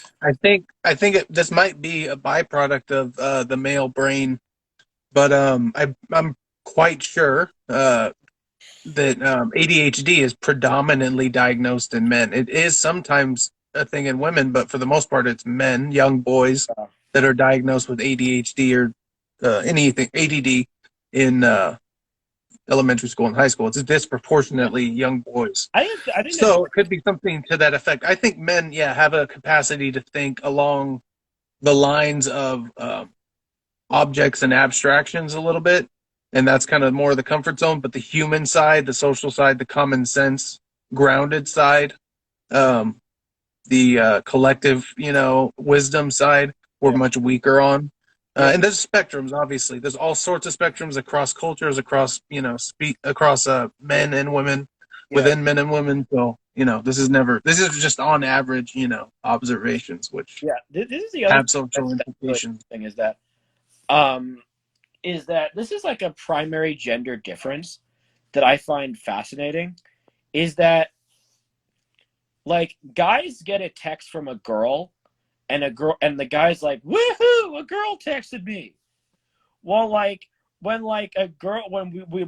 This might be a byproduct of the male brain, but I'm quite sure that ADHD is predominantly diagnosed in men. It is sometimes a thing in women, but for the most part, it's men, young boys, that are diagnosed with ADHD or anything ADD in elementary school and high school. It's disproportionately young boys. I think that's So it could be something to that effect. I think men, yeah, have a capacity to think along the lines of objects and abstractions a little bit, and that's kind of more the comfort zone. But the human side, the social side, the common sense, grounded side, um, the collective, wisdom side, we're yeah, much weaker on. yeah, And there's spectrums, obviously. There's all sorts of spectrums across cultures, across across men and women, yeah, within men and women. So this is just on average, observations which yeah. This is the other have thing social that's really implications. interesting um is that this is like a primary gender difference that I find fascinating. Is that like guys get a text from a girl and the guy's like, woohoo, a girl texted me. Well, like when like a girl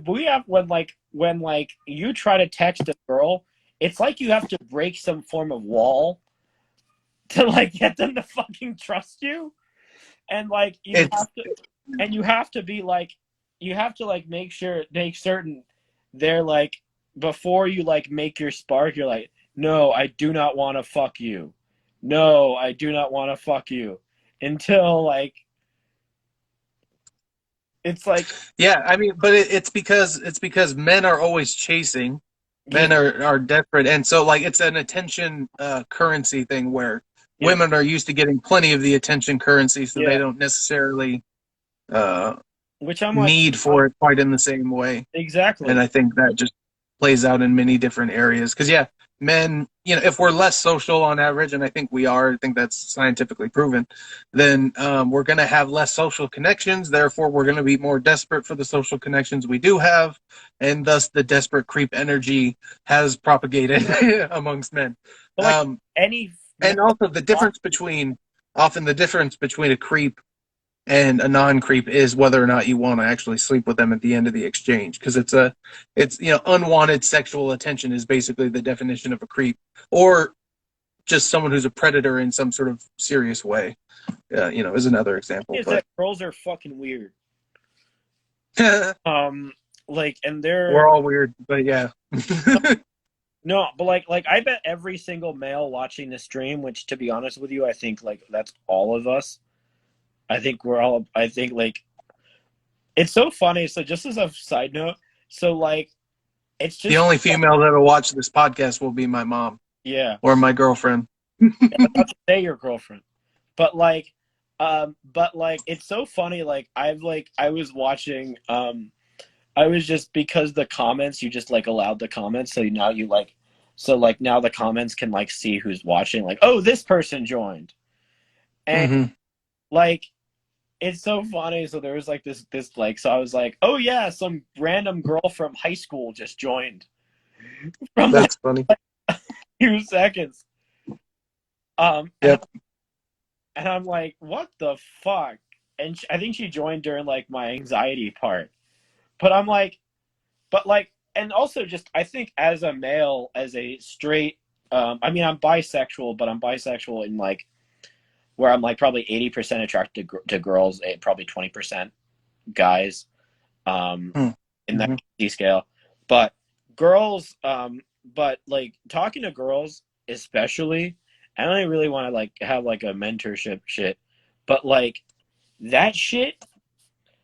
we have when like you try to text a girl, it's like you have to break some form of wall to like get them to fucking trust you. And like It's you have to be like you have to like make certain they're like before you like make your spark, you're like, no, I do not want to fuck you. No, I do not want to fuck you. Until like it's like Yeah, I mean, but it's because men are always chasing, yeah, men are desperate, and so like it's an attention currency thing where yeah, women are used to getting plenty of the attention currency, so they yeah. don't necessarily uh, Which I'm like, need for it quite in the same way. And exactly. I think that just plays out in many different areas. Because yeah, men, if we're less social on average, and I think we are, I think that's scientifically proven, then we're going to have less social connections. Therefore, we're going to be more desperate for the social connections we do have, and thus the desperate creep energy has propagated amongst men. But like Um, any and also often the difference between a creep and a non-creep is whether or not you want to actually sleep with them at the end of the exchange, because it's unwanted sexual attention is basically the definition of a creep, or just someone who's a predator in some sort of serious way, is another example. is But that girls are fucking weird. we're Like and they're all weird, but yeah. no, but like I bet every single male watching this stream, which to be honest with you, I think like that's all of us. I think like it's so funny. So just as a side note, so like it's The just only female that'll watch this podcast will be my mom yeah. or my girlfriend. About to say your girlfriend. But like it's so funny, like I was watching I was just because the comments you just like allowed the comments, so now you like so like now the comments can like see who's watching, like, oh, this person joined. And Mm-hmm. like it's so funny. So there was like this like so I was like, oh yeah, some random girl from high school just joined from like That's funny. 2 seconds. And, Yep. and I'm like, what the fuck? I think she joined during like my anxiety part. But I'm like, but like and also just I think as a male, as a straight, I mean I'm bisexual, but I'm bisexual in like where I'm like probably 80% attracted to girls, probably 20% guys, in that scale. But girls, but like talking to girls, especially, I don't really want to like have like a mentorship shit, but like that shit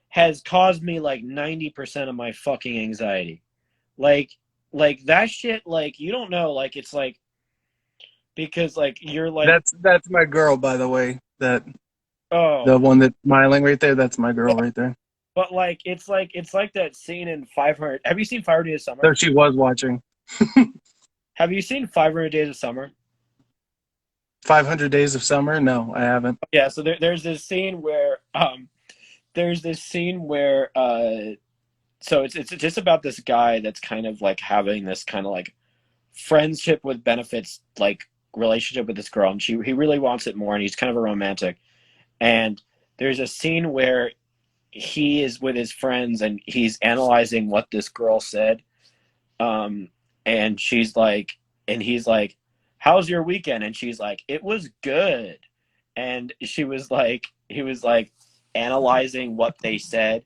has caused me like 90% of my fucking anxiety. Like that shit, like you don't know, like it's like because like you're like that's my girl, by the way. The one that's smiling right there, that's my girl right there. But like it's like that scene in 500. Have you seen 500 Days of Summer? There she was watching. Have you seen 500 Days of Summer? 500 Days of Summer? No, I haven't. Yeah, so there's this scene where so it's just about this guy that's kind of like having this kind of like friendship with benefits like relationship with this girl, and he really wants it more, and he's kind of a romantic. And there's a scene where he is with his friends and he's analyzing what this girl said, and she's like, and he's like, how's your weekend? And she's like, it was good. And he was like analyzing what they said.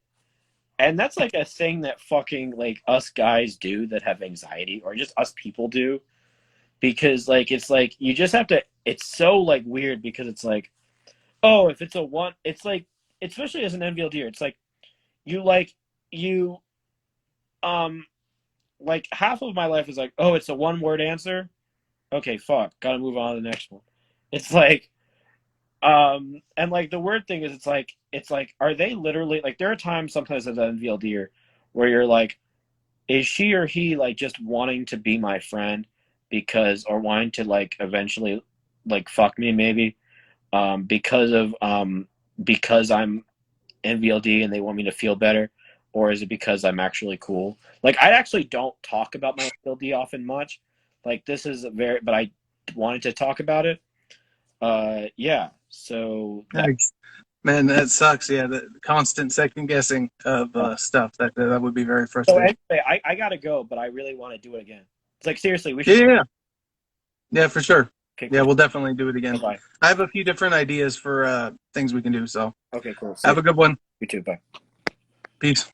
And that's like a thing that fucking like us guys do that have anxiety, or just us people do, because like it's like you just have to, it's so like weird because it's like, oh, if it's a one, it's like, especially as an NVLDer, it's like like half of my life is like, oh, it's a one word answer, okay, fuck, gotta move on to the next one. It's like and like the weird thing is it's like are they literally like, there are times sometimes as an NVLDer where you're like, is she or he like just wanting to be my friend because, or wanting to like eventually like fuck me maybe, because I'm NVLD and they want me to feel better, or is it because I'm actually cool? Like I actually don't talk about my NVLD often much. Like this is but I wanted to talk about it. Yeah. So man, that sucks. Yeah, the constant second guessing of stuff that would be very frustrating. So anyway, I gotta go, but I really want to do it again. It's like seriously, we should. Yeah, for sure. Okay, cool. Yeah, we'll definitely do it again. Bye. I have a few different ideas for things we can do. So okay, cool. Have a good one. You too. Bye. Peace.